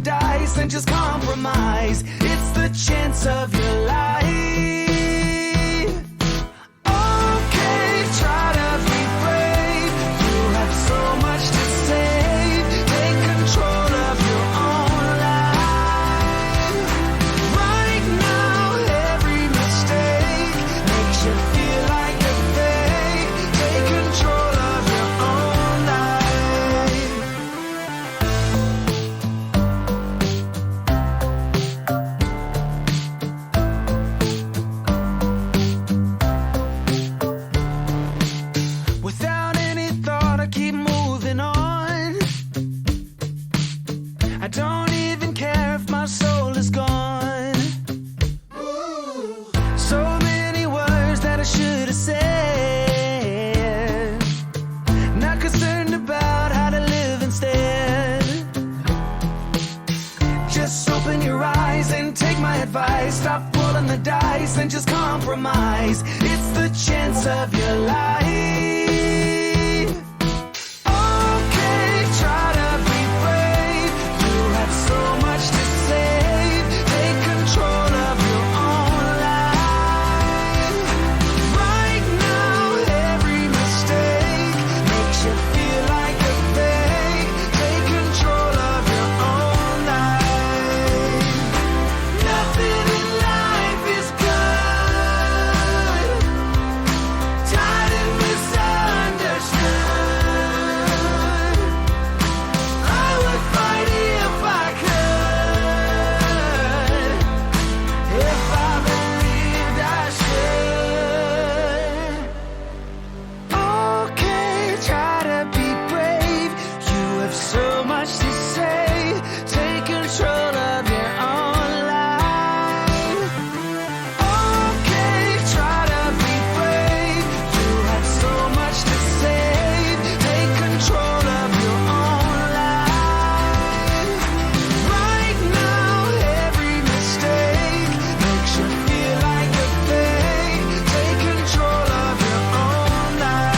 dice and just compromise. It's the chance of your life. Okay, try to be brave. You have so much to save. Take control of your own life. Right now, every mistake makes you feel like a fake. Take control of your own life. Without any thought, I keep moving on. I don't even care if my soul is gone. So many words that I should have said. Not concerned about how to live instead. Just open your eyes and take my advice. Stop rolling the dice and just compromise. It's the chance of your life. Okay, try to be brave. You have so much to save. Take control of your own life. Right now, every mistake makes you feel like a fake. Take control of your own life. Nothing in life is good. Tired and misunderstood. I would fight if I could. If I believed I should. Okay, try to be brave. You have so much to say. Take control of your own life. Okay, try to be brave. You have so much to save. Take control of your own life. Right now, every mistake makes you feel like a fake. Take control of your own life.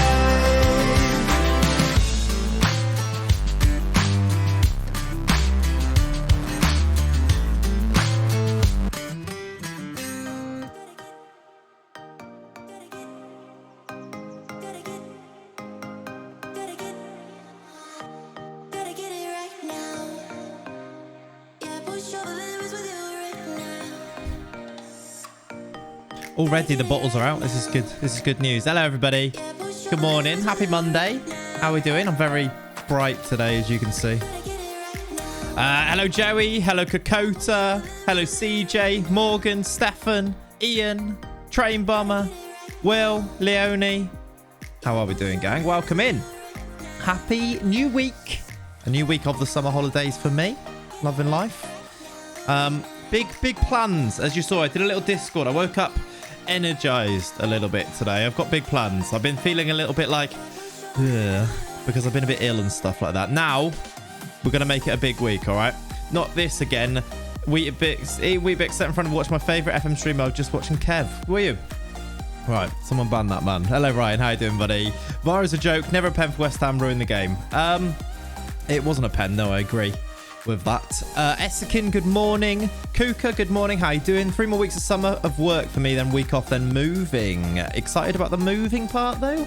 Gotta get it right now. Yeah, push all the limits with you right now. Already the bottles are out. This is good. This is good news. Hello, everybody. Good morning. Happy Monday. How are we doing? I'm very bright today, as you can see. Hello, Joey. Hello, Kokota. Hello, CJ, Morgan, Stefan, Ian, Train Bomber, Will, Leonie. How are we doing, gang? Welcome in. Happy new week. A new week of the summer holidays for me. Loving life. Big plans. As you saw, I did a little Discord. I woke up energized a little bit today. I've got big plans. I've been feeling a little bit like, ugh, because I've been a bit ill and stuff like that. Now, we're going to make it a big week, all right? Not this again. Weetabix sat in front of watch my favourite FM streamer. I was just watching Kev. Were you? Right, someone ban that man. Hello, Ryan. How you doing, buddy? VAR's a joke. Never a pen for West Ham ruined the game. It wasn't a pen, no, I agree with that. Essakin, good morning. Kuka, good morning. How you doing? 3 more weeks of summer of work for me, then week off, then moving. Excited about the moving part, though?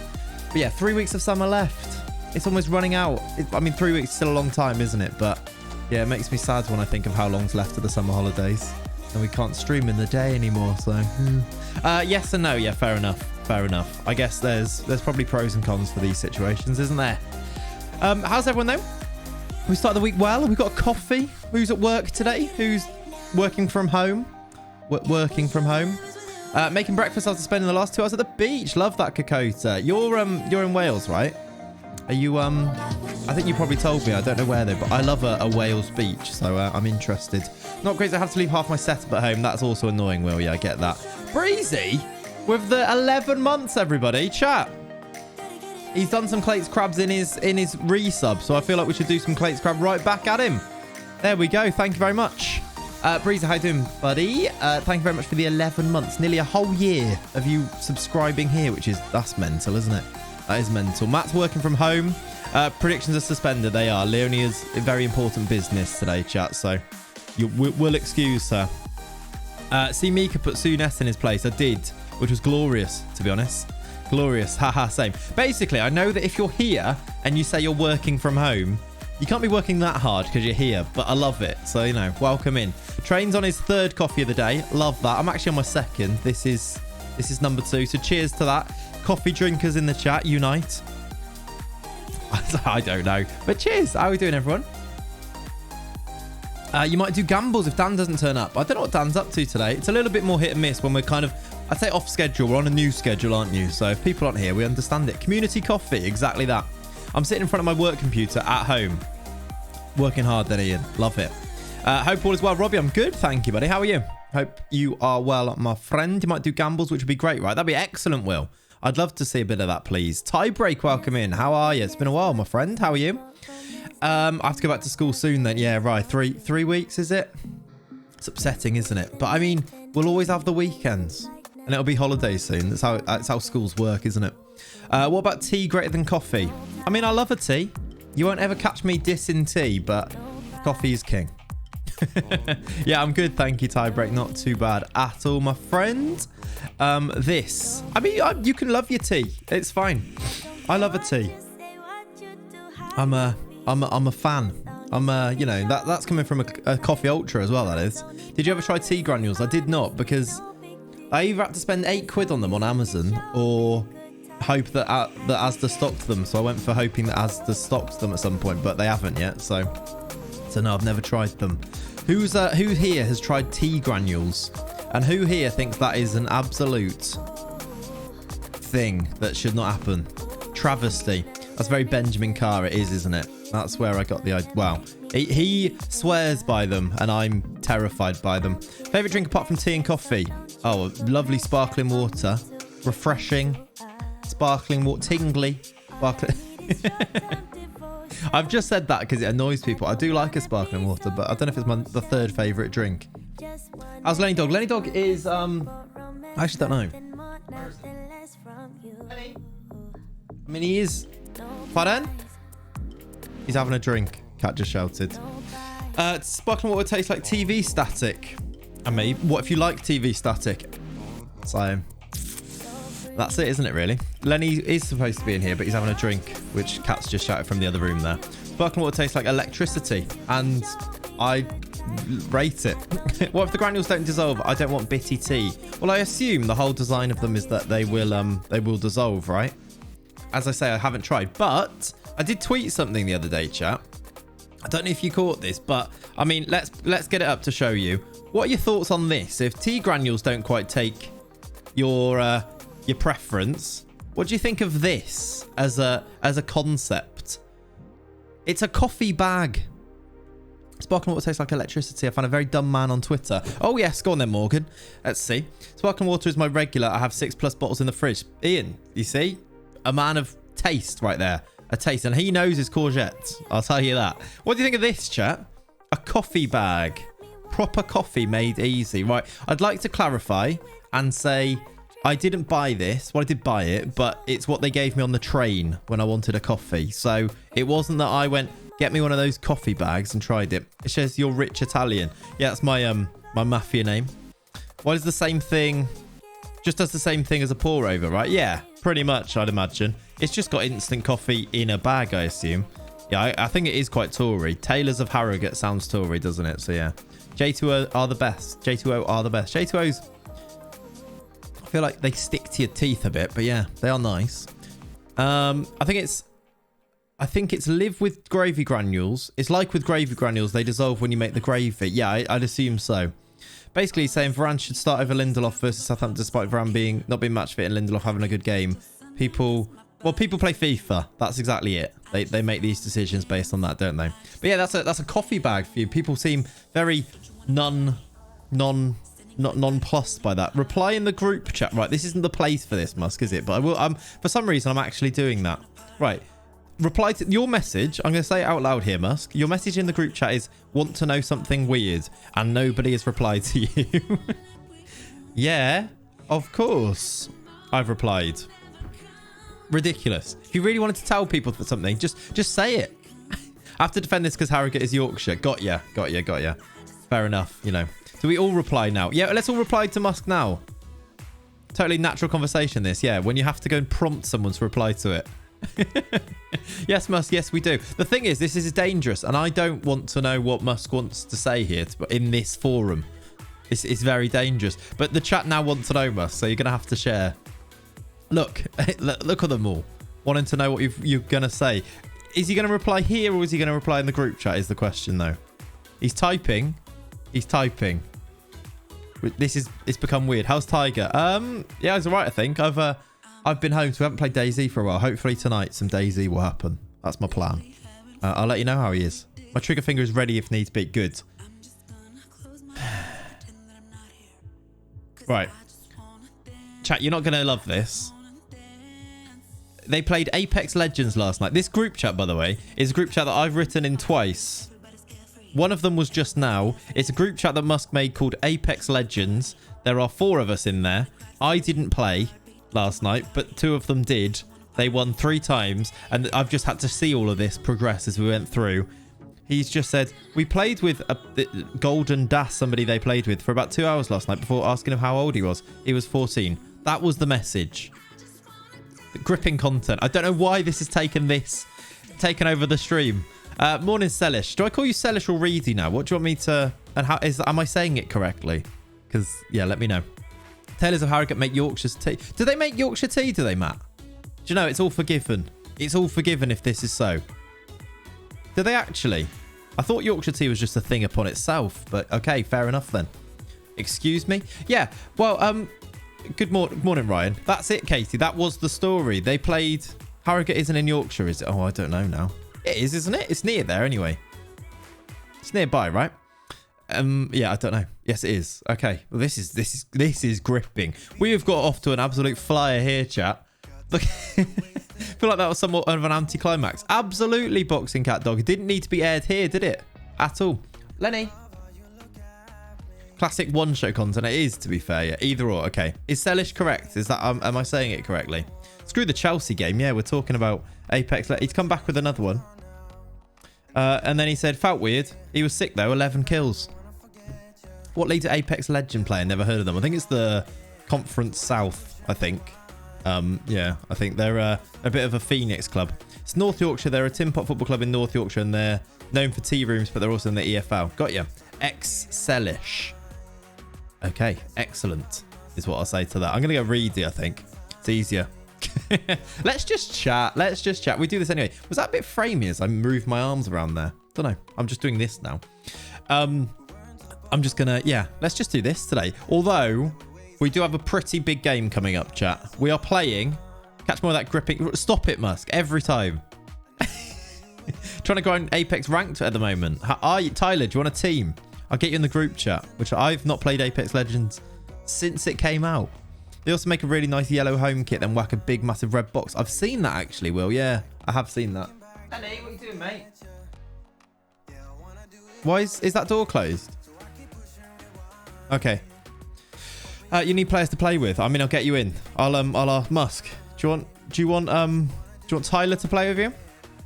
But yeah, 3 weeks of summer left. It's almost running out. I mean, 3 weeks is still a long time, isn't it? But yeah, it makes me sad when I think of how long's left of the summer holidays. And we can't stream in the day anymore, so... yes and no. Yeah, fair enough. Fair enough. I guess there's probably pros and cons for these situations, isn't there? How's everyone, though? We started the week well. We've got a coffee. Who's at work today? Who's working from home? Working from home. Making breakfast after spending the last 2 hours at the beach. Love that, Kokota. You're in Wales, right? Are you, I think you probably told me. I don't know where though, but I love a Wales beach, so I'm interested. Not crazy I have to leave half my setup at home. That's also annoying, Will. Yeah, I get that. Breezy with the 11 months, everybody. Chat. He's done some Clates Crabs in his resub, so I feel like we should do some Clates Crab right back at him. There we go. Thank you very much. Breezy, how you doing, buddy? Thank you very much for the 11 months. Nearly a whole year of you subscribing here, that's mental, isn't it? That is mental. Matt's working from home. Predictions are suspended. They are. Leonie is a very important business today, chat. So we'll excuse her. See, Mika put Souness in his place. I did, which was glorious, to be honest. Glorious. Haha, same. Basically, I know that if you're here and you say you're working from home, you can't be working that hard because you're here, but I love it. So, you know, welcome in. Train's on his 3rd coffee of the day. Love that. I'm actually on my 2nd. This is number 2. So cheers to that. Coffee drinkers in the chat, unite. I don't know. But cheers. How are we doing, everyone? You might do gambles if Dan doesn't turn up. I don't know what Dan's up to today. It's a little bit more hit and miss when we're kind of, I'd say off schedule. We're on a new schedule, aren't you? So if people aren't here, we understand it. Community coffee, exactly that. I'm sitting in front of my work computer at home. Working hard then, Ian. Love it. Hope all is well. Robbie, I'm good. Thank you, buddy. How are you? Hope you are well, my friend. You might do gambles, which would be great, right? That'd be excellent, Will. I'd love to see a bit of that, please. Tiebreak, welcome in. How are you? It's been a while, my friend. How are you? I have to go back to school soon then. Yeah, right. Three weeks, is it? It's upsetting, isn't it? But I mean, we'll always have the weekends. And it'll be holidays soon. That's how schools work, isn't it? What about tea greater than coffee? I mean, I love a tea. You won't ever catch me dissing tea, but coffee is king. Yeah, I'm good. Thank you, Tiebreak. Not too bad at all, my friend. I mean, you can love your tea. It's fine. I love a tea. I'm a fan. You know, that's coming from a coffee ultra as well, that is. Did you ever try tea granules? I did not, because I either had to spend £8 on them on Amazon or hope that Asda stocked them. So I went for hoping that Asda stocked them at some point, but they haven't yet. So no, I've never tried them. Who here has tried tea granules? And who here thinks that is an absolute thing that should not happen? Travesty. That's very Benjamin Carr. It is, isn't it? That's where I got the idea. Wow. He swears by them, and I'm terrified by them. Favorite drink apart from tea and coffee? Oh, lovely sparkling water. Refreshing. Sparkling water. Tingly. Sparkling. I've just said that because it annoys people. I do like a sparkling water, but I don't know if it's the 3rd favourite drink. How's Lenny Dog? Lenny Dog is, I actually don't know. I mean, he is... Pardon? He's having a drink. Cat just shouted. Sparkling water tastes like TV static. I mean, what if you like TV static? So... That's it, isn't it, really? Lenny is supposed to be in here, but he's having a drink, which Cat's just shouted from the other room there. Sparkling water tastes like electricity, and I rate it. What if the granules don't dissolve? I don't want bitty tea. Well, I assume the whole design of them is that they will dissolve, right? As I say, I haven't tried, but I did tweet something the other day, chat. I don't know if you caught this, but I mean, let's get it up to show you. What are your thoughts on this? If tea granules don't quite take your preference, what do you think of this as a concept? It's a coffee bag. Sparkling water tastes like electricity. I found a very dumb man on Twitter. Oh yes, go on then, Morgan. Let's see. Sparkling water is my regular. I have 6+ bottles in the fridge. Ian, you see? A man of taste right there. A taste. And he knows his courgettes. I'll tell you that. What do you think of this, chat? A coffee bag. Proper coffee made easy. Right. I'd like to clarify and say... I didn't buy this. Well, I did buy it, but it's what they gave me on the train when I wanted a coffee. So it wasn't that I went, get me one of those coffee bags and tried it. It says you're rich Italian. Yeah, that's my my mafia name. What is the same thing? Just does the same thing as a pour over, right? Yeah, pretty much, I'd imagine. It's just got instant coffee in a bag, I assume. Yeah, I think it is quite Tory. Tailors of Harrogate sounds Tory, doesn't it? So yeah. J2O are the best. J2O are the best. J2O's... I feel like they stick to your teeth a bit, but yeah, they are nice. I think it's live with gravy granules. It's like with gravy granules, they dissolve when you make the gravy. Yeah, I'd assume so. Basically saying Varane should start over Lindelof versus Southampton despite Varane not being match fit and Lindelof having a good game. People play FIFA. That's exactly it. They make these decisions based on that, don't they? But yeah, that's a coffee bag for you. People seem very not nonplussed by that. Reply in the group chat. Right, this isn't the place for this, Musk, is it? But I will. For some reason, I'm actually doing that. Right. Reply to your message. I'm going to say it out loud here, Musk. Your message in the group chat is want to know something weird, and nobody has replied to you. Yeah, of course. I've replied. Ridiculous. If you really wanted to tell people something, just say it. I have to defend this because Harrogate is Yorkshire. Got ya. Fair enough, you know. Do we all reply now? Yeah, let's all reply to Musk now. Totally natural conversation this, yeah. When you have to go and prompt someone to reply to it. Yes, Musk, yes, we do. The thing is, this is dangerous, and I don't want to know what Musk wants to say here in this forum. It's very dangerous. But the chat now wants to know, Musk, so you're going to have to share. Look at them all, wanting to know what you're going to say. Is he going to reply here, or is he going to reply in the group chat is the question, though. He's typing. It's become weird. How's Tiger? Yeah, he's all right, I think. I've been home, so we haven't played DayZ for a while. Hopefully tonight some DayZ will happen. That's my plan. I'll let you know how he is. My trigger finger is ready if needs be. Good. Right. Chat, you're not going to love this. They played Apex Legends last night. This group chat, by the way, is a group chat that I've written in twice. One of them was just now. It's a group chat that Musk made called Apex Legends. There are 4 of us in there. I didn't play last night, but 2 of them did. They won 3 times, and I've just had to see all of this progress as we went through. He's just said, we played with a Golden Das, somebody they played with, for about 2 hours last night before asking him how old he was. He was 14. That was the message. The gripping content. I don't know why this has taken over the stream. Morning, Selish. Do I call you Selish or Reedy now? What do you want me to... And how am I saying it correctly? Because, yeah, let me know. Tailors of Harrogate make Yorkshire's tea. Do they make Yorkshire tea, do they, Matt? Do you know, it's all forgiven. It's all forgiven if this is so. Do they actually? I thought Yorkshire tea was just a thing upon itself. But, okay, fair enough then. Excuse me? Yeah, well, good morning, Ryan. That's it, Katie. That was the story. They played... Harrogate isn't in Yorkshire, is it? Oh, I don't know now. It is, isn't it? It's near there anyway. It's nearby, right? Yeah, I don't know. Yes, it is. Okay. Well, this is gripping. We have got off to an absolute flyer here, chat. Look, I feel like that was somewhat of an anticlimax. Absolutely, Boxing Cat Dog. It didn't need to be aired here, did it? At all. Lenny. Classic one-show content. It is, to be fair. Yeah. Either or. Okay. Is Selish correct? Is that am I saying it correctly? Screw the Chelsea game. Yeah, we're talking about Apex. He's come back with another one. And then he said, felt weird. He was sick, though. 11 kills. What leads to Apex Legend player? Never heard of them. I think it's the Conference South, I think. Yeah, I think they're a bit of a Phoenix club. It's North Yorkshire. They're a Tin Pot football club in North Yorkshire, and they're known for tea rooms, but they're also in the EFL. Got you. Ex-Selish. Okay, excellent is what I'll say to that. I'm going to go Reedy, I think. It's easier. Let's just chat. We do this anyway. Was that a bit framey as I moved my arms around there? Don't know. I'm just doing this now. I'm just gonna, yeah, let's just do this today. Although we do have a pretty big game coming up, chat. We are playing. Catch more of that gripping. Stop it, Musk. Every time. Trying to go on Apex ranked at the moment. How are you, Tyler? Do you want a team? I'll get you in the group chat, which I've not played Apex Legends since it came out. They also make a really nice yellow home kit, then whack a big, massive red box. I've seen that, actually, Will. Yeah, I have seen that. Lenny, what are you doing, mate? Why is that door closed? Okay. You need players to play with. I mean, I'll get you in. I'll ask Musk. Do you want Tyler to play with you?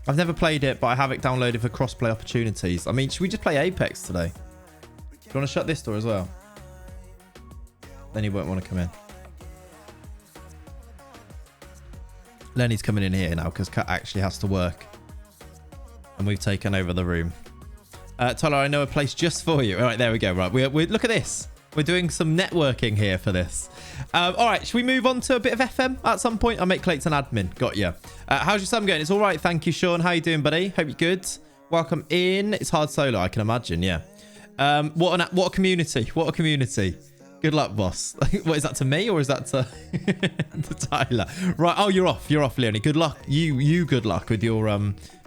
I've never played it, but I have it downloaded for cross-play opportunities. I mean, should we just play Apex today? Do you want to shut this door as well? Then he won't want to come in. Lenny's coming in here now because Kat actually has to work. And we've taken over the room. Tyler, I know a place just for you. All right, there we go. Right, we look at this. We're doing some networking here for this. All right, should we move on to a bit of FM at some point? I'll make Clayton admin. Got you. How's your son going? It's all right. Thank you, Sean. How you doing, buddy? Hope you're good. Welcome in. It's hard solo, I can imagine. Yeah. What a community. What a community. Good luck, boss. What is that to me or is that to, to Tyler? Right. Oh, you're off. You're off, Leonie. Good luck. You good luck with your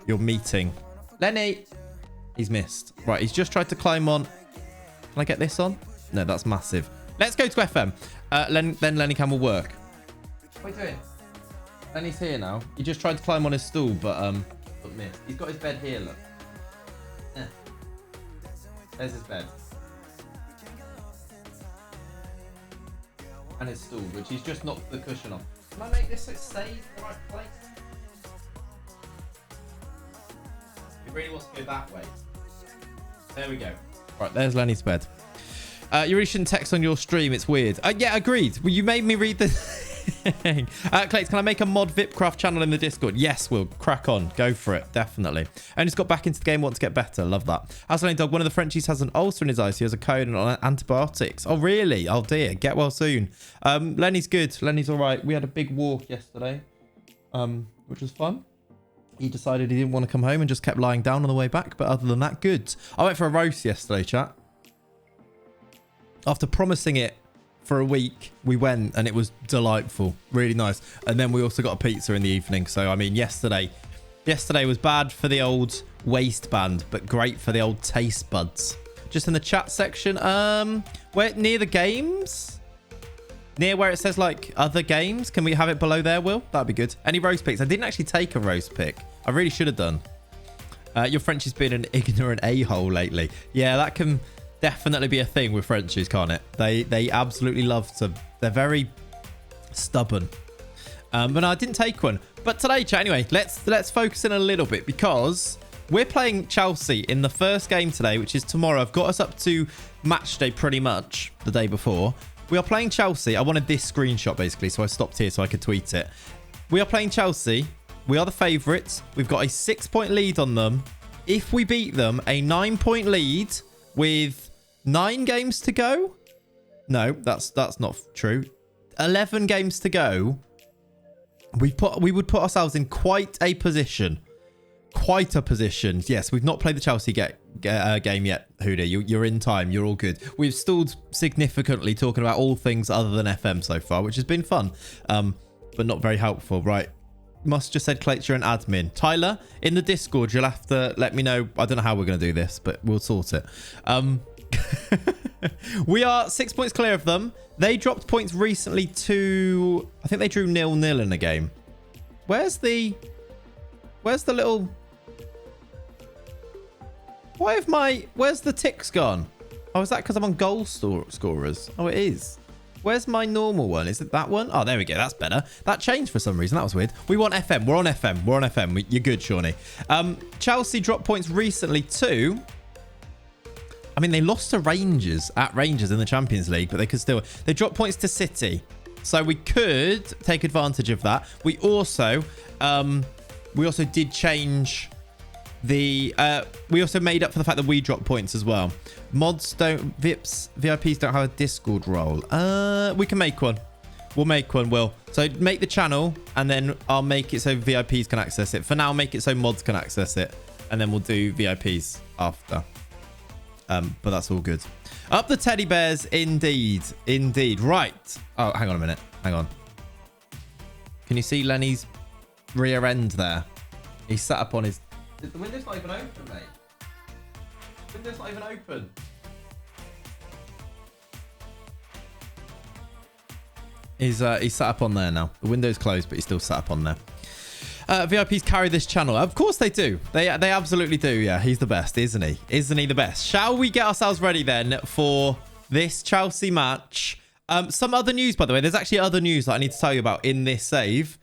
meeting. Lenny. He's missed. Right. He's just tried to climb on. Can I get this on? No, that's massive. Let's go to FM. Then Lenny Cam will work. What are you doing? Lenny's here now. He just tried to climb on his stool, but missed. He's got his bed here, look. There's his bed. And his stool, which he's just knocked the cushion off. Can I make this so it stays in the right place? It really wants to go that way. There we go. Right, there's Lenny's bed. You really shouldn't text on your stream. It's weird. Yeah, agreed. Well, you made me read the thing. Clates, can I make a mod Vipcraft channel in the Discord? Yes, we'll crack on. Go for it. Definitely. I just got back into the game. Want to get better. Love that. How's Lenny Dog? One of the Frenchies has an ulcer in his eyes. He has a code on antibiotics. Oh, really? Oh, dear. Get well soon. Lenny's good. Lenny's all right. We had a big walk yesterday, which was fun. He decided he didn't want to come home and just kept lying down on the way back. But other than that, good. I went for a roast yesterday, chat. After promising it for a week, we went and it was delightful. Really nice. And then we also got a pizza in the evening. So, I mean, yesterday was bad for the old waistband, but great for the old taste buds. Just in the chat section. Where near the games? Near where it says like other games. Can we have it below there, Will? That'd be good. Any roast picks? I didn't actually take a roast pick. I really should have done. Your Frenchie's been an ignorant a-hole lately. Yeah, that can definitely be a thing with Frenchies, can't it? They absolutely love to. They're very stubborn. But no, I didn't take one. But today, chat, anyway, let's focus in a little bit because we're playing Chelsea in the first game today, which is tomorrow. I've got us up to match day pretty much the day before. We are playing Chelsea. I wanted this screenshot basically, so I stopped here so I could tweet it. We are playing Chelsea. We are the favourites. We've got a 6-point lead on them. If we beat them, a 9-point lead with 9 games to go. No, that's not true. 11 games to go. We would put ourselves in quite a position. Quite a position. Yes, we've not played the Chelsea game yet, Huda. You're in time. You're all good. We've stalled significantly talking about all things other than FM so far, which has been fun, but not very helpful. Right. Must just said, Clates, you're an admin. Tyler, in the Discord, you'll have to let me know. I don't know how we're going to do this, but we'll sort it. We are 6 points clear of them. They dropped points recently to... I think they drew 0-0 in a game. Where's the little... Where's the ticks gone? Oh, is that because I'm on goal scorers? Oh, it is. Where's my normal one? Is it that one? Oh, there we go. That's better. That changed for some reason. That was weird. We want FM. We're on FM. We're on FM. You're good, Shawnee. Chelsea dropped points recently too. I mean, they lost to Rangers in the Champions League, but they could still... They dropped points to City. So we could take advantage of that. We also did change... we also made up for the fact that we dropped points as well. VIPs don't have a Discord role. We can make one. We'll make one, Will. So make the channel and then I'll make it so VIPs can access it. For now, make it so mods can access it. And then we'll do VIPs after. But that's all good. Up the teddy bears, indeed. Indeed. Right. Oh, hang on a minute. Hang on. Can you see Lenny's rear end there? He's sat up on his... The window's not even open, mate. The window's not even open. He's sat up on there now. The window's closed, but he's still sat up on there. VIPs carry this channel. Of course they do. They absolutely do. Yeah, he's the best, isn't he? Isn't he the best? Shall we get ourselves ready then for this Chelsea match? Some other news, by the way. There's actually other news that I need to tell you about in this save.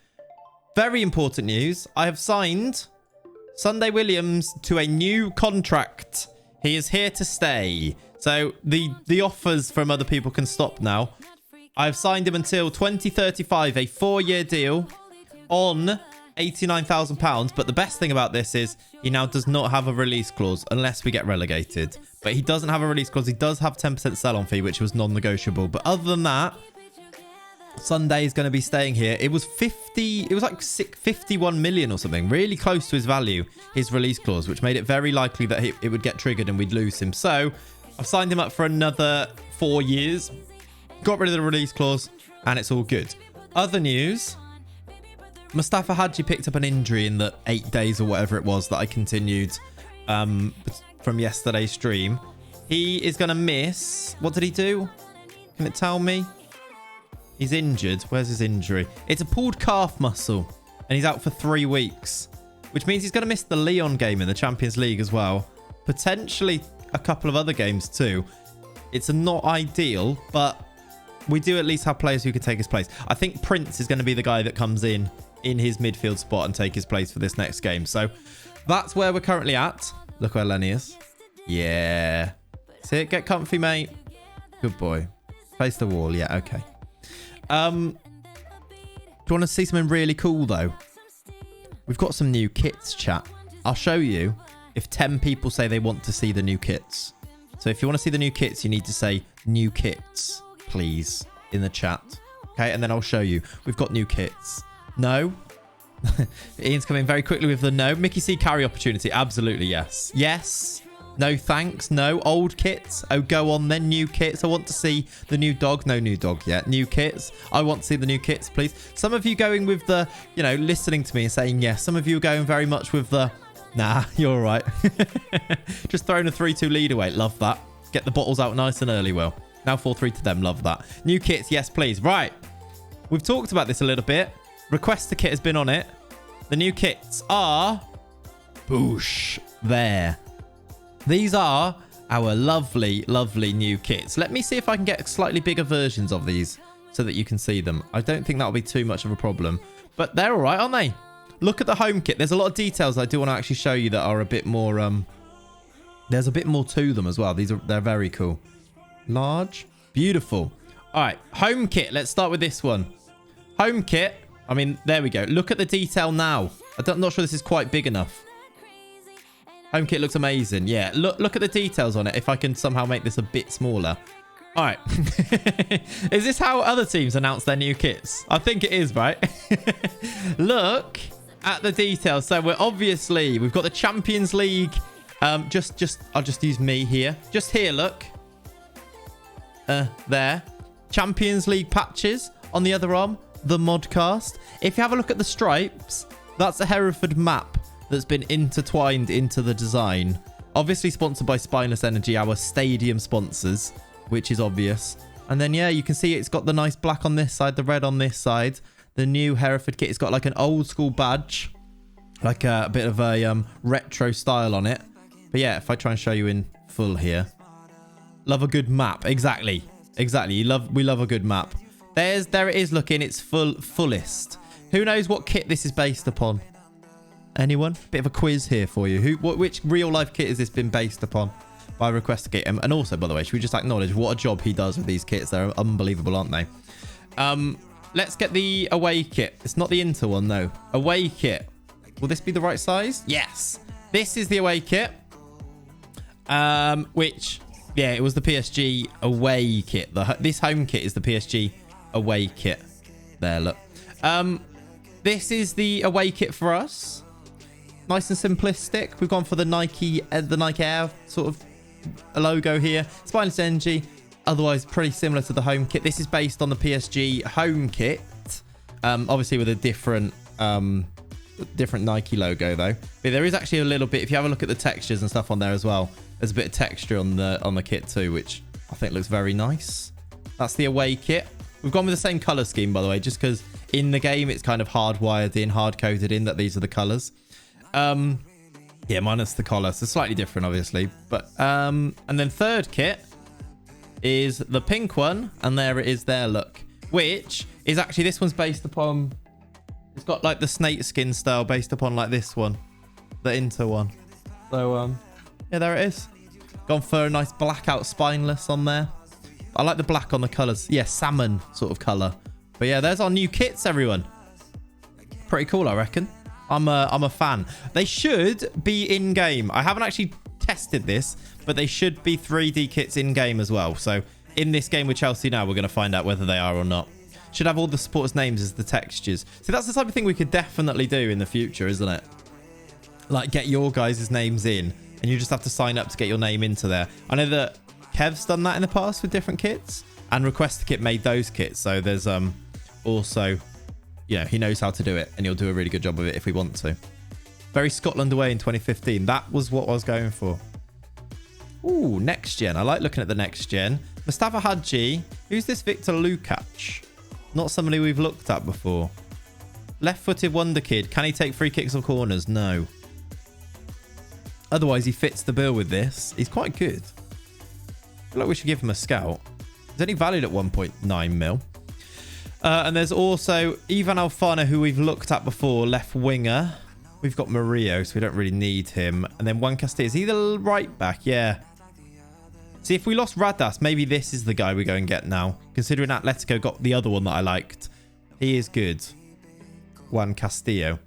Very important news. I have signed... Sunday Williams to a new contract. He is here to stay. So the offers from other people can stop now. I've signed him until 2035, a 4-year deal on £89,000. But the best thing about this is he now does not have a release clause unless we get relegated. But he doesn't have a release clause. He does have 10% sell-on fee, which was non-negotiable. But other than that, Sunday is going to be staying here. It was 51 million or something, really close to his value, his release clause, which made it very likely that it would get triggered and we'd lose him. So I've signed him up for another 4 years, got rid of the release clause, and it's all good. Other news, Mustafa Hadji picked up an injury in the 8 days or whatever it was that I continued from yesterday's stream. He is going to miss... What did he do? Can it tell me? He's injured. Where's his injury? It's a pulled calf muscle. And he's out for 3 weeks. Which means he's going to miss the Lyon game in the Champions League as well. Potentially a couple of other games too. It's not ideal, but we do at least have players who could take his place. I think Prince is going to be the guy that comes in his midfield spot and take his place for this next game. So that's where we're currently at. Look where Lenny is. Yeah. See it? Get comfy, mate. Good boy. Face the wall. Yeah, okay. Do you want to see something really cool, though? We've got some new kits, chat. I'll show you if 10 people say they want to see the new kits. So if you want to see the new kits, you need to say new kits, please, in the chat. Okay, and then I'll show you. We've got new kits. No? Ian's coming very quickly with the no. Mickey C, carry opportunity. Absolutely, yes. Yes. No, thanks. No. Old kits. Oh, go on then. New kits. I want to see the new dog. No new dog yet. New kits. I want to see the new kits, please. Some of you going with the, you know, listening to me and saying yes. Some of you are going very much with the, nah, you're all right. Just throwing a 3-2 lead away. Love that. Get the bottles out nice and early, Will. Now 4-3 to them. Love that. New kits. Yes, please. Right. We've talked about this a little bit. Request a kit has been on it. The new kits are... Boosh. There. These are our lovely, lovely new kits. Let me see if I can get slightly bigger versions of these so that you can see them. I don't think that'll be too much of a problem. But they're all right, aren't they? Look at the home kit. There's a lot of details I do want to actually show you that are a bit more... There's a bit more to them as well. They're very cool. Large. Beautiful. All right. Home kit. Let's start with this one. Home kit. I mean, there we go. Look at the detail now. I'm not sure this is quite big enough. Home kit looks amazing. Yeah, look at the details on it. If I can somehow make this a bit smaller. All right. Is this how other teams announce their new kits? I think it is, right? Look at the details. So we've got the Champions League. I'll just use me here. Just here, look. There. Champions League patches on the other arm. The Modcast. If you have a look at the stripes, that's a Hereford map that's been intertwined into the design. Obviously sponsored by Spineless Energy, our stadium sponsors, which is obvious. And then, yeah, you can see it's got the nice black on this side, the red on this side. The new Hereford kit, it's got like an old school badge, like a bit of a retro style on it. But yeah, if I try and show you in full here. Love a good map. Exactly. We love a good map. There it is looking. It's fullest. Who knows what kit this is based upon? Anyone? Bit of a quiz here for you. Which real life kit has this been based upon? By request a kit. And also, by the way, should we just acknowledge what a job he does with these kits? They're unbelievable, aren't they? Let's get the away kit. It's not the Inter one, though. Away kit. Will this be the right size? Yes. This is the away kit. Which, yeah, it was the PSG away kit. This home kit is the PSG away kit. There, look. This is the away kit for us. Nice and simplistic. We've gone for the Nike Air sort of a logo here. Spineless Energy. Otherwise, pretty similar to the home kit. This is based on the PSG home kit. Obviously with a different Nike logo though. But there is actually a little bit, if you have a look at the textures and stuff on there as well, there's a bit of texture on the kit too, which I think looks very nice. That's the away kit. We've gone with the same color scheme, by the way, just because in the game it's kind of hardwired in, hard-coded in that these are the colors. Yeah, minus the collar, so slightly different, obviously. But and then third kit is the pink one, and there it is there, look. Which is actually, this one's based upon, it's got like the snake skin style based upon like this one, the Inter one. So yeah, there it is. Gone for a nice blackout spineless on there. I like the black on the colors. Yeah, salmon sort of color. But yeah, there's our new kits, everyone. Pretty cool, I reckon. I'm a fan. They should be in game. I haven't actually tested this, but they should be 3D kits in game as well. So in this game with Chelsea now, we're going to find out whether they are or not. Should have all the supporters' names as the textures. So that's the type of thing we could definitely do in the future, isn't it? Like get your guys' names in, and you just have to sign up to get your name into there. I know that Kev's done that in the past with different kits, and Request a Kit made those kits. So there's also, you know, he knows how to do it, and he'll do a really good job of it if we want to. Very Scotland away in 2015. That was what I was going for. Ooh, next gen. I like looking at the next gen. Mustafa Hadji. Who's this Victor Lukacs? Not somebody we've looked at before. Left-footed wonder kid. Can he take free kicks or corners? No. Otherwise, he fits the bill with this. He's quite good. I feel like we should give him a scout. It's only valued at 1.9 mil. And there's also Ivan Alfano, who we've looked at before, left winger. We've got Murillo, so we don't really need him. And then Juan Castillo. Is he the right back? Yeah. See, if we lost Radas, maybe this is the guy we go and get now. Considering Atletico got the other one that I liked. He is good. Juan Castillo.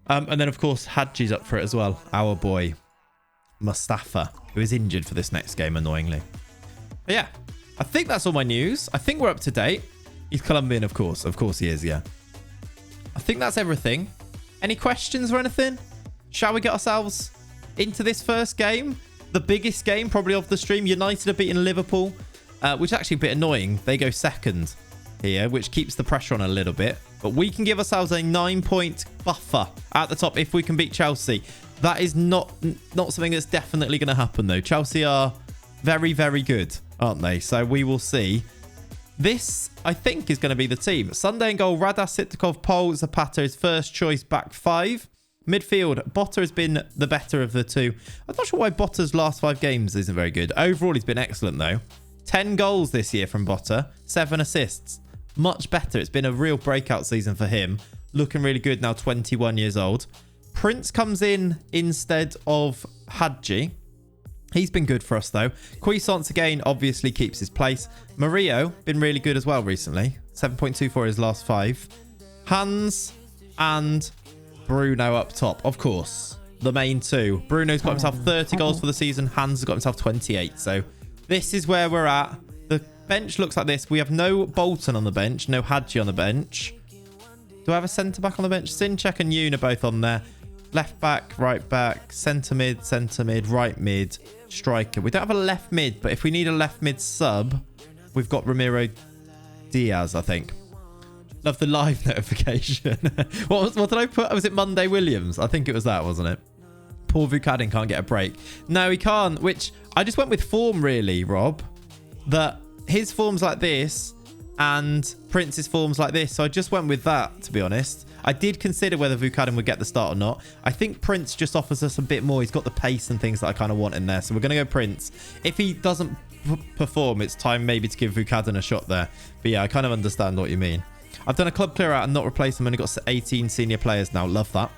And then, of course, Hadji's up for it as well. Our boy, Mustafa, who is injured for this next game, annoyingly. But yeah, I think that's all my news. I think we're up to date. He's Colombian, of course. Of course he is, yeah. I think that's everything. Any questions or anything? Shall we get ourselves into this first game? The biggest game, probably, of the stream. United are beating Liverpool, which is actually a bit annoying. They go second here, which keeps the pressure on a little bit. But we can give ourselves a 9-point buffer at the top if we can beat Chelsea. That is not something that's definitely going to happen, though. Chelsea are very, very good, aren't they? So we will see. This, I think, is going to be the team. Sunday in goal, Radas, Sitkov, Pol, Zapata is first choice back 5. Midfield, Botta has been the better of the two. I'm not sure why Botta's last 5 games isn't very good. Overall, he's been excellent, though. 10 goals this year from Botta, 7 assists. Much better. It's been a real breakout season for him. Looking really good now, 21 years old. Prince comes in instead of Hadji. He's been good for us, though. Cuisance, again, obviously keeps his place. Murillo, been really good as well recently. 7.2 for his last 5. Hans and Bruno up top. Of course, the main two. Bruno's got himself 30 goals for the season. Hans has got himself 28. So this is where we're at. The bench looks like this. We have no Bolton on the bench. No Hadji on the bench. Do I have a centre-back on the bench? Sinchek and Yoon are both on there. Left back, right back, centre mid, right mid, striker. We don't have a left mid, but if we need a left mid sub, we've got Ramiro Diaz, I think. Love the live notification. What did I put? Was it Monday Williams? I think it was that, wasn't it? Poor Vukadin can't get a break. No, he can't, which I just went with form, really, Rob. That his form's like this and Prince's form's like this. So I just went with that, to be honest. I did consider whether Vukadin would get the start or not. I think Prince just offers us a bit more. He's got the pace and things that I kind of want in there. So we're going to go Prince. If he doesn't perform, it's time maybe to give Vukadin a shot there. But yeah, I kind of understand what you mean. I've done a club clear out and not replaced them. Only got 18 senior players now. Love that.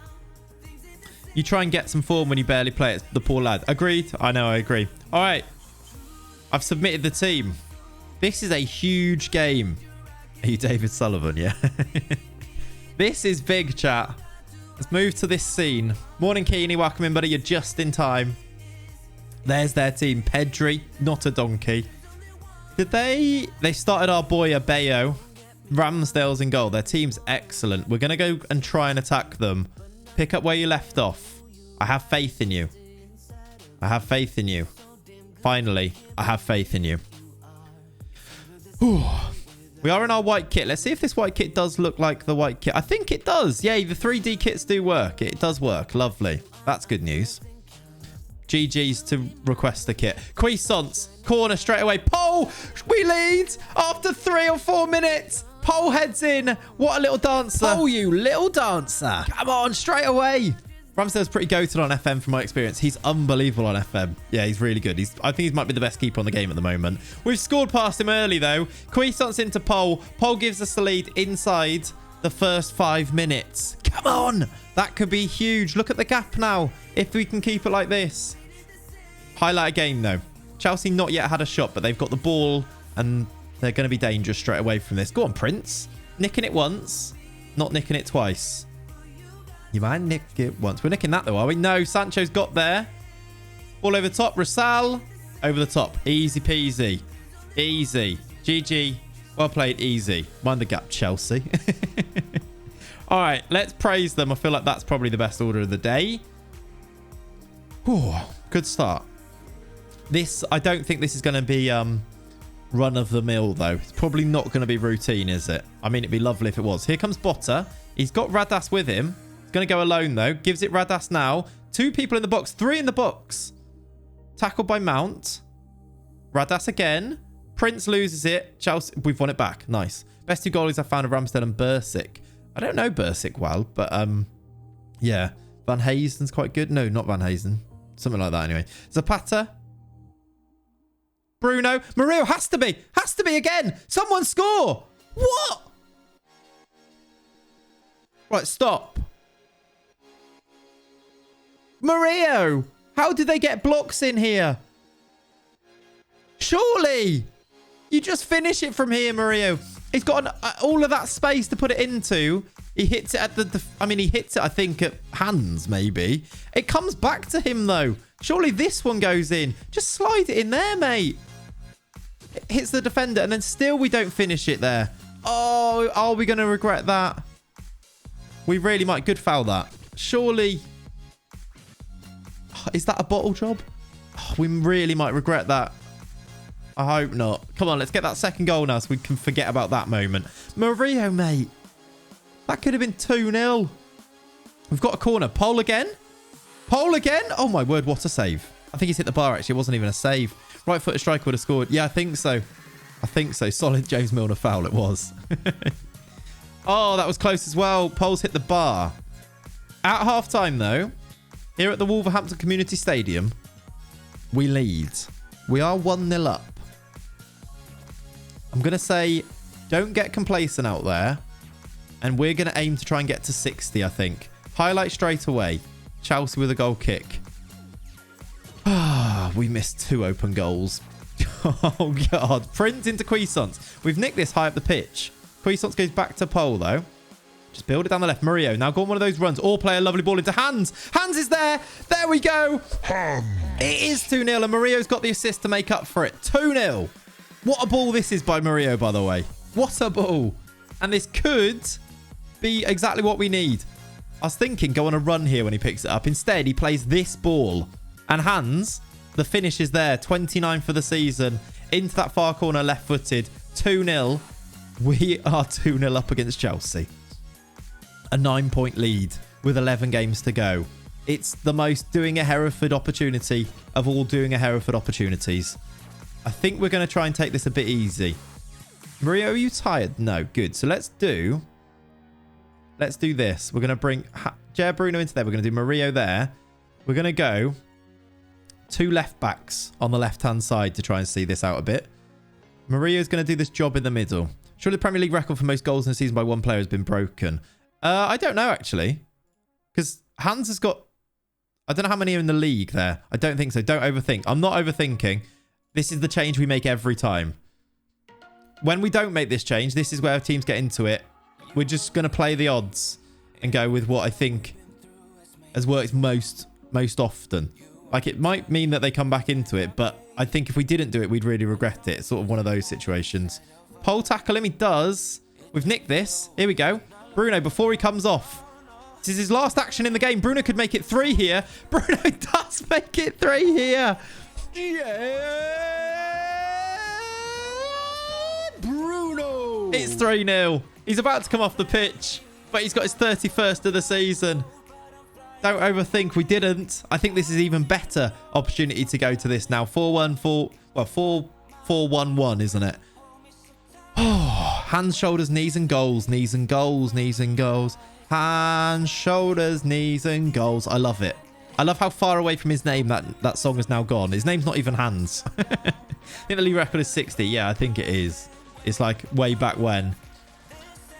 You try and get some form when you barely play it. The poor lad. Agreed. I know, I agree. All right. I've submitted the team. This is a huge game. Are you David Sullivan? Yeah. This is big, chat. Let's move to this scene. Morning, Keeney. Welcome in, buddy. You're just in time. There's their team. Pedri, not a donkey. Did they started our boy Abeyo. Ramsdale's in goal. Their team's excellent. We're going to go and try and attack them. Pick up where you left off. I have faith in you. I have faith in you. Finally, I have faith in you. Whew. We are in our white kit. Let's see if this white kit does look like the white kit. I think it does. Yay, the 3D kits do work. It does work. Lovely. That's good news. GG's to request the kit. Cuisance. Corner straight away. Pole. We lead after 3 or 4 minutes. Pole heads in. What a little dancer. Oh, you little dancer. Come on, straight away. Ramsdale's pretty goated on FM from my experience. He's unbelievable on FM. Yeah, he's really good. I think he might be the best keeper on the game at the moment. We've scored past him early, though. Cuisance into Pole. Pole gives us the lead inside the first 5 minutes. Come on. That could be huge. Look at the gap now. If we can keep it like this. Highlight again, though. Chelsea not yet had a shot, but they've got the ball and they're going to be dangerous straight away from this. Go on, Prince. Nicking it once, not nicking it twice. You might nick it once. We're nicking that, though, are we? No, Sancho's got there. Ball over the top. Rosal over the top. Easy peasy. Easy. GG. Well played. Easy. Mind the gap, Chelsea. All right, let's praise them. I feel like that's probably the best order of the day. Whew, good start. I don't think this is going to be run of the mill, though. It's probably not going to be routine, is it? I mean, it'd be lovely if it was. Here comes Botta. He's got Radas with him. He's going to go alone, though. Gives it Radas now. 2 people in the box. 3 in the box. Tackled by Mount. Radas again. Prince loses it. Chelsea, we've won it back. Nice. Best 2 goalies I found are Ramsdale and Bursic. I don't know Bursic well, but yeah. Van Hazen's quite good. No, not Van Hazen. Something like that anyway. Zapata. Bruno. Murillo has to be. Has to be again. Someone score. What? Right, stop. Murillo. How did they get blocks in here? Surely. You just finish it from here, Murillo. He's got all of that space to put it into. He hits it at he hits it, I think, at hands, maybe. It comes back to him, though. Surely this one goes in. Just slide it in there, mate. It hits the defender, and then still we don't finish it there. Oh, are we going to regret that? We really might. Good foul, that. Surely. Is that a bottle job? Oh, we really might regret that. I hope not. Come on, let's get that second goal now so we can forget about that moment. Murillo, mate. That could have been 2-0. We've got a corner. Pole again? Pole again? Oh, my word. What a save. I think he's hit the bar, actually. It wasn't even a save. Right-footed striker would have scored. Yeah, I think so. I think so. Solid James Milner foul it was. Oh, that was close as well. Pole's hit the bar. At half-time, though, here at the Wolverhampton Community Stadium, we lead. We are 1-0 up. I'm going to say, don't get complacent out there. And we're going to aim to try and get to 60, I think. Highlight straight away. Chelsea with a goal kick. Ah, we missed 2 open goals. Oh, God. Print into Cuisance. We've nicked this high up the pitch. Cuisance goes back to Pole, though. Just build it down the left. Murillo now go on one of those runs. Or play a lovely ball into Hands. Hands is there. There we go. It is 2-0, and Murillo's got the assist to make up for it. 2-0. What a ball this is by Murillo, by the way. What a ball. And this could be exactly what we need. I was thinking go on a run here when he picks it up. Instead, he plays this ball. And Hands, the finish is there. 29 for the season. Into that far corner, left-footed. 2-0. We are 2-0 up against Chelsea. A 9-point lead with 11 games to go. It's the most doing a Hereford opportunity of all doing a Hereford opportunities. I think we're going to try and take this a bit easy. Murillo, are you tired? No. Good. So let's do this. We're going to bring Jair Bruno into there. We're going to do Murillo there. We're going to go 2 left backs on the left-hand side to try and see this out a bit. Murillo's going to do this job in the middle. Surely the Premier League record for most goals in a season by one player has been broken. I don't know, actually. Because Hans has got... I don't know how many are in the league there. I don't think so. Don't overthink. I'm not overthinking. This is the change we make every time. When we don't make this change, this is where teams get into it. We're just going to play the odds and go with what I think has worked most often. Like, it might mean that they come back into it, but I think if we didn't do it, we'd really regret it. It's sort of one of those situations. Pole tackle him. He does. We've nicked this. Here we go. Bruno, before he comes off. This is his last action in the game. Bruno could make it 3 here. Bruno does make it 3 here. Yeah! Bruno! It's 3-0. He's about to come off the pitch, but he's got his 31st of the season. Don't overthink. We didn't. I think this is even better opportunity to go to this now. 4-4-1-1, isn't it? Oh, hands, shoulders, knees and goals. Knees and goals. Knees and goals. Hands, shoulders, knees and goals. I love it. I love how far away from his name that song has now gone. His name's not even Hands. I think the league record is 60. Yeah, I think it is. It's like way back when.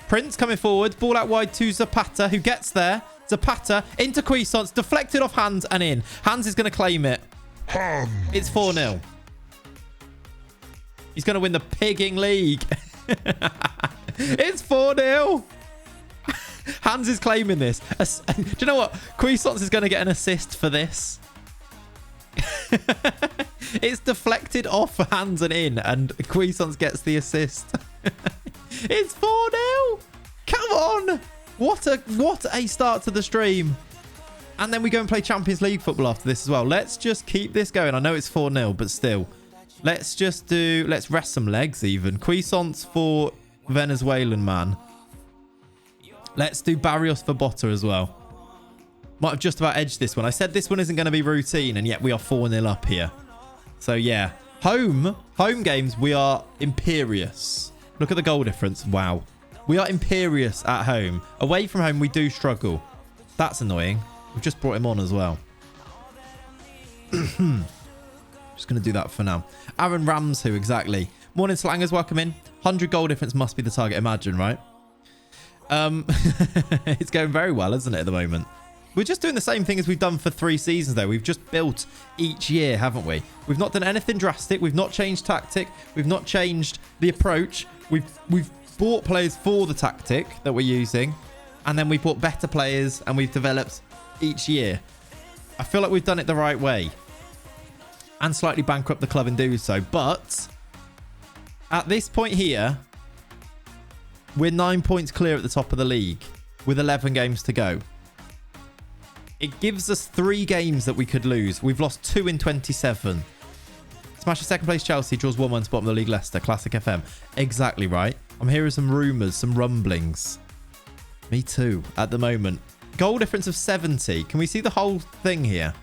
Prince coming forward. Ball out wide to Zapata, who gets there. Zapata into Cuisance. Deflected off Hands and in. Hands is going to claim it. It's 4-0. He's going to win the pigging league. It's 4-0. Hands is claiming this. Do you know what? Cuisance is going to get an assist for this. It's deflected off Hands and in, and Cuisance gets the assist. It's 4-0. Come on. What a start to the stream. And then we go and play Champions League football after this as well. Let's just keep this going. I know it's 4-0, but still. Let's rest some legs even. Cuisance for Venezuelan man. Let's do Barrios for Botta as well. Might have just about edged this one. I said this one isn't going to be routine, and yet we are 4-0 up here. So, yeah. Home games, we are imperious. Look at the goal difference. Wow. We are imperious at home. Away from home, we do struggle. That's annoying. We've just brought him on as well. Just going to do that for now. Aaron Rams, who exactly? Morning slangers, welcome in. 100 goal difference must be the target, imagine, right? It's going very well, isn't it, at the moment? We're just doing the same thing as we've done for 3 seasons, though. We've just built each year, haven't we? We've not done anything drastic. We've not changed tactic. We've not changed the approach. We've bought players for the tactic that we're using. And then we bought better players and we've developed each year. I feel like we've done it the right way. And slightly bankrupt the club in doing so. But at this point here, we're 9 points clear at the top of the league with 11 games to go. It gives us 3 games that we could lose. We've lost 2 in 27. Smash a second place Chelsea, draws 1-1 spot in the league Leicester. Classic FM. Exactly right. I'm hearing some rumours, some rumblings. Me too, at the moment. Goal difference of 70. Can we see the whole thing here?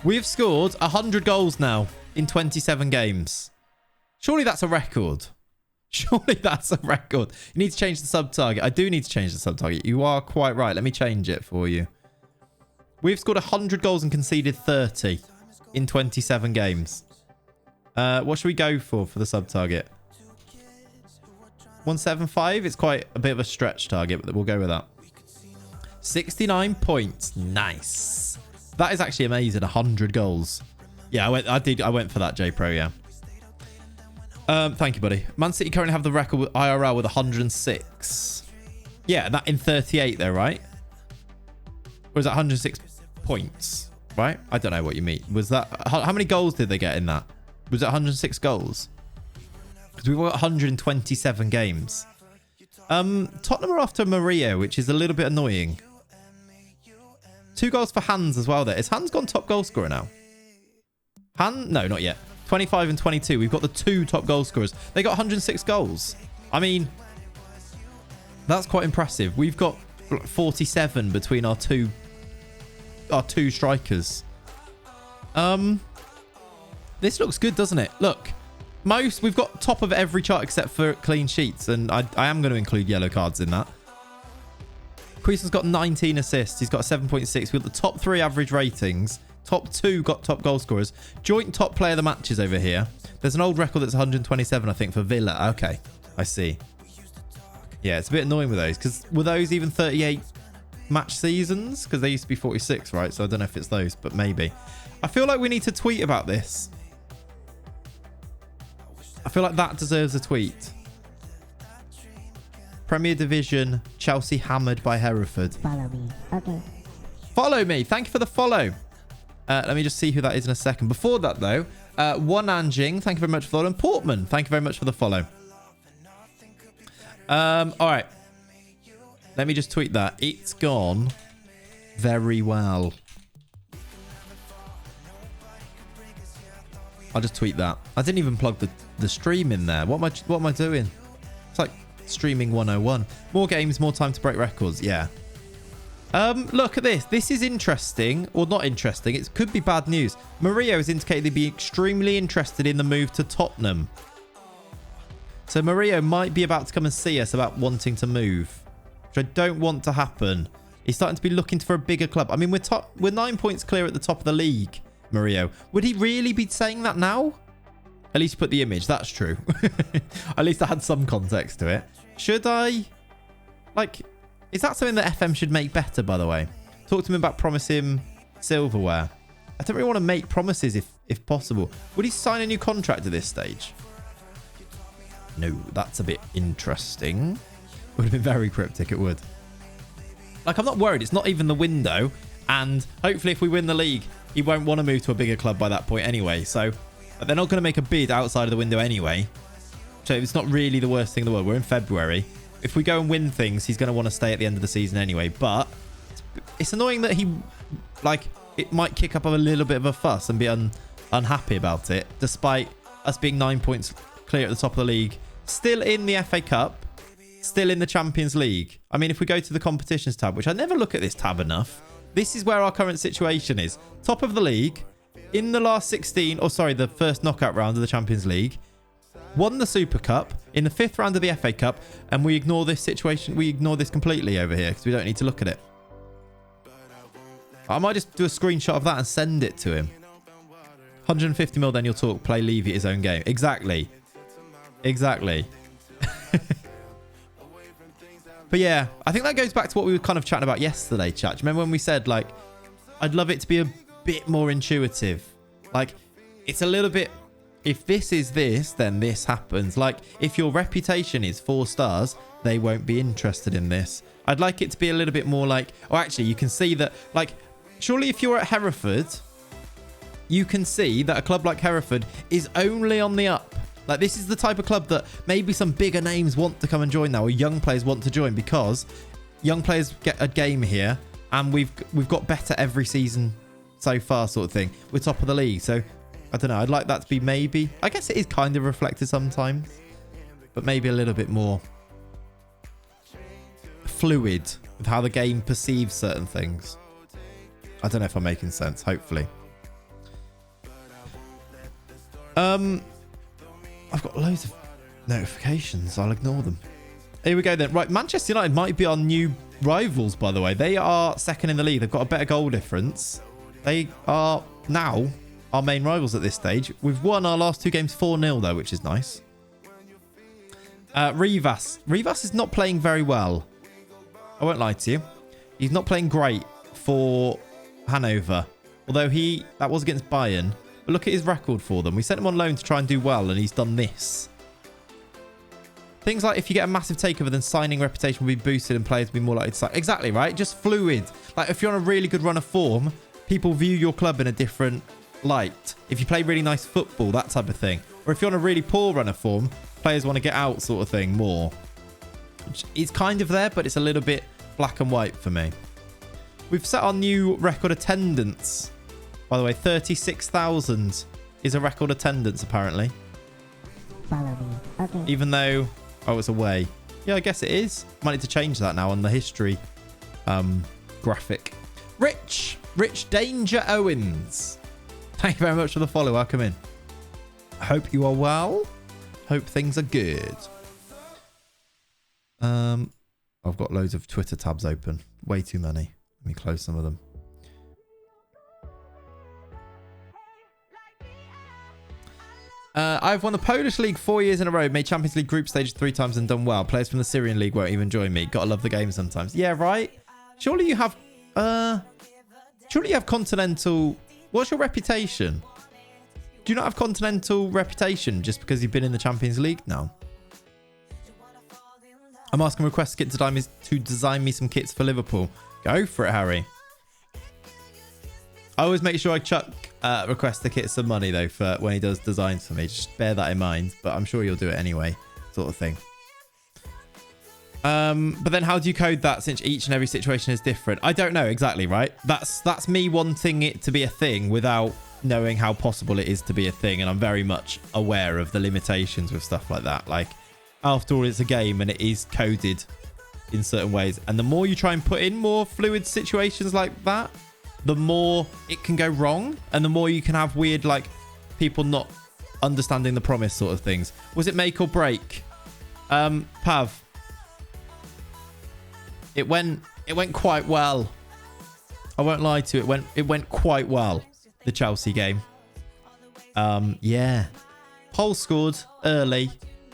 We've scored 100 goals now in 27 games. Surely that's a record. Surely that's a record. You need to change the sub-target. I do need to change the sub-target. You are quite right. Let me change it for you. We've scored 100 goals and conceded 30 in 27 games. What should we go for the sub-target? 175? It's quite a bit of a stretch target, but we'll go with that. 69 points. Nice. That is actually amazing. 100 goals. Yeah, I went for that, J-Pro, yeah. Thank you, buddy. Man City currently have the record with IRL with 106. Yeah, that in 38 though, right? Or is that 106 points? Right? I don't know what you mean. Was that... How many goals did they get in that? Was it 106 goals? Because we've got 127 games. Tottenham are after Maria, which is a little bit annoying. 2 goals for Hans as well there. Is Hans gone top goal scorer now? No, not yet. 25 and 22. We've got the 2 top goal scorers. They got 106 goals. I mean, that's quite impressive. We've got 47 between our two strikers. This looks good, doesn't it? Look, we've got top of every chart except for clean sheets, and I am going to include yellow cards in that. Creason's got 19 assists. He's got a 7.6. We've got the top 3 average ratings. Top 2 got top goal scorers. Joint top player of the matches over here. There's an old record that's 127, I think, for Villa. Okay, I see. Yeah, it's a bit annoying with those, because were those even 38 match seasons? Because they used to be 46, right? So I don't know if it's those, but maybe. I feel like we need to tweet about this. I feel like that deserves a tweet. Premier Division, Chelsea hammered by Hereford. Follow me. Okay. Follow me. Thank you for the follow. Let me just see who that is in a second. Before that, though, One Anjing, thank you very much for the follow. And Portman, thank you very much for the follow. All right. Let me just tweet that. It's gone very well. I'll just tweet that. I didn't even plug the stream in there. What am I doing? It's like streaming 101. More games, more time to break records. Yeah. Look at this. This is interesting. Or not interesting. It could be bad news. Mario has indicated he'd be extremely interested in the move to Tottenham. So Mario might be about to come and see us about wanting to move, which I don't want to happen. He's starting to be looking for a bigger club. I mean, we're 9 points clear at the top of the league, Mario. Would he really be saying that now? At least put the image. That's true. At least I had some context to it. Should I... Like... Is that something that FM should make better, by the way? Talk to him about promising silverware. I don't really want to make promises if possible. Would he sign a new contract at this stage? No, that's a bit interesting. Would have been very cryptic, it would. Like, I'm not worried. It's not even the window. And hopefully if we win the league, he won't want to move to a bigger club by that point anyway. So they're not going to make a bid outside of the window anyway. So it's not really the worst thing in the world. We're in February. If we go and win things, he's going to want to stay at the end of the season anyway. But it's annoying that it might kick up a little bit of a fuss and be unhappy about it, despite us being 9 points clear at the top of the league, still in the FA Cup, still in the Champions League. I mean, if we go to the competitions tab, which I never look at this tab enough, this is where our current situation is. Top of the league, in the last 16, or sorry, the first knockout round of the Champions League, won the Super Cup in the 5th round of the FA Cup, and we ignore this situation. We ignore this completely over here because we don't need to look at it. I might just do a screenshot of that and send it to him. 150 mil, then you'll talk. Play Levy at his own game. Exactly. Exactly. But yeah, I think that goes back to what we were kind of chatting about yesterday, chat. Remember when we said, like, I'd love it to be a bit more intuitive. Like, it's a little bit, if this is this, then this happens. Like, if your reputation is 4 stars, they won't be interested in this. I'd like it to be a little bit more like, oh, actually, you can see that, like, surely if you're at Hereford, you can see that a club like Hereford is only on the up. Like, this is the type of club that maybe some bigger names want to come and join now, or young players want to join, because young players get a game here, and we've got better every season so far, sort of thing. We're top of the league, so I don't know. I'd like that to be maybe, I guess it is kind of reflected sometimes, but maybe a little bit more fluid with how the game perceives certain things. I don't know if I'm making sense. Hopefully. I've got loads of notifications. I'll ignore them. Here we go then. Right, Manchester United might be our new rivals, by the way. They are second in the league. They've got a better goal difference. They are now our main rivals at this stage. We've won our last 2 games 4-0 though, which is nice. Rivas is not playing very well. I won't lie to you. He's not playing great for Hanover. Although that was against Bayern. But look at his record for them. We sent him on loan to try and do well, and he's done this. Things like if you get a massive takeover, then signing reputation will be boosted and players will be more likely to sign. Exactly, right? Just fluid. Like, if you're on a really good run of form, people view your club in a different light. If you play really nice football, that type of thing. Or if you're on a really poor run of form, players want to get out, sort of thing, more. It's kind of there, but it's a little bit black and white for me. We've set our new record attendance. By the way, 36,000 is a record attendance, apparently. Follow me. Okay. Even though, oh, it's away. Yeah, I guess it is. Might need to change that now on the history graphic. Rich Danger Owens. Thank you very much for the follow. Welcome in. I hope you are well. Hope things are good. I've got loads of Twitter tabs open. Way too many. Let me close some of them. I've won the Polish League 4 years in a row, made Champions League group stage 3 times and done well. Players from the Syrian League won't even join me. Gotta love the game sometimes. Yeah, right? Surely you have continental... What's your reputation? Do you not have continental reputation just because you've been in the Champions League now? I'm asking Request Kit to design me some kits for Liverpool. Go for it, Harry. I always make sure I chuck Request the Kit some money, though, for when he does designs for me. Just bear that in mind. But I'm sure you'll do it anyway, sort of thing. But then how do you code that since each and every situation is different? I don't know exactly, right? That's me wanting it to be a thing without knowing how possible it is to be a thing. And I'm very much aware of the limitations with stuff like that. Like, after all, it's a game and it is coded in certain ways. And the more you try and put in more fluid situations like that, the more it can go wrong. And the more you can have weird, like, people not understanding the promise sort of things. Was it make or break? Pav. It went quite well. I won't lie to you. It went quite well, the Chelsea game. Yeah. Paul scored early.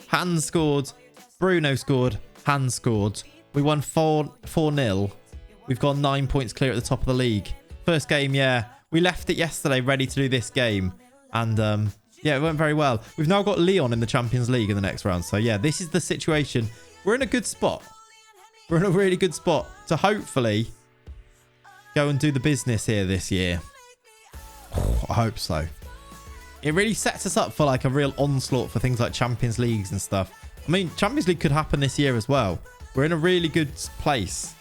Hans scored. Bruno scored. Hans scored. We won 4-0. We've gone 9 points clear at the top of the league. First game, yeah. We left it yesterday ready to do this game. And, yeah, it went very well. We've now got Lyon in the Champions League in the next round. So, yeah, this is the situation. We're in a good spot. We're in a really good spot to hopefully go and do the business here this year. Oh, I hope so. It really sets us up for like a real onslaught for things like Champions Leagues and stuff. I mean, Champions League could happen this year as well. We're in a really good place.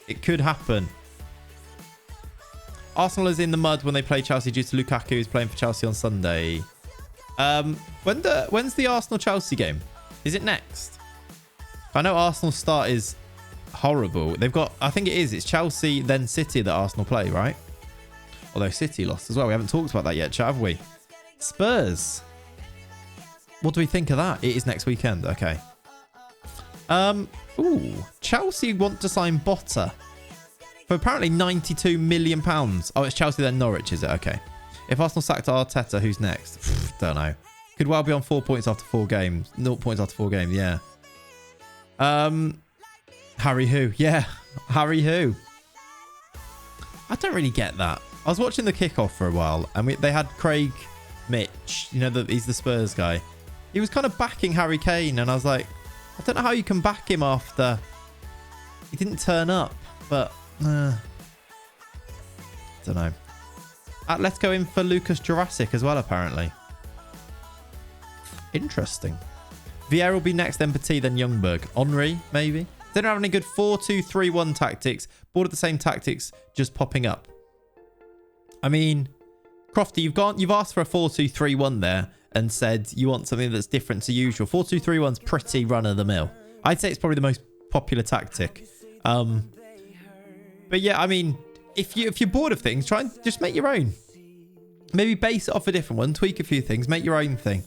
It could happen. Arsenal is in the mud when they play Chelsea due to Lukaku, who's playing for Chelsea on Sunday. When's the Arsenal-Chelsea game? Is it next? I know Arsenal's start is horrible. They've got, I think it is. It's Chelsea, then City that Arsenal play, right? Although City lost as well. We haven't talked about that yet, chat, have we? Spurs. What do we think of that? It is next weekend. Okay. Ooh. Chelsea want to sign Botta for apparently £92 million. Oh, it's Chelsea then Norwich, is it? Okay. If Arsenal sacked Arteta, who's next? Don't know. Could well be on 4 points after 4 games. 0 points after 4 games, yeah. Harry who? Yeah, Harry who? I don't really get that. I was watching the kickoff for a while, and they had Craig Mitch. You know, he's the Spurs guy. He was kind of backing Harry Kane, and I was like, I don't know how you can back him after he didn't turn up, but don't know. Let's go in for Lucas Jurassic as well, apparently. Interesting. Vieira will be next, then Petit, then Youngberg. Henry, maybe. They don't have any good 4-2-3-1 tactics. Bored of the same tactics just popping up. I mean, Crofty, you've asked for a 4-2-3-1 there and said you want something that's different to usual. 4-2-3-1's pretty run-of-the-mill. I'd say it's probably the most popular tactic. But yeah, I mean, if you're bored of things, try and just make your own. Maybe base it off a different one, tweak a few things, make your own thing.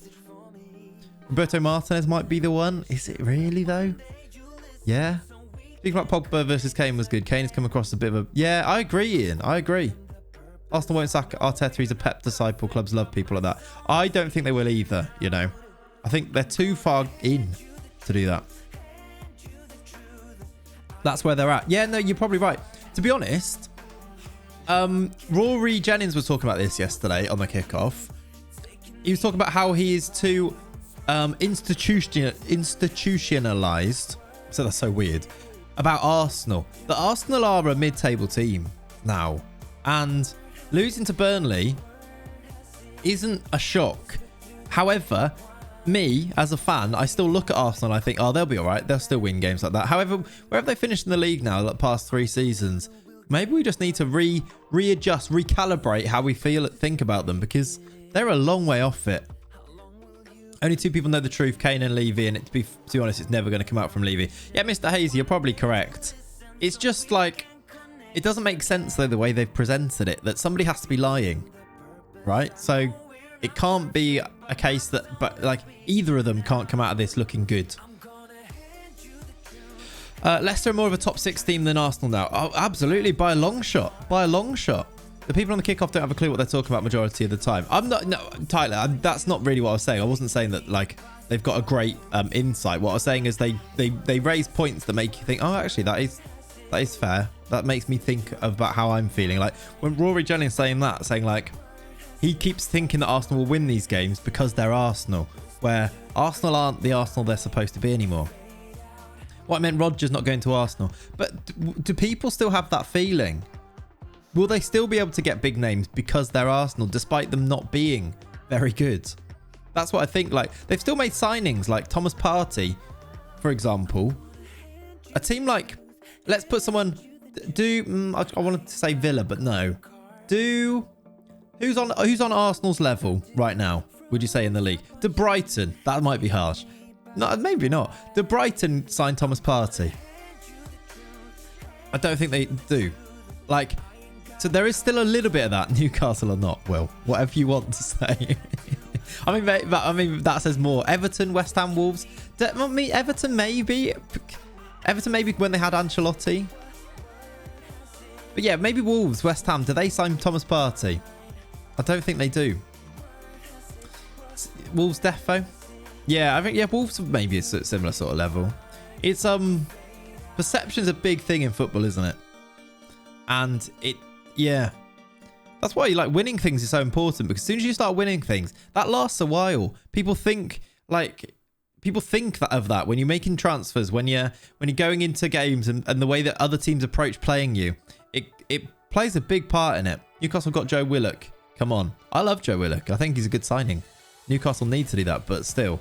Roberto Martinez might be the one. Is it really, though? Yeah. Speaking about Pogba versus Kane was good. Kane has come across a bit of a... Yeah, I agree, Ian. I agree. Arsenal won't sack Arteta. He's a Pep disciple. Clubs love people like that. I don't think they will either, you know. I think they're too far in to do that. That's where they're at. Yeah, no, you're probably right. To be honest, Rory Jennings was talking about this yesterday on the kickoff. He was talking about how he is too institutionalized. So that's so weird. About Arsenal. That Arsenal are a mid-table team now. And losing to Burnley isn't a shock. However, me, as a fan, I still look at Arsenal and I think, oh, they'll be all right. They'll still win games like that. However, wherever they finished in the league now, like past 3 seasons, maybe we just need to readjust, recalibrate how we think about them, because they're a long way off it. Only 2 people know the truth, Kane and Levy, and to be honest, it's never going to come out from Levy. Yeah, Mr. Hazy, you're probably correct. It's just like, it doesn't make sense, though, the way they've presented it, that somebody has to be lying, right? So it can't be a case that, but like, either of them can't come out of this looking good. Leicester are more of a top 6 team than Arsenal now. Oh, absolutely, by a long shot. By a long shot. The people on the kickoff don't have a clue what they're talking about majority of the time. Tyler, that's not really what I was saying. I wasn't saying that, like, they've got a great insight. What I was saying is they raise points that make you think, oh, actually, that is fair. That makes me think about how I'm feeling. Like, when Rory Jennings saying like, he keeps thinking that Arsenal will win these games because they're Arsenal, where Arsenal aren't the Arsenal they're supposed to be anymore. What I meant, Rodgers not going to Arsenal. But do people still have that feeling? Will they still be able to get big names because they're Arsenal, despite them not being very good? That's what I think. Like, they've still made signings like Thomas Partey, for example. A team like, let's put someone, I wanted to say Villa, but no. Who's on Arsenal's level right now, would you say, in the league? Do Brighton, that might be harsh. No, maybe not. Do Brighton sign Thomas Partey? I don't think they do. Like, so there is still a little bit of that. Newcastle or not, Will. Whatever you want to say. I mean, that says more. Everton, West Ham, Wolves. Everton maybe. Everton maybe when they had Ancelotti. But yeah, maybe Wolves, West Ham. Do they sign Thomas Partey? I don't think they do. Wolves defo. Yeah, I think Wolves maybe a similar sort of level. It's perception's a big thing in football, isn't it? And yeah. That's why like winning things is so important, because as soon as you start winning things, that lasts a while. People think of that when you're making transfers, when you're going into games and the way that other teams approach playing you. It plays a big part in it. Newcastle got Joe Willock. Come on. I love Joe Willock. I think he's a good signing. Newcastle need to do that, but still,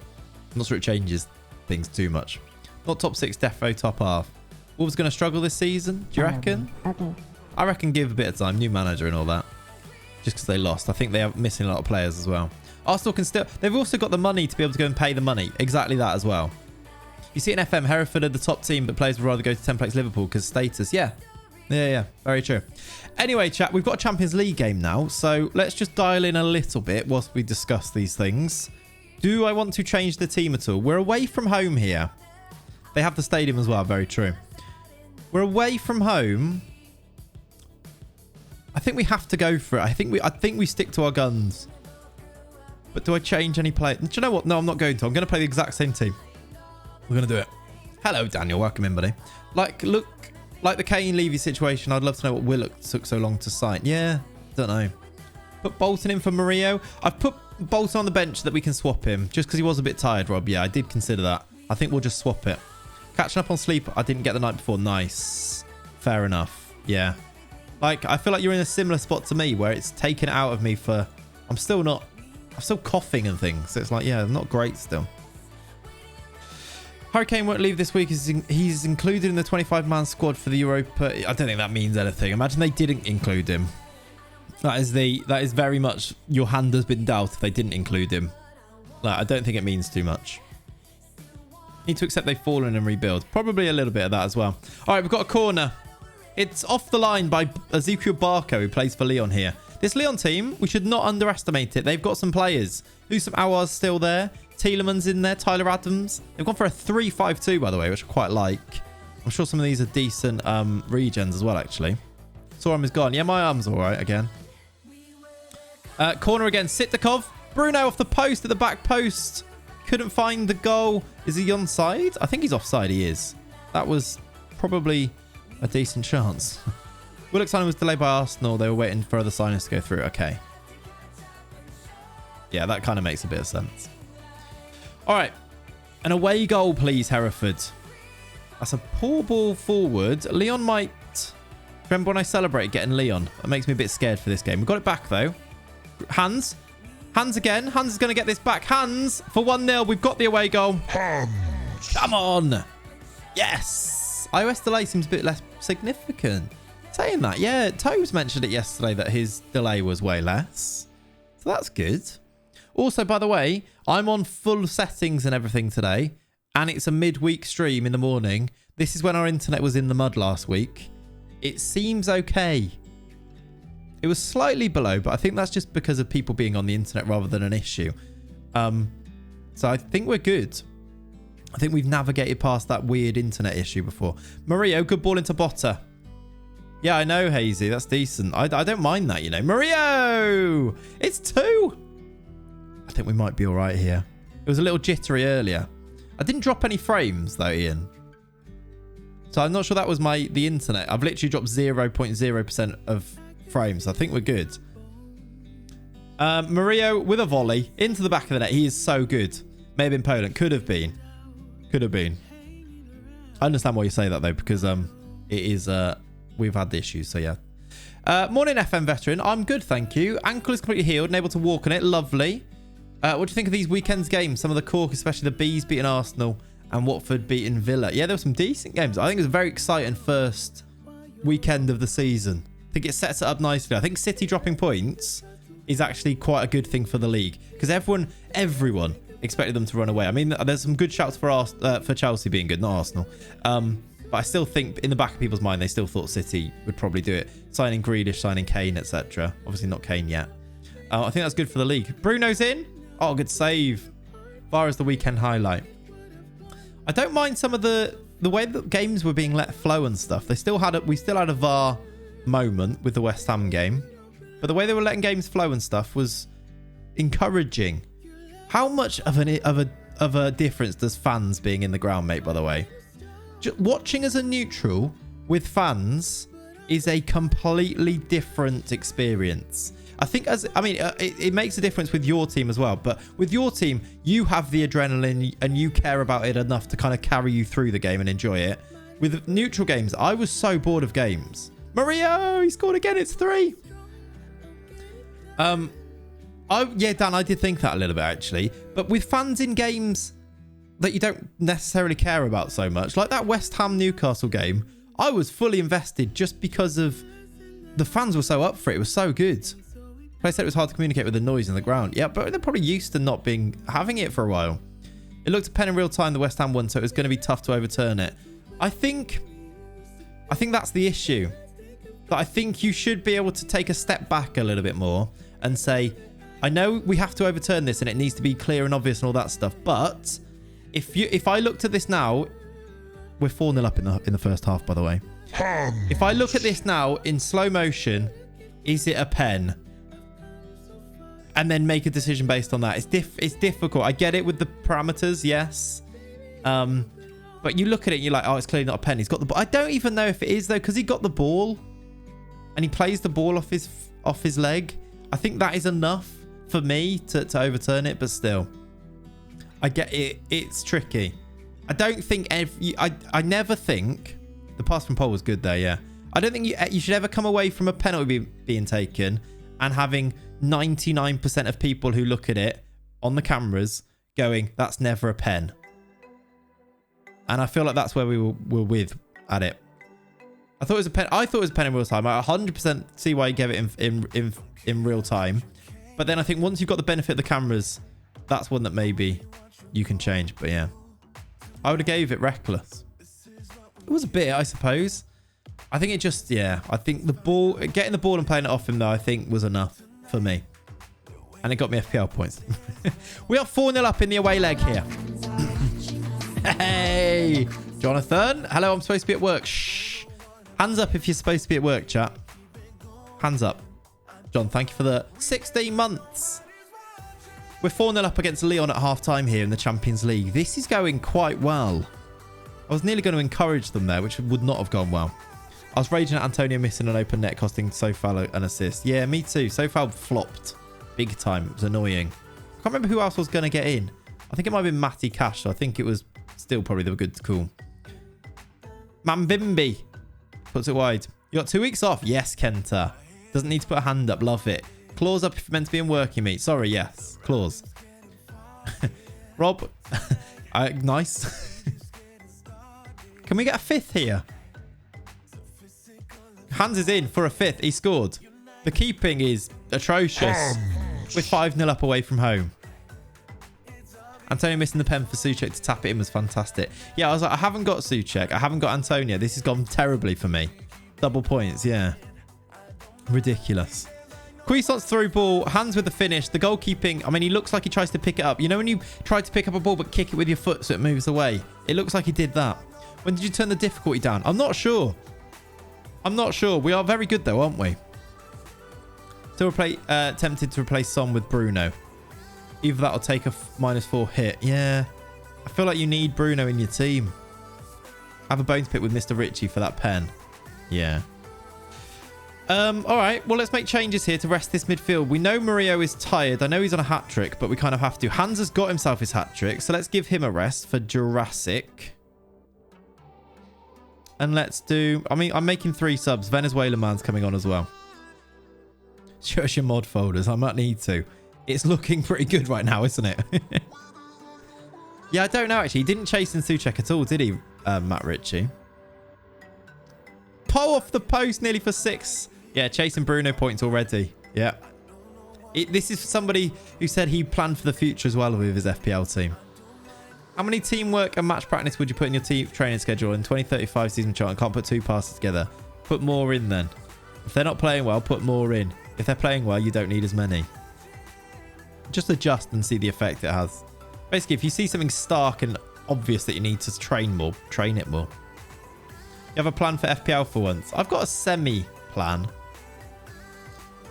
I'm not sure it changes things too much. Not top 6, defo top half. Wolves going to struggle this season, do you reckon? Okay. I reckon give a bit of time, new manager and all that. Just because they lost. I think they are missing a lot of players as well. Arsenal can still... They've also got the money to be able to go and pay the money. Exactly that as well. You see in FM, Hereford are the top team, but players would rather go to 10 place Liverpool because status. Yeah. Very true. Anyway, chat, we've got a Champions League game now, so let's just dial in a little bit whilst we discuss these things. Do I want to change the team at all? We're away from home here. They have the stadium as well. Very true. We're away from home. I think we have to go for it. I think we stick to our guns. But do I change any play? Do you know what? No, I'm not going to. I'm going to play the exact same team. We're going to do it. Hello, Daniel. Welcome in, buddy. Look, like the Kane Levy situation, I'd love to know what Willock took so long to sign. Yeah, don't know. Put Bolton in for Murillo. I've put Bolton on the bench so that we can swap him. Just because he was a bit tired, Rob. Yeah, I did consider that. I think we'll just swap it. Catching up on sleep. I didn't get the night before. Nice. Fair enough. Yeah. Like, I feel like you're in a similar spot to me where it's taken it out of me for... I'm still coughing and things. So it's like, yeah, not great still. Hurricane won't leave this week. He's included in the 25-man squad for the Europa. I don't think that means anything. Imagine they didn't include him. That is very much your hand has been dealt if they didn't include him. Like, I don't think it means too much. Need to accept they've fallen and rebuild. Probably a little bit of that as well. All right, we've got a corner. It's off the line by Ezekiel Barco, who plays for Lyon here. This Lyon team, we should not underestimate it. They've got some players. Nusum Aouar's still there. Tielemans in there. Tyler Adams. They've gone for a 3-5-2, by the way, which I quite like. I'm sure some of these are decent regens as well, actually. Sorum is gone. Yeah, my arm's all right again. Corner again. Sitakov. Bruno off the post at the back post. Couldn't find the goal. Is he onside? I think he's offside. He is. That was probably a decent chance. Willock signing was delayed by Arsenal. They were waiting for other signings to go through. Okay. Yeah, that kind of makes a bit of sense. All right. An away goal, please, Hereford. That's a poor ball forward. Leon might... Remember when I celebrated getting Leon? That makes me a bit scared for this game. We've got it back, though. Hans. Hans again. Hans is going to get this back. Hans for 1-0. We've got the away goal. Hans. Come on. Yes. iOS delay seems a bit less significant. Saying that, yeah, Toes mentioned it yesterday that his delay was way less. So that's good. Also, by the way, I'm on full settings and everything today. And it's a midweek stream in the morning. This is when our internet was in the mud last week. It seems okay. It was slightly below, but I think that's just because of people being on the internet rather than an issue. So I think we're good. I think we've navigated past that weird internet issue before. Murillo, good ball into Botta. Yeah, I know, Hazy. That's decent. I don't mind that, you know. Murillo! It's 2. I think we might be all right here. It was a little jittery earlier. I didn't drop any frames, though, Ian. So I'm not sure that was the internet. I've literally dropped 0.0% of frames. I think we're good. Murillo with a volley into the back of the net. He is so good. May have been Poland. Could have been. Could have been. I understand why you say that, though, because it is... we've had the issues, so yeah. Morning, FM veteran. I'm good, thank you. Ankle is completely healed and able to walk on it. Lovely. What do you think of these weekend's games? Some of the Cork, especially the Bees beating Arsenal and Watford beating Villa. Yeah, there were some decent games. I think it was a very exciting first weekend of the season. I think it sets it up nicely. I think City dropping points is actually quite a good thing for the league because everyone expected them to run away. I mean, there's some good shouts for Chelsea being good, not Arsenal. But I still think in the back of people's mind, they still thought City would probably do it. Signing Grealish, signing Kane, etc. Obviously not Kane yet. I think that's good for the league. Bruno's in. Oh, good save. VAR is the weekend highlight. I don't mind some of the way that games were being let flow and stuff. We still had a VAR moment with the West Ham game. But the way they were letting games flow and stuff was encouraging. How much of a difference does fans being in the ground make, by the way? Watching as a neutral with fans is a completely different experience. I think it makes a difference with your team as well. But with your team, you have the adrenaline and you care about it enough to kind of carry you through the game and enjoy it. With neutral games, I was so bored of games. Mario, he scored again. It's 3. Yeah, Dan, I did think that a little bit actually. But with fans in games that you don't necessarily care about so much, like that West Ham Newcastle game, I was fully invested just because of the fans were so up for it. It was so good. I said it was hard to communicate with the noise in the ground. Yeah, but they're probably used to not having it for a while. It looked a pen in real time, the West Ham one, so it was going to be tough to overturn it. I think that's the issue. But I think you should be able to take a step back a little bit more and say, I know we have to overturn this and it needs to be clear and obvious and all that stuff, but if I looked at this now, we're 4-0 up in the first half, by the way. If I look at this now in slow motion, Is it a pen? And then make a decision based on that. It's difficult. I get it with the parameters, yes. But you look at it and you're like, oh, it's clearly not a pen. He's got the ball. I don't even know if it is, though, because he got the ball. And he plays the ball off his leg. I think that is enough for me to overturn it, but still. I get it. It's tricky. I don't think... I never think... The pass from Paul was good there, yeah. I don't think you should ever come away from a penalty being taken and having 99% of people who look at it on the cameras going, that's never a pen. And I feel like that's where we were with at it. I thought it was a pen. I thought it was a pen in real time. I 100% see why you gave it in real time. But then I think once you've got the benefit of the cameras, that's one that maybe you can change. But yeah, I would have gave it reckless. It was a bit, I suppose. I think it just, yeah. I think getting the ball and playing it off him though, I think was enough for me. And it got me FPL points. We are 4-0 up in the away leg here. Hey, Jonathan. Hello, I'm supposed to be at work. Shh. Hands up if you're supposed to be at work, chat. Hands up. John, thank you for the 16 months. We're 4-0 up against Lyon at half-time here in the Champions League. This is going quite well. I was nearly going to encourage them there, which would not have gone well. I was raging at Antonio missing an open net, costing Sofal an assist. Yeah, me too. Sofal flopped big time. It was annoying. I can't remember who else was going to get in. I think it might have been Matty Cash. So I think it was still probably the good call. Mambimbi puts it wide. You got 2 weeks off. Yes, Kenta. Doesn't need to put a hand up. Love it. Claws up if you're meant to be in working meet. Sorry, yes. Claws. Rob. Nice. Can we get a fifth here? Hans is in for a fifth. He scored. The keeping is atrocious. We're 5-0 up away from home. Antonio missing the pen for Souček to tap it in was fantastic. Yeah, I was like, I haven't got Souček. I haven't got Antonio. This has gone terribly for me. Double points, yeah. Ridiculous. Cuisance through ball. Hands with the finish. The goalkeeping. I mean, he looks like he tries to pick it up. You know when you try to pick up a ball but kick it with your foot so it moves away? It looks like he did that. When did you turn the difficulty down? I'm not sure. I'm not sure. We are very good though, aren't we? Still tempted to replace Son with Bruno. Either that or take a -4 hit. Yeah. I feel like you need Bruno in your team. Have a bone to pick with Mr. Ritchie for that pen. Yeah. All right. Well, let's make changes here to rest this midfield. We know Murillo is tired. I know he's on a hat-trick, but we kind of have to. Hans has got himself his hat-trick, so let's give him a rest for Jurassic. And let's do... I mean, I'm making 3 subs. Venezuelan man's coming on as well. Show us your mod folders. I might need to. It's looking pretty good right now, isn't it? Yeah, I don't know, actually. He didn't chase in Souček at all, did he, Matt Ritchie? Poe off the post, nearly for 6. Yeah, chasing Bruno points already. Yeah. This is somebody who said he planned for the future as well with his FPL team. How many teamwork and match practice would you put in your team training schedule in 2035 season chart and can't put 2 passes together? Put more in then. If they're not playing well, put more in. If they're playing well, you don't need as many. Just adjust and see the effect it has. Basically, if you see something stark and obvious that you need to train more, train it more. You have a plan for FPL for once. I've got a semi-plan.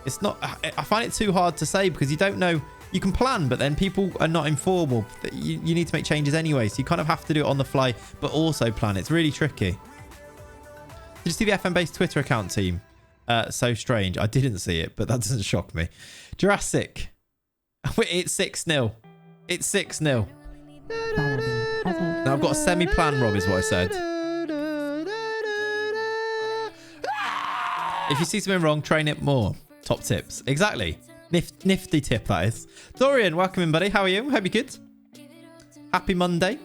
It's not... I find it too hard to say because you don't know... You can plan, but then people are not informal. You need to make changes anyway, so you kind of have to do it on the fly, but also plan. It's really tricky. Did you see the FM-based Twitter account team? So strange. I didn't see it, but that doesn't shock me. Jurassic. It's 6-0. It's 6-0. Now I've got a semi-plan, Rob, is what I said. If you see something wrong, train it more. Top tips. Exactly. Nifty tip, that is. Dorian, welcome in, buddy. How are you? Hope you're good. Happy Monday.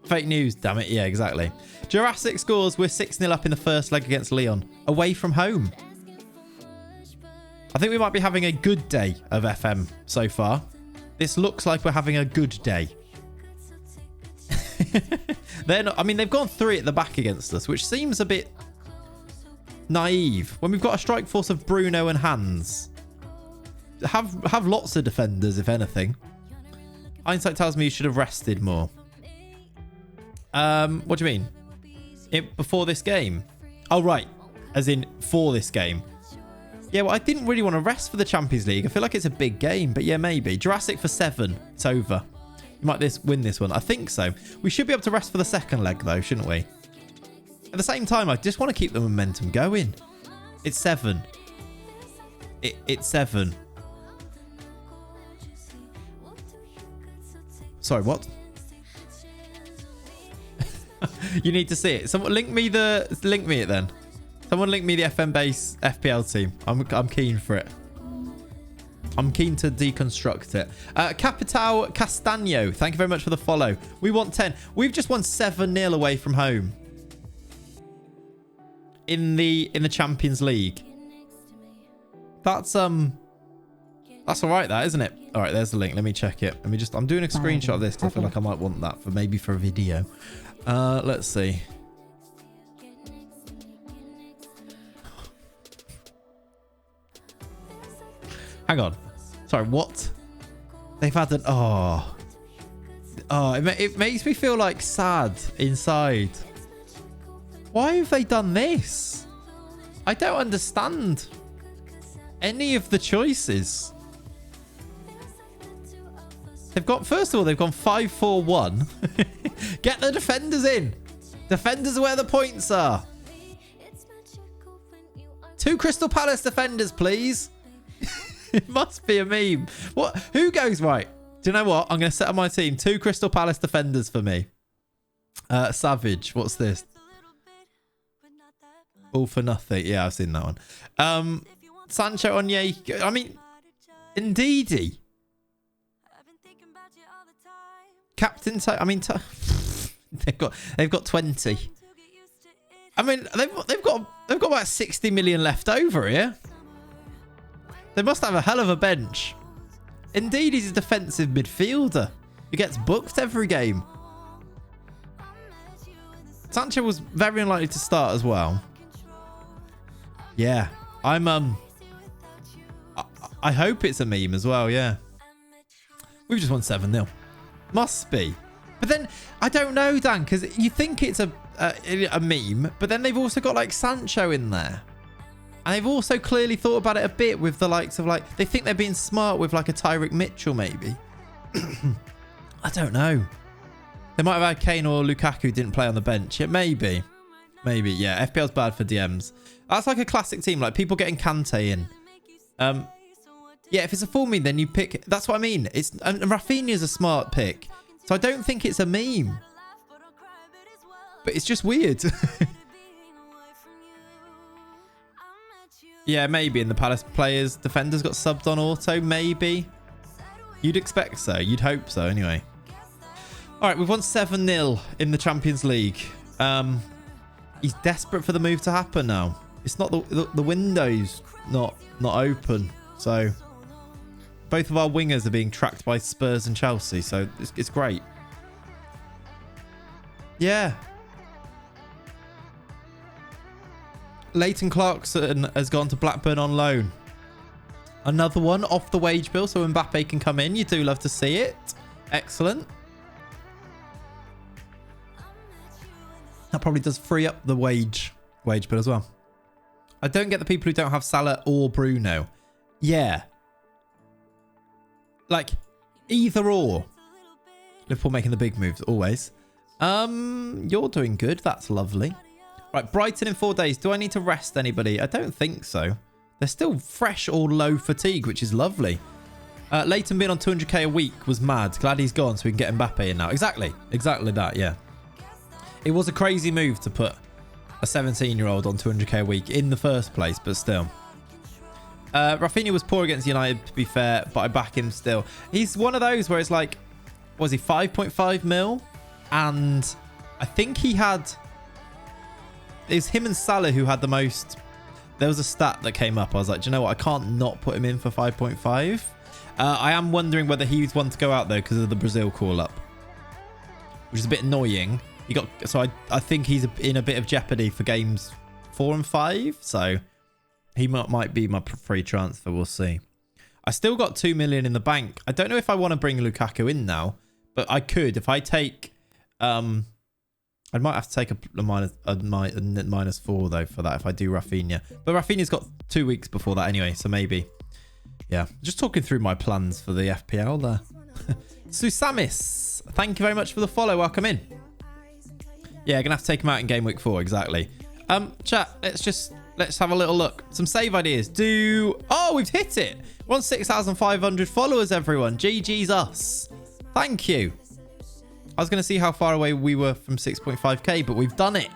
Fake news, damn it. Yeah, exactly. Jurassic scores. We're 6-0 up in the first leg against Lyon. Away from home. I think we might be having a good day of FM so far. This looks like we're having a good day. They're not, I mean, they've gone 3 at the back against us, which seems a bit naive. When we've got a strike force of Bruno and Hans. Have lots of defenders, if anything. Hindsight tells me you should have rested more. What do you mean? Before this game? Oh, right. As in, for this game. Yeah, well, I didn't really want to rest for the Champions League. I feel like it's a big game, but yeah, maybe. Jurassic for 7. It's over. You might win this one. I think so. We should be able to rest for the second leg, though, shouldn't we? At the same time, I just want to keep the momentum going. It's 7. It's 7. Sorry, what? You need to see it. Someone link me it then. Someone link me the FM base FPL team. I'm keen for it. I'm keen to deconstruct it. Capital Castano, thank you very much for the follow. We want 10. We've just won 7-0 away from home in the Champions League. That's all right, that isn't it? All right, there's the link. Let me check it. I'm doing a screenshot of this because I feel like I might want that for a video. Let's see. Hang on. Sorry, what? They've had an... Oh, it makes me feel like sad inside. Why have they done this? I don't understand any of the choices. They've got... First of all, they've gone 5-4-1. Get the defenders in. Defenders are where the points are. 2 Crystal Palace defenders, please. It must be a meme. What? Who goes right? Do you know what? I'm going to set up my team. 2 Crystal Palace defenders for me. Savage. What's this? All for nothing. Yeah, I've seen that one. Sancho on Onyeka. I mean, Ndidi. Captain. I mean, they've got 20. I mean, they've got about 60 million left over here. They must have a hell of a bench. Indeed, he's a defensive midfielder who gets booked every game. Sancho was very unlikely to start as well. Yeah, I hope it's a meme as well. Yeah, we've just won 7-0. Must be. But then I don't know, Dan, because you think it's a meme, but then they've also got like Sancho in there. And they've also clearly thought about it a bit with the likes of like, they think they're being smart with like a Tyreek Mitchell maybe. I don't know. They might have had Kane or Lukaku who didn't play on the bench. It may be. Maybe, yeah. FPL's bad for DMs. That's like a classic team, like people getting Kante in. Yeah, if it's a full meme, then you pick... That's what I mean. And Rafinha's a smart pick. So I don't think it's a meme. But it's just weird. Yeah, maybe in the Palace players, defenders got subbed on auto, maybe. You'd expect so. You'd hope so, anyway. All right, we've won 7-0 in the Champions League. He's desperate for the move to happen now. It's not the window's not open, so both of our wingers are being tracked by Spurs and Chelsea, so it's great. Yeah. Leighton Clarkson has gone to Blackburn on loan. Another one off the wage bill, so Mbappe can come in. You do love to see it. Excellent. That probably does free up the wage bill as well. I don't get the people who don't have Salah or Bruno. Yeah. Like, either or. Liverpool making the big moves, always. You're doing good. That's lovely. Right, Brighton in 4 days. Do I need to rest anybody? I don't think so. They're still fresh or low fatigue, which is lovely. Leighton being on 200k a week was mad. Glad he's gone so we can get Mbappe in now. Exactly. Exactly that, yeah. It was a crazy move to put a 17-year-old on 200k a week in the first place, but still. Rafinha was poor against United, to be fair, but I back him still. He's one of those where it's like, was he 5.5 mil? And I think he had... It was him and Salah who had the most... There was a stat that came up. I was like, do you know what? I can't not put him in for 5.5. I am wondering whether he's one to go out, though, because of the Brazil call-up. Which is a bit annoying. So I think he's in a bit of jeopardy for games 4 and 5. So he might be my free transfer. We'll see. I still got 2 million in the bank. I don't know if I want to bring Lukaku in now, but I could. If I take I might have to take a -4 though for that if I do Rafinha. But Rafinha's got 2 weeks before that anyway, so maybe. Yeah, just talking through my plans for the FPL there. Susamis, thank you very much for the follow. Welcome in. Yeah, gonna have to take him out in game week 4, exactly. Chat, let's have a little look. Some save ideas. Oh, we've hit it. We're on 6,500 followers, everyone. GG's us. Thank you. I was going to see how far away we were from 6.5k, but we've done it.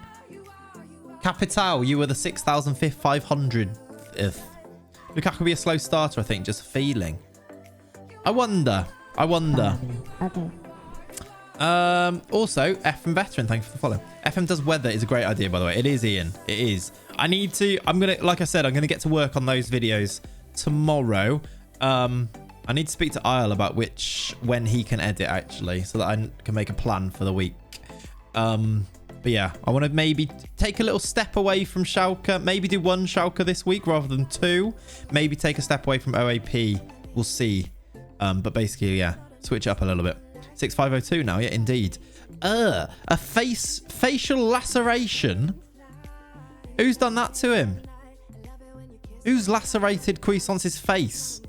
Capital, you were the 6,500th. Lukaku will be a slow starter, I think. Just a feeling. I wonder. Okay. Also, FM Veteran, thank you for the follow. FM Does Weather is a great idea, by the way. It is, Ian. It is. Like I said, I'm going to get to work on those videos tomorrow. I need to speak to Isle about when he can edit, actually, so that I can make a plan for the week. But yeah, I want to maybe take a little step away from Schalke. Maybe do 1 Schalke this week rather than 2. Maybe take a step away from OAP. We'll see. But basically, yeah, switch it up a little bit. 6502 now, yeah, indeed. A facial laceration. Who's done that to him? Who's lacerated Cuisance's face?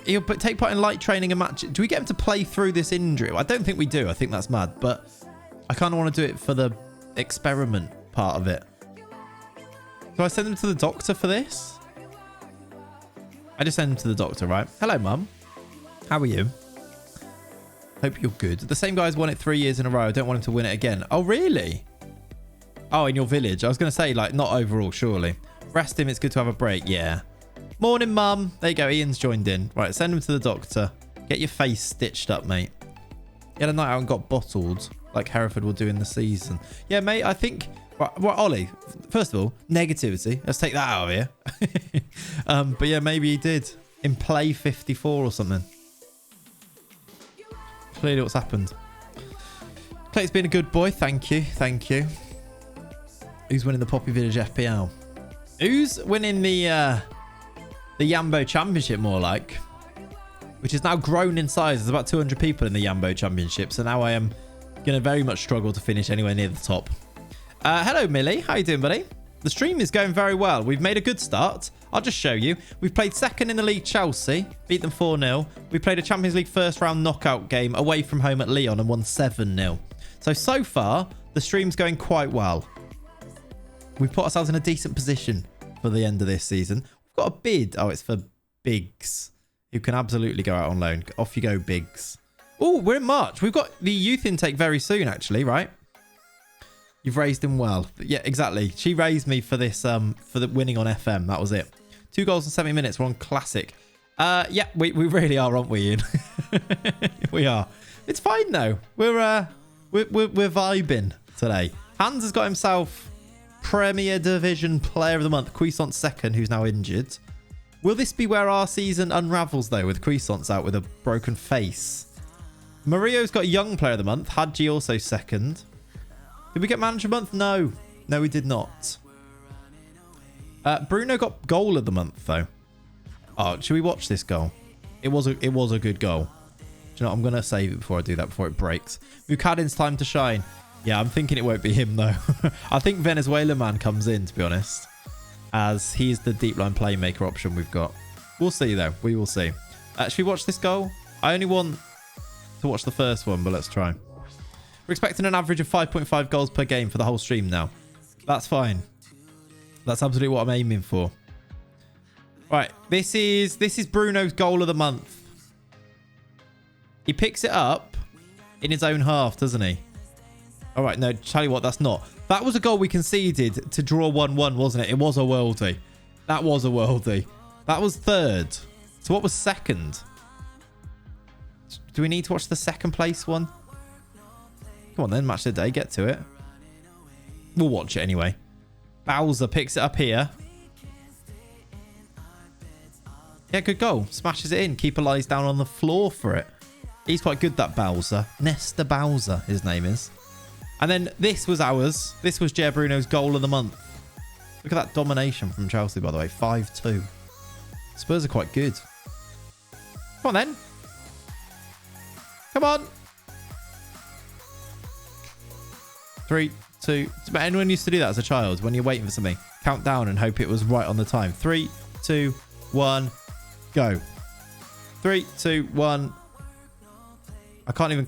He'll take part in light training and match. Do we get him to play through this injury? I don't think we do. I think that's mad. But I kind of want to do it for the experiment part of it. Do I send him to the doctor for this? I just send him to the doctor, right? Hello, Mum. How are you? Hope you're good. The same guy's won it 3 years in a row. I don't want him to win it again. Oh, really? Oh, in your village. I was going to say, like, not overall, surely. Rest him. It's good to have a break. Yeah. Morning, Mum. There you go. Ian's joined in. Right, send him to the doctor. Get your face stitched up, mate. You had a night out and got bottled, like Hereford will do in the season. Yeah, mate, I think... Right, Ollie, first of all, negativity. Let's take that out of here. But yeah, maybe he did. In play 54 or something. Clearly what's happened. Clay's been a good boy. Thank you. Thank you. Who's winning the Poppy Village FPL? Who's winning the Yambo Championship, more like, which has now grown in size. There's about 200 people in the Yambo Championship, so now I am going to very much struggle to finish anywhere near the top. Hello, Millie. How you doing, buddy? The stream is going very well. We've made a good start. I'll just show you. We've played second in the league, Chelsea. Beat them 4-0. We played a Champions League first round knockout game away from home at Lyon and won 7-0. So far, the stream's going quite well. We've put ourselves in a decent position for the end of this season. Got a bid. Oh, it's for Biggs, who can absolutely go out on loan. Off you go, Biggs. Oh, we're in March. We've got the youth intake very soon, actually, right? You've raised him well. Yeah, exactly. She raised me for this, for the winning on FM. That was it. 2 goals in 70 minutes. We're on classic. Yeah, we really are, aren't we, Ian? We are. It's fine though. We're vibing today. Hans has got himself Premier Division Player of the Month. Cuisance second, who's now injured. Will this be where our season unravels though, with Cuisance out with a broken face? Mario's got Young Player of the Month. Hadji also second. Did we get Manager of the Month? No. No, we did not. Bruno got Goal of the Month though. Oh, should we watch this goal? It was a good goal. Do you know what? I'm going to save it before I do that, before it breaks. Mukadin's time to shine. Yeah, I'm thinking it won't be him though. I think Venezuela man comes in, to be honest, as he's the deep line playmaker option we've got. We'll see though. We will see. Should we watch this goal? I only want to watch the first one, but let's try. We're expecting an average of 5.5 goals per game for the whole stream now. That's fine. That's absolutely what I'm aiming for. Right, this is Bruno's Goal of the Month. He picks it up in his own half, doesn't he? All right, no, tell you what, that's not. That was a goal we conceded to draw 1-1, wasn't it? It was a worldie. That was a worldie. That was third. So what was second? Do we need to watch the second place one? Come on then, match of the day. Get to it. We'll watch it anyway. Bowser picks it up here. Yeah, good goal. Smashes it in. Keeper lies down on the floor for it. He's quite good, that Bowser. Nesta Bowser, his name is. And then this was ours. This was Jair Bruno's Goal of the Month. Look at that domination from Chelsea, by the way. 5-2. Spurs are quite good. Come on then. Come on. 3, 2. But anyone used to do that as a child when you're waiting for something. Count down and hope it was right on the time. 3, 2, 1, go. 3, 2, 1. I can't even...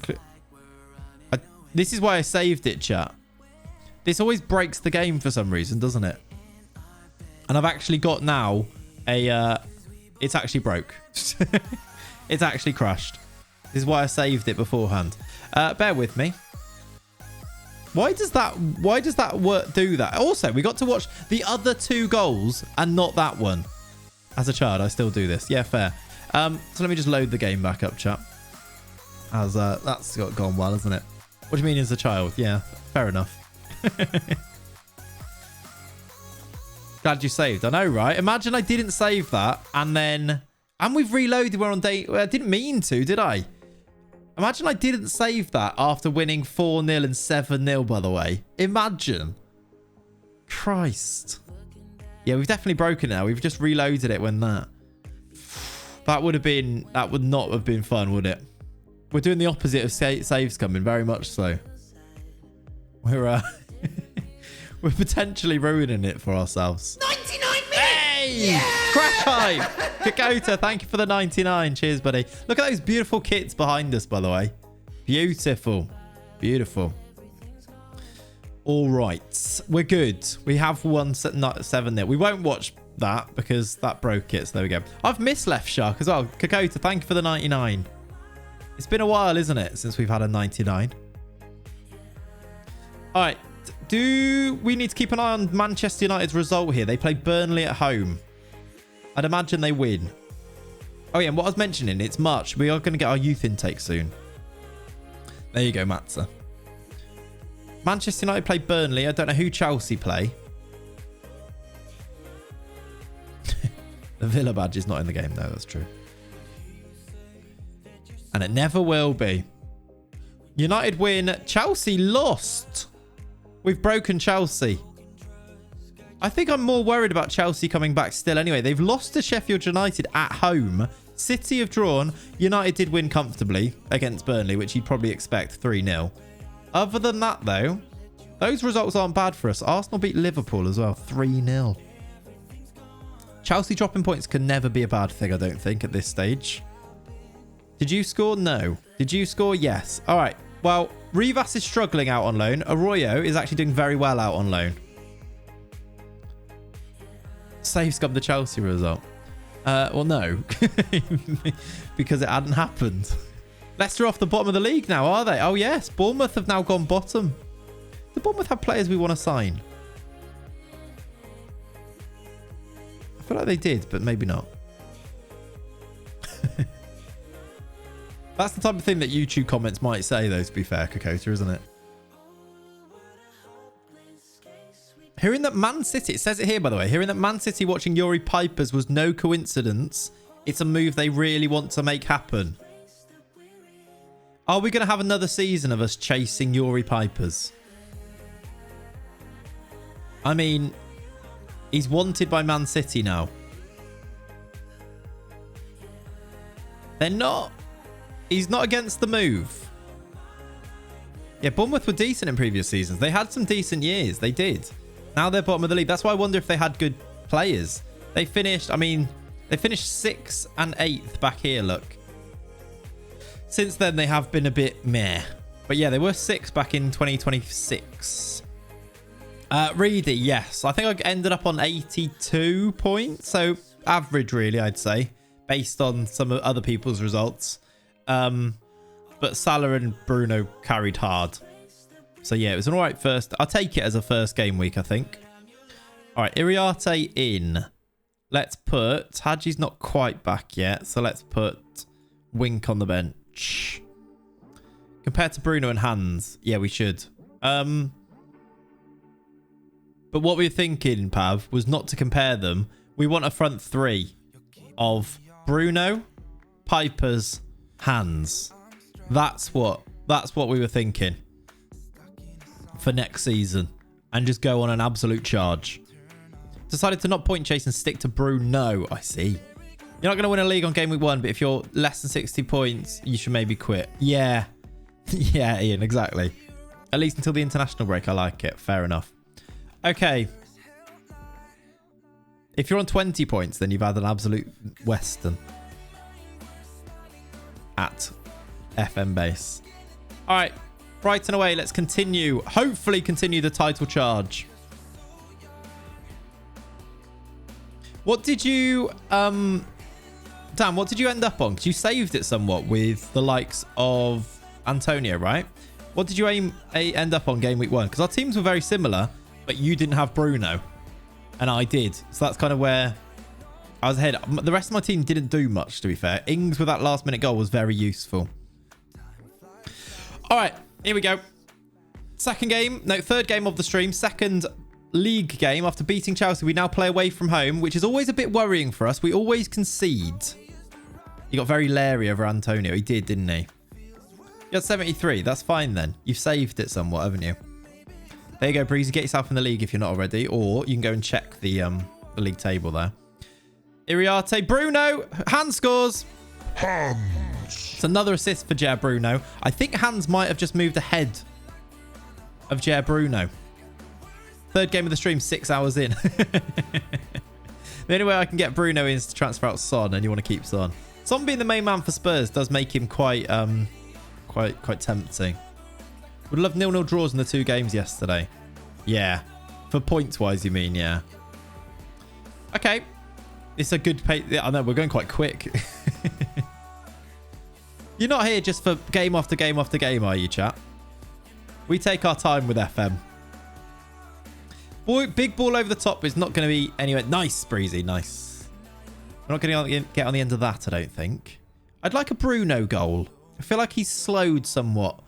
This is why I saved it, chat. This always breaks the game for some reason, doesn't it? And I've actually got now a... it's actually broke. It's actually crashed. This is why I saved it beforehand. Bear with me. Why does that work do that? Also, we got to watch the other 2 goals and not that one. As a child, I still do this. Yeah, fair. So let me just load the game back up, chat. As that's gone well, isn't it? What do you mean as a child? Yeah, fair enough. Glad you saved. I know, right? Imagine I didn't save that and we've reloaded. We're on day... Well, I didn't mean to, did I? Imagine I didn't save that after winning 4-0 and 7-0, by the way. Imagine. Christ. Yeah, we've definitely broken it now. We've just reloaded it when that... That would not have been fun, would it? We're doing the opposite of saves coming, very much so. We're potentially ruining it for ourselves. 99 minutes! Hey! Yeah! Crash hype! Kakota, thank you for the 99. Cheers, buddy. Look at those beautiful kits behind us, by the way. Beautiful. Beautiful. All right. We're good. We have won 7-0. We won't watch that because that broke it. So there we go. I've missed Left Shark as well. Kakota, thank you for the 99. It's been a while, isn't it, since we've had a 99. All right. Do we need to keep an eye on Manchester United's result here? They play Burnley at home. I'd imagine they win. Oh, yeah. And what I was mentioning, it's March. We are going to get our youth intake soon. There you go, Matza. Manchester United play Burnley. I don't know who Chelsea play. The Villa badge is not in the game. No, that's true. And it never will be. United win. Chelsea lost. We've broken Chelsea. I think I'm more worried about Chelsea coming back still anyway. They've lost to Sheffield United at home. City have drawn. United did win comfortably against Burnley, which you'd probably expect 3-0. Other than that, though, those results aren't bad for us. Arsenal beat Liverpool as well, 3-0. Chelsea dropping points can never be a bad thing, I don't think, at this stage. Did you score? No. Did you score? Yes. All right. Well, Rivas is struggling out on loan. Arroyo is actually doing very well out on loan. Save scum the Chelsea result. Well, no. Because it hadn't happened. Leicester off the bottom of the league now, are they? Oh, yes. Bournemouth have now gone bottom. Do Bournemouth have players we want to sign? I feel like they did, but maybe not. That's the type of thing that YouTube comments might say, though, to be fair, Kakota, isn't it? Hearing that Man City, it says it here, by the way, hearing that Man City watching Yuri Pipers was no coincidence. It's a move they really want to make happen. Are we going to have another season of us chasing Yuri Pipers? I mean, he's wanted by Man City now. They're not... He's not against the move. Yeah, Bournemouth were decent in previous seasons. They had some decent years. They did. Now they're bottom of the league. That's why I wonder if they had good players. They finished, I mean, they finished 6th and 8th back here, look. Since then, they have been a bit meh. But yeah, they were 6th back in 2026. Reedy, yes. I think I ended up on 82 points. So average, really, I'd say. Based on some of other people's results. But Salah and Bruno carried hard. So yeah, it was an alright first. I'll take it as a first game week, I think. Alright, Iriarte in. Let's put... Hadji's not quite back yet. So let's put Wink on the bench. Compared to Bruno and Hans. Yeah, we should. But what we were thinking, Pav, was not to compare them. We want a front three of Bruno, Pipers, Hans. That's what we were thinking for next season, and just go on an absolute charge. Decided to not point chase and stick to Bruno. I see. You're not going to win a league on game week 1, but if you're less than 60 points, you should maybe quit. Yeah. Yeah, Ian, exactly. At least until the international break, I like it. Fair enough. Okay. If you're on 20 points, then you've had an absolute Western at FM base. All right. Brighton away. Let's continue. Hopefully continue the title charge. What did you... Dan, what did you end up on? Because you saved it somewhat with the likes of Antonio, right? What did you end up on game week 1? Because our teams were very similar, but you didn't have Bruno. And I did. So that's kind of where I was ahead. The rest of my team didn't do much, to be fair. Ings with that last minute goal was very useful. All right, here we go. Third game of the stream. Second league game. After beating Chelsea, we now play away from home, which is always a bit worrying for us. We always concede. He got very leery over Antonio. He did, didn't he? You got 73. That's fine then. You've saved it somewhat, haven't you? There you go, Breezy. Get yourself in the league if you're not already, or you can go and check the league table there. Iriarte, Bruno, Hans scores. Hans. It's another assist for Jair Bruno. I think Hans might have just moved ahead of Jair Bruno. Third game of the stream, 6 hours in. The only way I can get Bruno is to transfer out Son, and you want to keep Son. Son being the main man for Spurs does make him quite tempting. Would love 0-0 draws in the 2 games yesterday. Yeah. For points wise, you mean, yeah. Okay. It's a good pay. I know, we're going quite quick. You're not here just for game after game after game, are you, chat? We take our time with FM. Boy, big ball over the top is not going to be anywhere. Nice, Breezy. Nice. We're not going to get on the end of that, I don't think. I'd like a Bruno goal. I feel like he's slowed somewhat.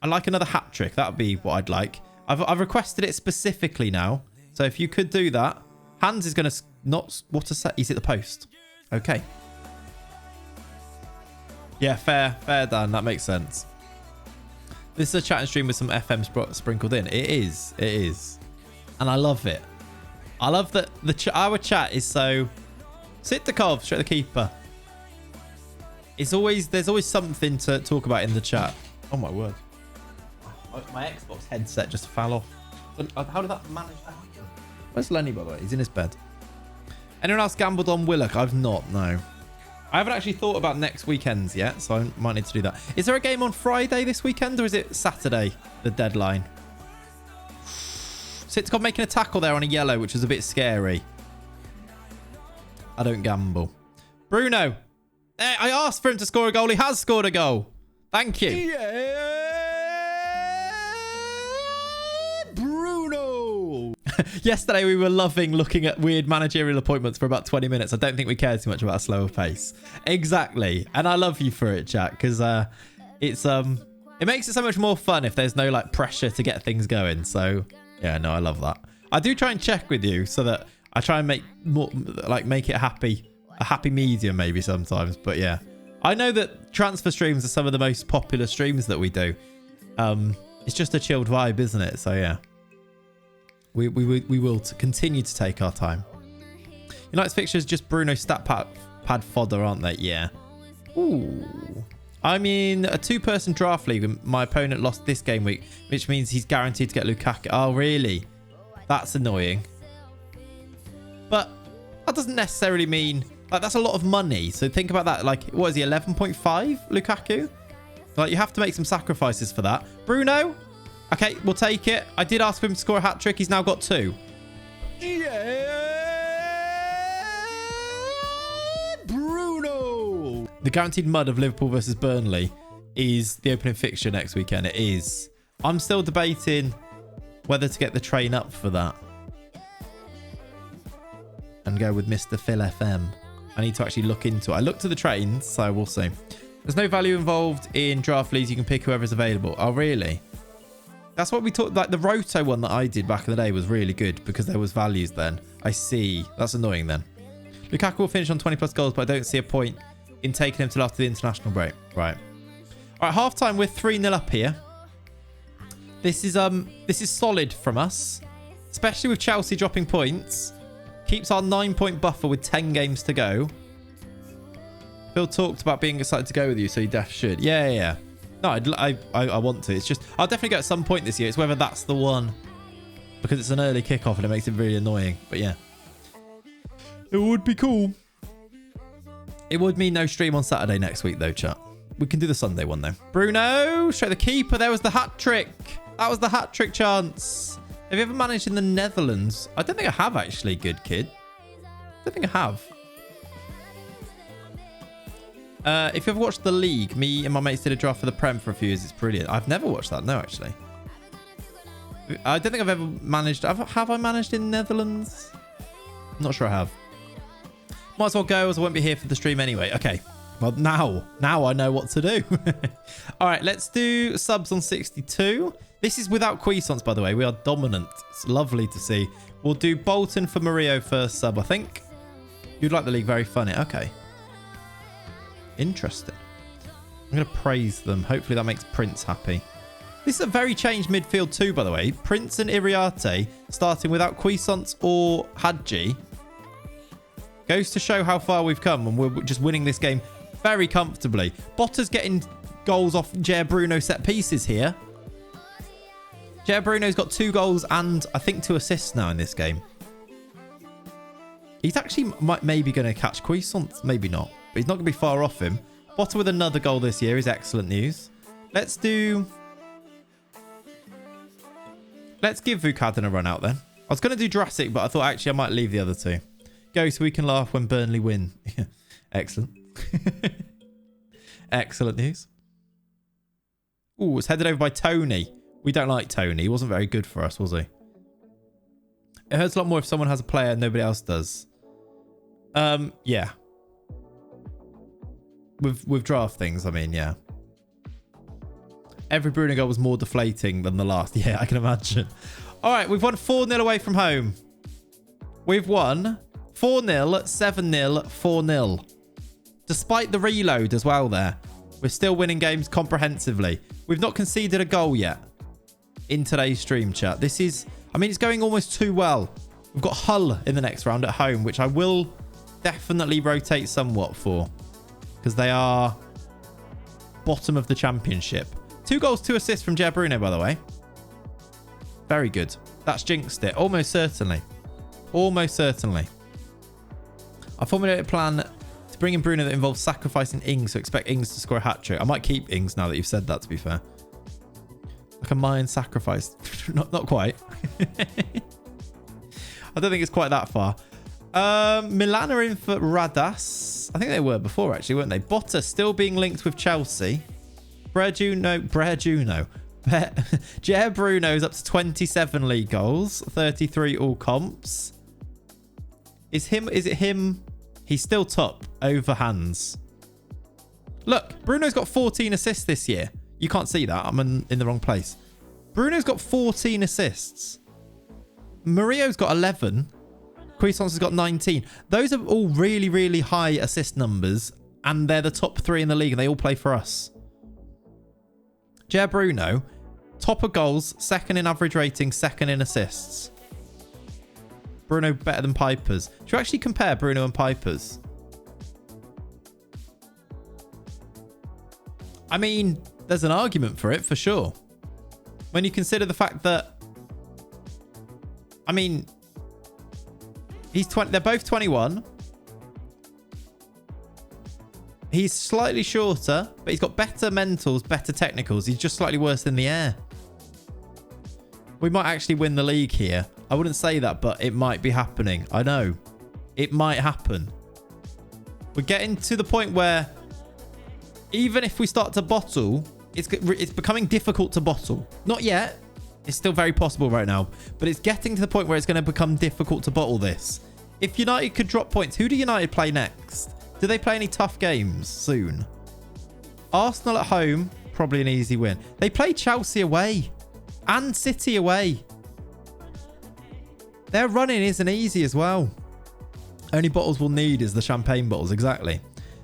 I'd like another hat trick. That would be what I'd like. I've requested it specifically now. So if you could do that. Hans is going to not... What a set. He's at the post. Okay. Yeah, fair, Dan. That makes sense. This is a chat and stream with some FM sprinkled in. It is. It is. And I love it. I love that our chat is so... Sitkov, straight to the keeper. There's always something to talk about in the chat. Oh, my word. My Xbox headset just fell off. How did that manage to happen? Where's Lenny, by the way? He's in his bed. Anyone else gambled on Willock? I've not, no. I haven't actually thought about next weekends yet, so I might need to do that. Is there a game on Friday this weekend, or is it Saturday, the deadline? Sitkov making a tackle there on a yellow, which was a bit scary. I don't gamble. Bruno. I asked for him to score a goal. He has scored a goal. Thank you. Yeah, Bruno. Yesterday, we were loving looking at weird managerial appointments for about 20 minutes. I don't think we cared too much about a slower pace. Exactly. And I love you for it, chat, because it makes it so much more fun if there's no like pressure to get things going. So yeah, no, I love that. I do try and check with you so that I try and make it a happy medium maybe sometimes. But yeah, I know that transfer streams are some of the most popular streams that we do. It's just a chilled vibe, isn't it? So yeah, we will continue to take our time. United's fixtures just Bruno stat pad fodder, aren't they? Yeah. Ooh. I'm in a 2-person draft league and my opponent lost this game week, which means he's guaranteed to get Lukaku. Oh, really? That's annoying. But that doesn't necessarily mean... Like, that's a lot of money. So think about that. Like, what is he, 11.5, Lukaku? Like, you have to make some sacrifices for that. Bruno? Okay, we'll take it. I did ask him to score a hat-trick. He's now got 2. Yeah, Bruno. The guaranteed mud of Liverpool versus Burnley is the opening fixture next weekend. It is. I'm still debating whether to get the train up for that and go with Mr. Phil FM. I need to actually look into it. I looked at the trains, so we'll see. There's no value involved in draft leagues. You can pick whoever's available. Oh, really? That's what we talked... Like, the Roto one that I did back in the day was really good because there was values then. I see. That's annoying then. Lukaku will finish on 20+ goals, but I don't see a point in taking him till after the international break. Right. All right, half-time. We're 3-0 up here. This is solid from us, especially with Chelsea dropping points. Keeps our 9-point buffer with 10 games to go. Phil talked about being excited to go with you, so you def should. Yeah. No, I want to. It's just, I'll definitely go at some point this year. It's whether that's the one, because it's an early kickoff and it makes it really annoying. But yeah, it would be cool. It would mean no stream on Saturday next week though, chat. We can do the Sunday one though. Bruno, straight the keeper. There was the hat trick. That was the hat trick chance. Have you ever managed in the Netherlands? I don't think I have actually, good kid. I don't think I have. If you've ever watched The League, me and my mates did a draft for the Prem for a few years. It's brilliant. I've never watched that. No, actually. I don't think I've ever managed. Have I managed in Netherlands? I'm not sure I have. Might as well go as I won't be here for the stream anyway. Okay. Well, now I know what to do. All right, let's do subs on 62. This is without Cuisance, by the way. We are dominant. It's lovely to see. We'll do Bolton for Murillo first sub, I think. You'd like the league. Very funny. Okay. Interesting. I'm going to praise them. Hopefully that makes Prince happy. This is a very changed midfield too, by the way. Prince and Iriarte starting without Cuisance or Hadji. Goes to show how far we've come, and we're just winning this game very comfortably. Bottas getting goals off Jair Bruno set pieces here. Jair Bruno's got 2 goals and I think 2 assists now in this game. He's actually maybe going to catch Cuisance. Maybe not. But he's not going to be far off him. Bottas with another goal this year is excellent news. Let's give Vukaden a run out then. I was going to do Jurassic, but I thought actually I might leave the other 2. Go so we can laugh when Burnley win. Excellent. Excellent news. Ooh, it's headed over by Tony. We don't like Tony. He wasn't very good for us, was he? It hurts a lot more if someone has a player and nobody else does. Yeah. With draft things, I mean, yeah. Every Bruno goal was more deflating than the last. Yeah, I can imagine. All right, we've won 4-0 away from home. We've won 4-0, 7-0, 4-0. Despite the reload as well there. We're still winning games comprehensively. We've not conceded a goal yet in today's stream, chat. This is, I mean, it's going almost too well. We've got Hull in the next round at home, which I will definitely rotate somewhat for. Because they are bottom of the championship. 2 goals, 2 assists from Jair Bruno, by the way. Very good. That's jinxed it. Almost certainly. Almost certainly. I formulated a plan to bring in Bruno that involves sacrificing Ings, so expect Ings to score a hat-trick. I might keep Ings now that you've said that, to be fair. Like a Mayan sacrifice. not quite. I don't think it's quite that far. Milan are in for Radas. I think they were before, actually, weren't they? Bottas still being linked with Chelsea. Jair Bruno's up to 27 league goals, 33 all comps. Is it him? He's still top over Hans. Look, Bruno's got 14 assists this year. You can't see that. I'm in the wrong place. Bruno's got 14 assists. Murillo's got 11. Cuisance has got 19. Those are all really, really high assist numbers, and they're the top 3 in the league, and they all play for us. Jair Bruno, top of goals, 2nd in average rating, 2nd in assists. Bruno better than Pipers. Should we actually compare Bruno and Pipers? I mean, there's an argument for it, for sure. When you consider the fact that, I mean, he's 20. They're both 21. He's slightly shorter, but he's got better mentals, better technicals. He's just slightly worse in the air. We might actually win the league here. I wouldn't say that, but it might be happening. I know. It might happen. We're getting to the point where even if we start to bottle, it's becoming difficult to bottle. Not yet. It's still very possible right now, but it's getting to the point where it's going to become difficult to bottle this. If United could drop points, who do United play next? Do they play any tough games soon? Arsenal at home, probably an easy win. They play Chelsea away and City away. Their running isn't easy as well. Only bottles we'll need is the champagne bottles, exactly.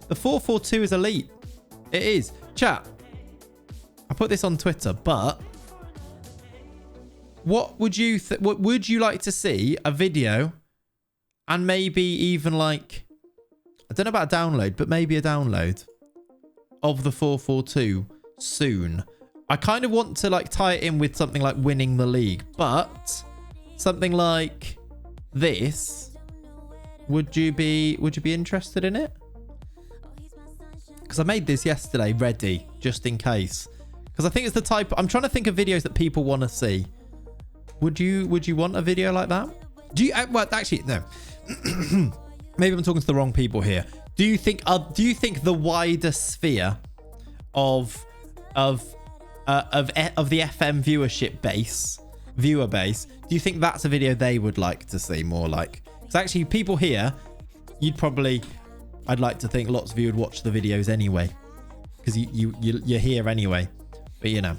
The 4-4-2 is elite. It is. Chat, I put this on Twitter, but what would you like to see a video and maybe even like I don't know about a download, but maybe a download of the 442 soon. I kind of want to like tie it in with something like winning the league, but something like this, would you be interested in it? Because I made this yesterday ready just in case, because I think it's the type, I'm trying to think of videos that people want to see. Would you want a video like that? Do you, well, actually, no. Maybe I'm talking to the wrong people here. Do you think the wider sphere of the FM viewer base, do you think that's a video they would like to see more like? Because actually people here, I'd like to think lots of you would watch the videos anyway, because you're here anyway. But you know,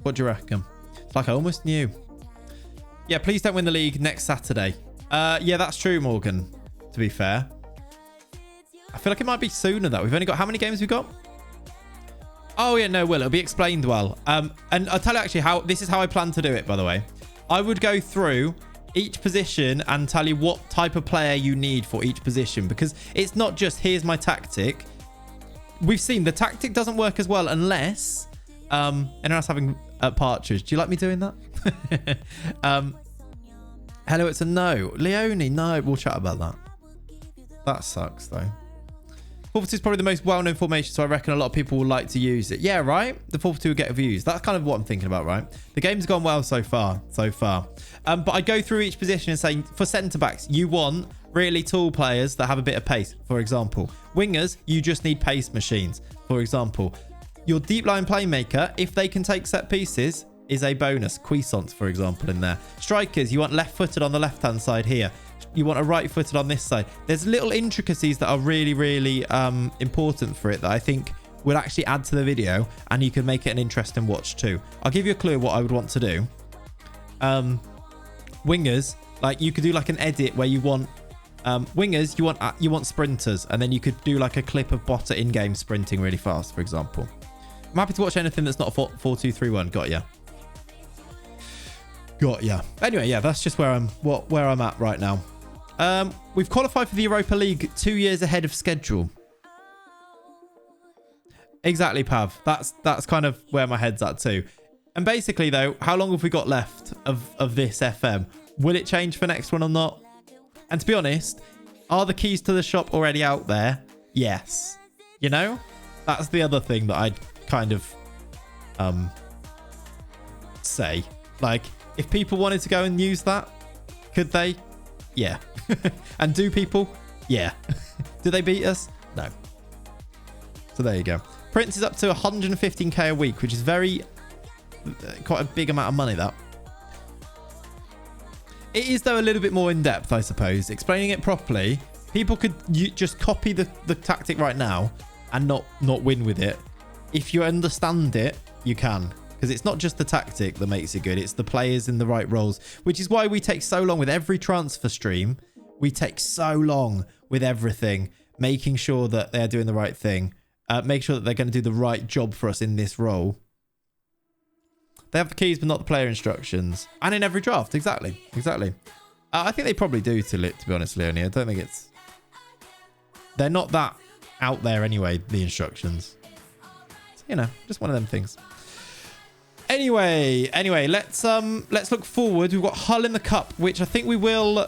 what do you reckon? It's like I almost knew. Yeah, please don't win the league next Saturday. Yeah, that's true, Morgan, to be fair. I feel like it might be sooner though. We've only got, how many games we got? Oh yeah, no, it'll be explained well. And I'll tell you actually this is how I plan to do it, by the way. I would go through each position and tell you what type of player you need for each position, because it's not just here's my tactic. We've seen the tactic doesn't work as well unless anyone else having a partridge. Do you like me doing that? Hello, it's a no. Leonie, no, we'll chat about that. That sucks though. 442 is probably the most well-known formation, so I reckon a lot of people will like to use it. Yeah, right? The 442 will get views. That's kind of what I'm thinking about, right? The game's gone well so far. But I go through each position and say, for centre-backs, you want really tall players that have a bit of pace, for example. Wingers, you just need pace machines, for example. Your deep-line playmaker, if they can take set pieces, is a bonus. Cuisance, for example, in there. Strikers, you want left-footed on the left-hand side here. You want a right-footed on this side. There's little intricacies that are really, really important for it that I think would actually add to the video, and you can make it an interesting watch too. I'll give you a clue what I would want to do. Wingers, like you could do like an edit where you want wingers, you want sprinters, and then you could do like a clip of Botta in-game sprinting really fast, for example. I'm happy to watch anything that's not 4-2-3-1. Got ya. Anyway, yeah, that's just where I'm at right now. We've qualified for the Europa League 2 years ahead of schedule. Exactly, Pav. That's kind of where my head's at too. And basically, though, how long have we got left of this FM? Will it change for next one or not? And to be honest, are the keys to the shop already out there? Yes. You know, that's the other thing that I'd kind of say. Like, if people wanted to go and use that, could they? Yeah. And do people? Yeah. Do they beat us? No. So there you go. Prince is up to 115k a week, which is quite a big amount of money, that. It is, though, a little bit more in depth, I suppose. Explaining it properly, people could just copy the tactic right now and not win with it. If you understand it, you can. Because it's not just the tactic that makes it good. It's the players in the right roles, which is why we take so long with every transfer stream. We take so long with everything, making sure that they're doing the right thing. Make sure that they're going to do the right job for us in this role. They have the keys, but not the player instructions. And in every draft. Exactly. I think they probably do, to be honest, Leonie. I don't think it's... They're not that out there anyway, the instructions. So, you know, just one of them things. Anyway, let's look forward. We've got Hull in the cup, which I think we will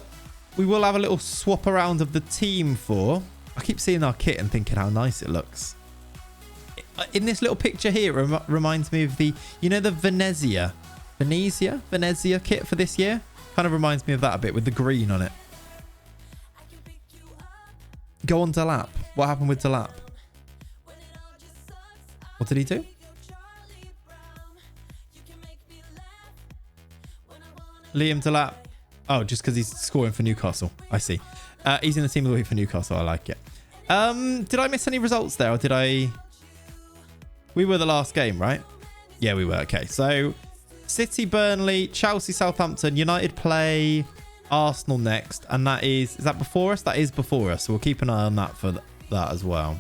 have a little swap around of the team for. I keep seeing our kit and thinking how nice it looks. In this little picture here, it reminds me of the, you know, the Venezia kit for this year. Kind of reminds me of that a bit with the green on it. Go on Delap. What happened with Delap? What did he do? Liam Delap. Oh, just because he's scoring for Newcastle. I see. He's in the team of the week for Newcastle. I like it. Did I miss any results there, or did I... We were the last game, right? Yeah, we were. Okay, so City, Burnley, Chelsea, Southampton, United play Arsenal next, and that is that before us? That is before us, so we'll keep an eye on that for that as well.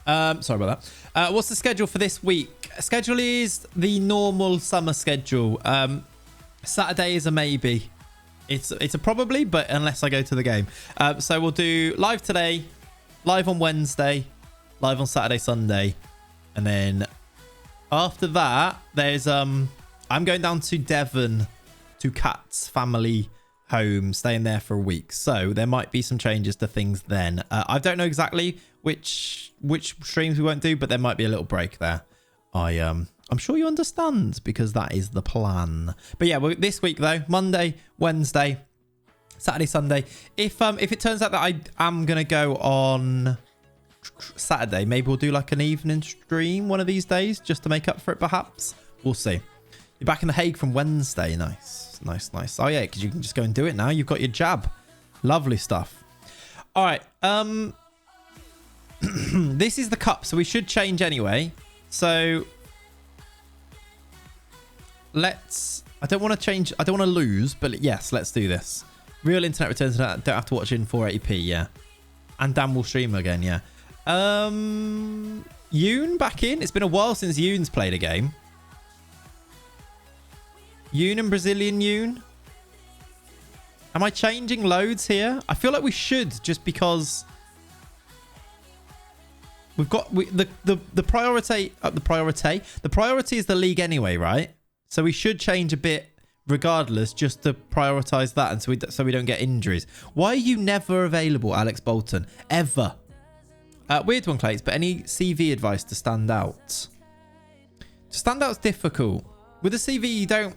Sorry about that. What's the schedule for this week? Schedule is the normal summer schedule. Saturday is a maybe. It's a probably, but unless I go to the game. So we'll do live today, live on Wednesday, live on Saturday, Sunday, and then after that, there's I'm going down to Devon to Kat's family home, staying there for a week. So there might be some changes to things then. I don't know exactly which streams we won't do, but there might be a little break there. I'm sure you understand because that is the plan. But yeah, this week though, Monday, Wednesday, Saturday, Sunday. If it turns out that I am gonna go on Saturday, maybe we'll do like an evening stream one of these days just to make up for it. Perhaps we'll see. You're back in The Hague from Wednesday. Nice. Oh yeah, because you can just go and do it now. You've got your jab. Lovely stuff. All right. This is the cup, so we should change anyway. So I don't want to change. I don't want to lose, but yes, let's do this. Real internet returns. Don't have to watch it in 480p. Yeah. And Dan will stream again. Yeah. Yoon back in. It's been a while since Yoon's played a game. Yoon and Brazilian Yoon. Am I changing loads here? I feel like we should, just because we've got the priority. The priority is the league anyway, right? So we should change a bit regardless, just to prioritize that, and so we don't get injuries. Why are you never available, Alex Bolton? Ever? Weird one, Clates, but any CV advice to stand out? To stand out's difficult. With a CV, you don't.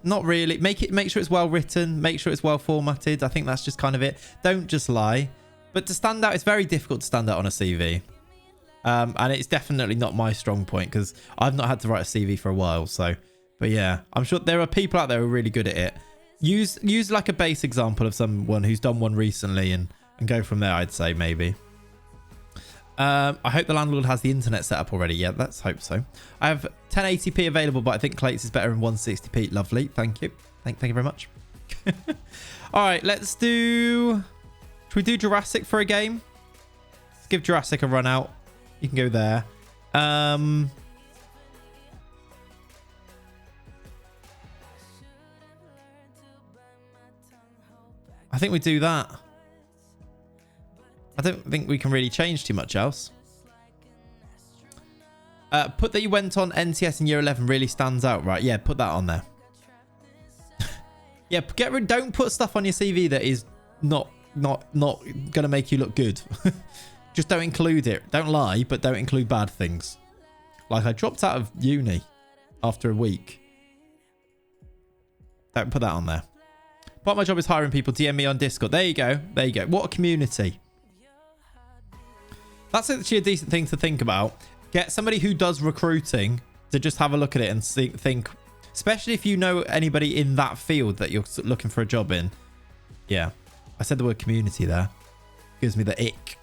Not really. Make sure it's well written. Make sure it's well formatted. I think that's just kind of it. Don't just lie. But to stand out, it's very difficult to stand out on a CV. And it's definitely not my strong point because I've not had to write a CV for a while. So, but yeah, I'm sure there are people out there who are really good at it. Use like a base example of someone who's done one recently and go from there, I'd say maybe. I hope the landlord has the internet set up already. Yeah, let's hope so. I have 1080p available, but I think Clates is better in 160p. Lovely. Thank you. Thank you very much. All right, let's do... Should we do Jurassic for a game? Let's give Jurassic a run out. You can go there. I think we do that. I don't think we can really change too much else. Put that you went on NTS in year 11 really stands out, right? Yeah, put that on there. Yeah, don't put stuff on your CV that is not gonna make you look good. Just don't include it. Don't lie, but don't include bad things. Like I dropped out of uni after a week. Don't put that on there. Part of my job is hiring people. DM me on Discord. There you go. There you go. What a community. That's actually a decent thing to think about. Get somebody who does recruiting to just have a look at it and think, especially if you know anybody in that field that you're looking for a job in. Yeah. I said the word community there. Gives me the ick.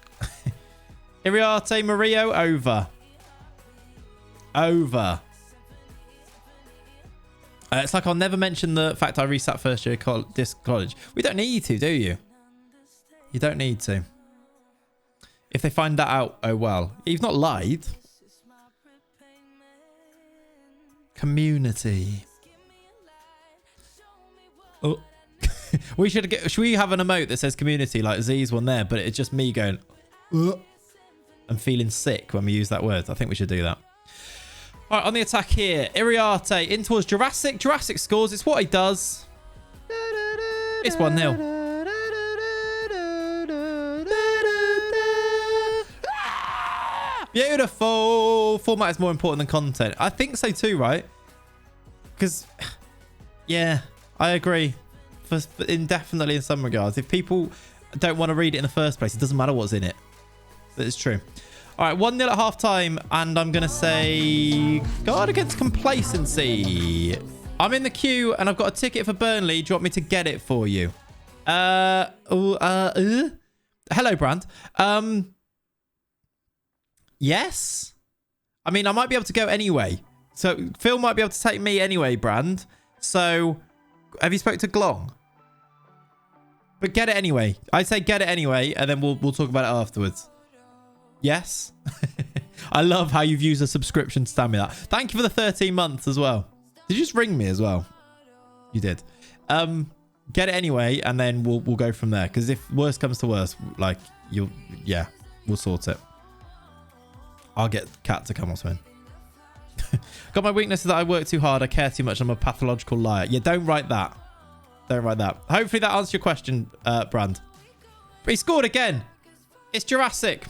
Iriarte Murillo, over. It's like I'll never mention the fact I resat first year college. We don't need to, do you? You don't need to. If they find that out, oh well. You've not lied. Community. Oh. Should we have an emote that says community like Z's one there, but it's just me going and feeling sick when we use that word. I think we should do that. All right, on the attack here, Iriarte in towards Jurassic. Jurassic scores. It's what he does. It's 1-0. Beautiful. Format is more important than content. I think so too, right? Because, yeah, I agree. Definitely in some regards. If people don't want to read it in the first place, it doesn't matter what's in it. That is true. All right, 1-0 at half time, and I'm going to say guard against complacency. I'm in the queue, and I've got a ticket for Burnley. Do you want me to get it for you? Hello, Brand. Yes. I mean, I might be able to go anyway. So Phil might be able to take me anyway, Brand. So have you spoke to Glong? But get it anyway. I say get it anyway, and then we'll talk about it afterwards. Yes? I love how you've used a subscription to stand me that. Thank you for the 13 months as well. Did you just ring me as well? You did. Get it anyway, and then we'll go from there. Because if worst comes to worst, like, yeah, we'll sort it. I'll get Kat to come or something. Got my weakness is that I work too hard. I care too much. I'm a pathological liar. Yeah, don't write that. Don't write that. Hopefully that answers your question, Brand. But he scored again. It's Jurassic.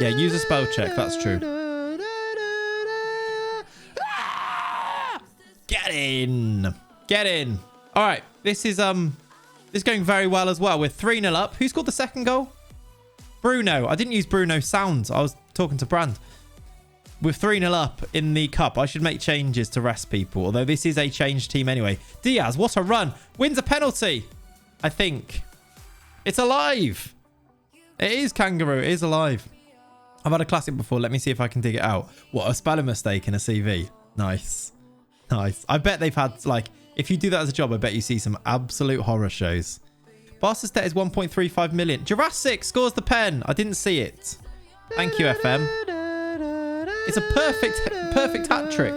Yeah, use a spell check. That's true. Get in. Get in. All right. This is going very well as well. We're 3-0 up. Who scored the second goal? Bruno. I didn't use Bruno's sounds. I was talking to Brand. We're 3-0 up in the cup. I should make changes to rest people. Although this is a changed team anyway. Diaz, what a run. Wins a penalty. I think. It's alive. It is Kangaroo. It is alive. I've had a classic before. Let me see if I can dig it out. What, a spelling mistake in a CV? Nice. Nice. I bet they've had, like, if you do that as a job, I bet you see some absolute horror shows. Barca's debt is 1.35 million. Jurassic scores the pen. I didn't see it. Thank you, FM. It's a perfect hat trick.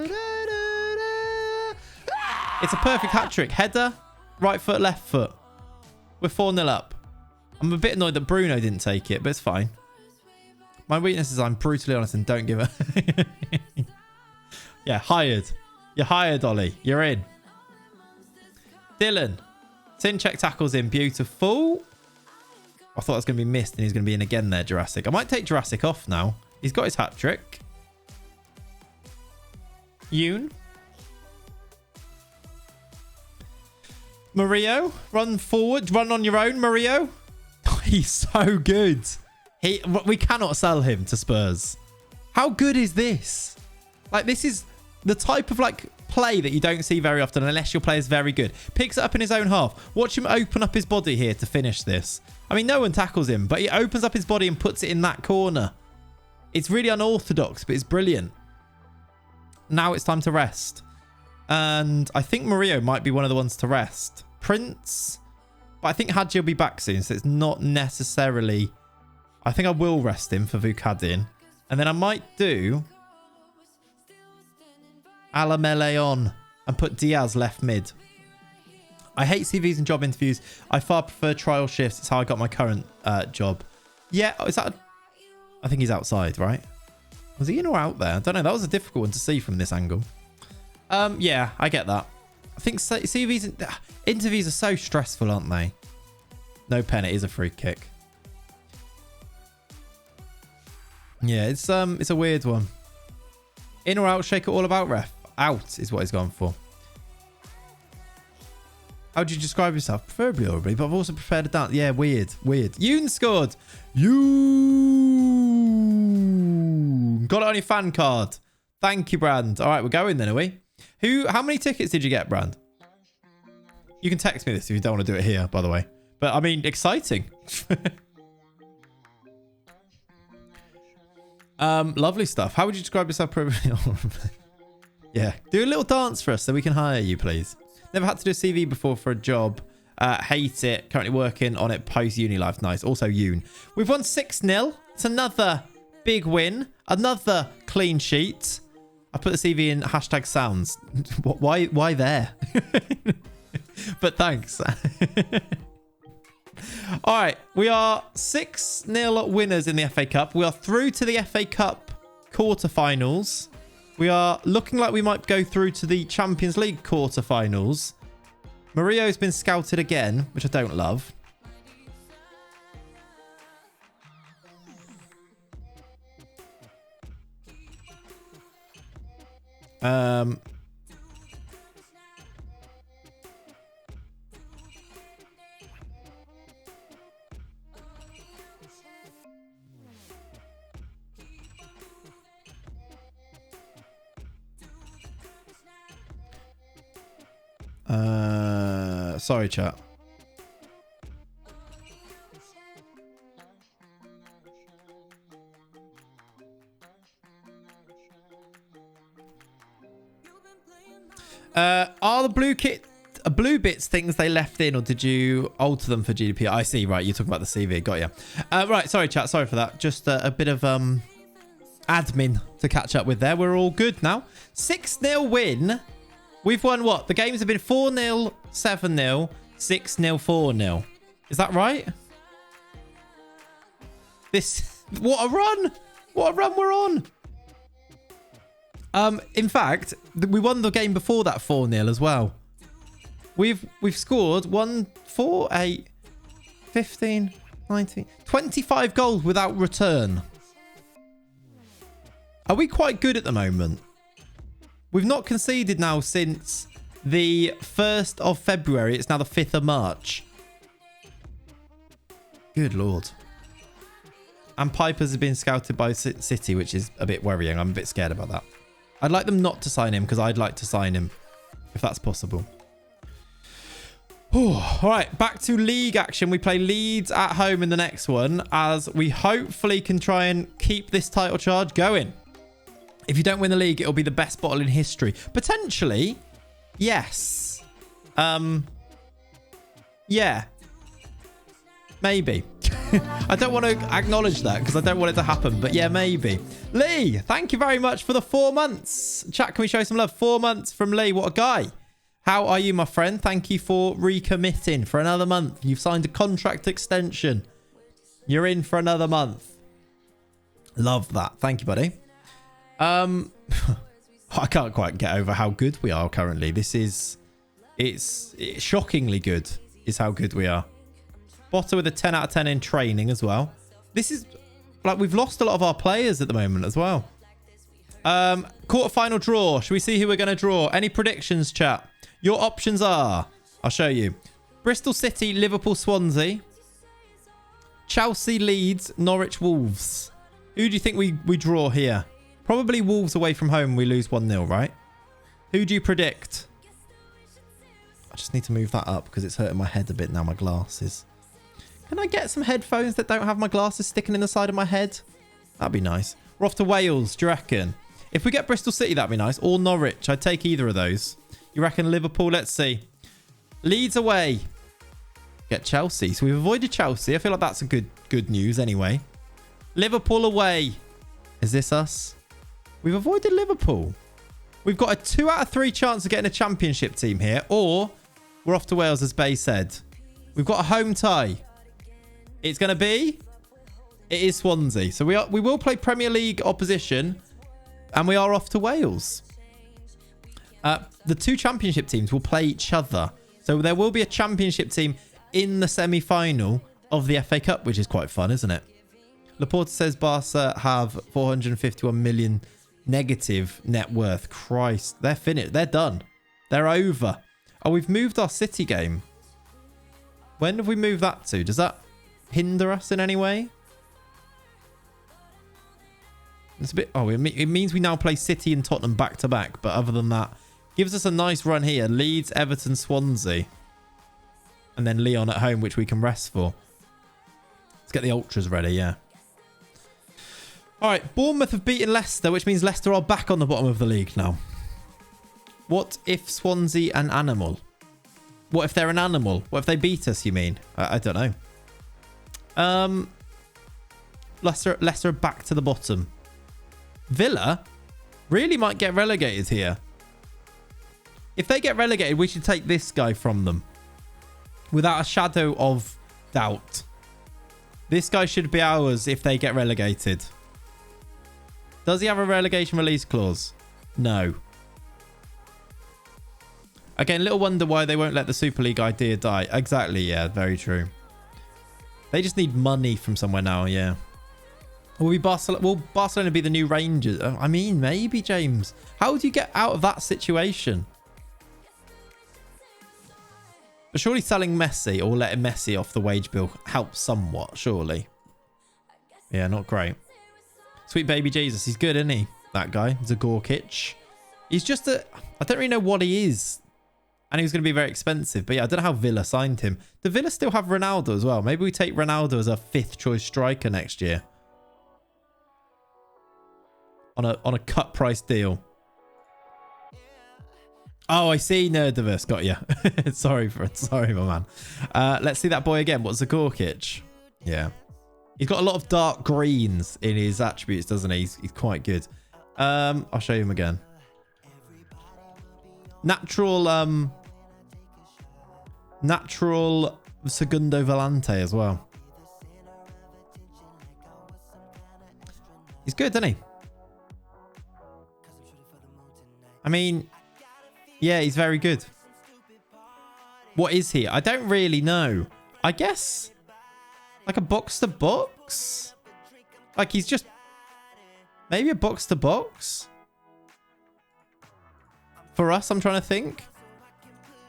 It's a perfect hat trick. Header, right foot, left foot. We're 4-0 up. I'm a bit annoyed that Bruno didn't take it, but it's fine. My weakness is I'm brutally honest and don't give a... Yeah, hired. You're hired, Ollie. You're in. Dylan. Sin check tackles in. Beautiful. I thought it was going to be missed and he's going to be in again there, Jurassic. I might take Jurassic off now. He's got his hat trick. Yoon. Murillo. Run forward. Run on your own, Murillo. He's so good. We cannot sell him to Spurs. How good is this? Like, this is the type of, like, play that you don't see very often unless your player is very good. Picks it up in his own half. Watch him open up his body here to finish this. I mean, no one tackles him, but he opens up his body and puts it in that corner. It's really unorthodox, but it's brilliant. Now it's time to rest. And I think Murillo might be one of the ones to rest. Prince. But I think Hadji will be back soon, so it's not necessarily... I think I will rest him for Vukadin. And then I might do... Alamele on and put Diaz left mid. I hate CVs and job interviews. I far prefer trial shifts. It's how I got my current job. Yeah, is that... I think he's outside, right? Was he in or out there? I don't know. That was a difficult one to see from this angle. Yeah, I get that. I think CVs and interviews are so stressful, aren't they? No pen. It is a free kick. Yeah, it's a weird one. In or out, shake it all about, ref. Out is what he's gone for. How do you describe yourself? Preferably already, but I've also preferred a dance. Yeah, weird. Weird. Yoon scored. Yoon. Got it on your fan card. Thank you, Brand. All right, we're going then, are we? How many tickets did you get, Brand? You can text me this if you don't want to do it here, by the way. But, I mean, exciting. Lovely stuff. How would you describe yourself? Yeah. Do a little dance for us so we can hire you, please. Never had to do a CV before for a job. Hate it. Currently working on it post-uni life. Nice. Also, Yoon. We've won 6-0. It's another big win. Another clean sheet. I put the CV in hashtag sounds. Why there? But thanks. All right. We are 6-0 winners in the FA Cup. We are through to the FA Cup quarterfinals. We are looking like we might go through to the Champions League quarterfinals. Murillo's been scouted again, which I don't love. Sorry, chat. Are the blue kit Blue Bits things they left in, or did you alter them for GDPR? I see. Right, you're talking about the CV. Got you. Right, sorry, chat. Sorry for that. Just a bit of admin to catch up with there. We're all good now. 6-0 win. We've won what? The games have been 4-0, 7-0, 6-0, 4-0. Is that right? What a run! What a run we're on! In fact, we won the game before that 4-0 as well. We've scored 1, 4, 8, 15, 19, 25 goals without return. Are we quite good at the moment? We've not conceded now since the 1st of February. It's now the 5th of March. Good Lord. And Pipers have been scouted by City, which is a bit worrying. I'm a bit scared about that. I'd like them not to sign him because I'd like to sign him if that's possible. All right, back to league action. We play Leeds at home in the next one as we hopefully can try and keep this title charge going. If you don't win the league, it'll be the best bottle in history. Potentially, yes. Yeah. Maybe. I don't want to acknowledge that because I don't want it to happen. But yeah, maybe. Lee, thank you very much for the 4 months. Chat, can we show some love? 4 months from Lee. What a guy. How are you, my friend? Thank you for recommitting for another month. You've signed a contract extension. You're in for another month. Love that. Thank you, buddy. I can't quite get over how good we are currently. It's shockingly good is how good we are. Botta with a 10 out of 10 in training as well. This is like we've lost a lot of our players at the moment as well. Quarterfinal draw. Should we see who we're going to draw? Any predictions, chat? Your options are, I'll show you. Bristol City, Liverpool, Swansea. Chelsea, Leeds, Norwich, Wolves. Who do you think we draw here? Probably Wolves away from home. We lose 1-0, right? Who do you predict? I just need to move that up because it's hurting my head a bit now, my glasses. Can I get some headphones that don't have my glasses sticking in the side of my head? That'd be nice. We're off to Wales, do you reckon? If we get Bristol City, that'd be nice. Or Norwich. I'd take either of those. You reckon Liverpool? Let's see. Leeds away. Get Chelsea. So we've avoided Chelsea. I feel like that's a good news anyway. Liverpool away. Is this us? We've avoided Liverpool. We've got a 2 out of 3 chance of getting a championship team here. Or we're off to Wales, as Bay said. We've got a home tie. It's going to be... It is Swansea. So we will play Premier League opposition. And we are off to Wales. The 2 championship teams will play each other. So there will be a championship team in the semi-final of the FA Cup, which is quite fun, isn't it? Laporta says Barca have 451 million negative net worth. Christ, they're finished. They're done. They're over. Oh, we've moved our City game. When have we moved that to? Does that hinder us in any way? It's a bit... Oh, it means we now play City and Tottenham back to back. But other than that, gives us a nice run here. Leeds, Everton, Swansea. And then Lyon at home, which we can rest for. Let's get the Ultras ready, yeah. All right, Bournemouth have beaten Leicester, which means Leicester are back on the bottom of the league now. What if Swansea an animal? What if they're an animal? What if they beat us, you mean? I don't know. Leicester are back to the bottom. Villa really might get relegated here. If they get relegated, we should take this guy from them. Without a shadow of doubt. This guy should be ours if they get relegated. Does he have a relegation release clause? No. Again, little wonder why they won't let the Super League idea die. Exactly, yeah, very true. They just need money from somewhere now, yeah. Will Barcelona be the new Rangers? I mean, maybe, James. How do you get out of that situation? But surely selling Messi or letting Messi off the wage bill helps somewhat, surely. Yeah, not great. Sweet baby Jesus. He's good, isn't he? That guy. Zagorkic. He's just a... I don't really know what he is. And he was going to be very expensive. But yeah, I don't know how Villa signed him. Do Villa still have Ronaldo as well? Maybe we take Ronaldo as a 5th choice striker next year. On a cut price deal. Oh, I see. Nerdiverse. Got you. Sorry, my man. Let's see that boy again. What's the Gorkic? Yeah. He's got a lot of dark greens in his attributes, doesn't he? He's quite good. I'll show you him again. Natural Segundo Volante as well. He's good, isn't he? I mean, yeah, he's very good. What is he? I don't really know. I guess like a box to box. Like he's just maybe a box to box. For us, I'm trying to think.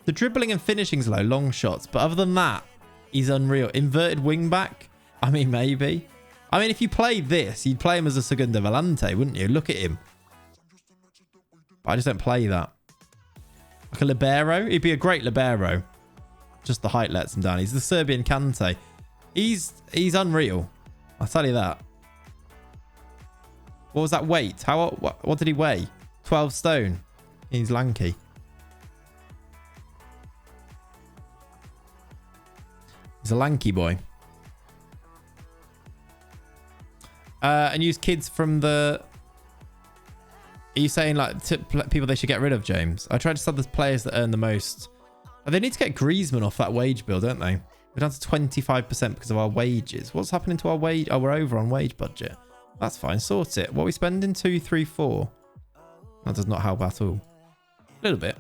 The dribbling and finishing's low, long shots. But other than that, he's unreal. Inverted wing back? I mean, maybe. I mean, if you played this, you'd play him as a Segundo Volante, wouldn't you? Look at him. But I just don't play that. Like a libero? He'd be a great libero. Just the height lets him down. He's the Serbian Kante. He's unreal. I'll tell you that. What was that weight? What did he weigh? 12 stone. He's lanky. He's a lanky boy. And use kids from the... Are you saying like people they should get rid of, James? I tried to sub the players that earn the most. They need to get Griezmann off that wage bill, don't they? We're down to 25% because of our wages. What's happening to our wage? Oh, we're over on wage budget. That's fine. Sort it. What are we spending? 2, 3, 4. That does not help at all. A little bit.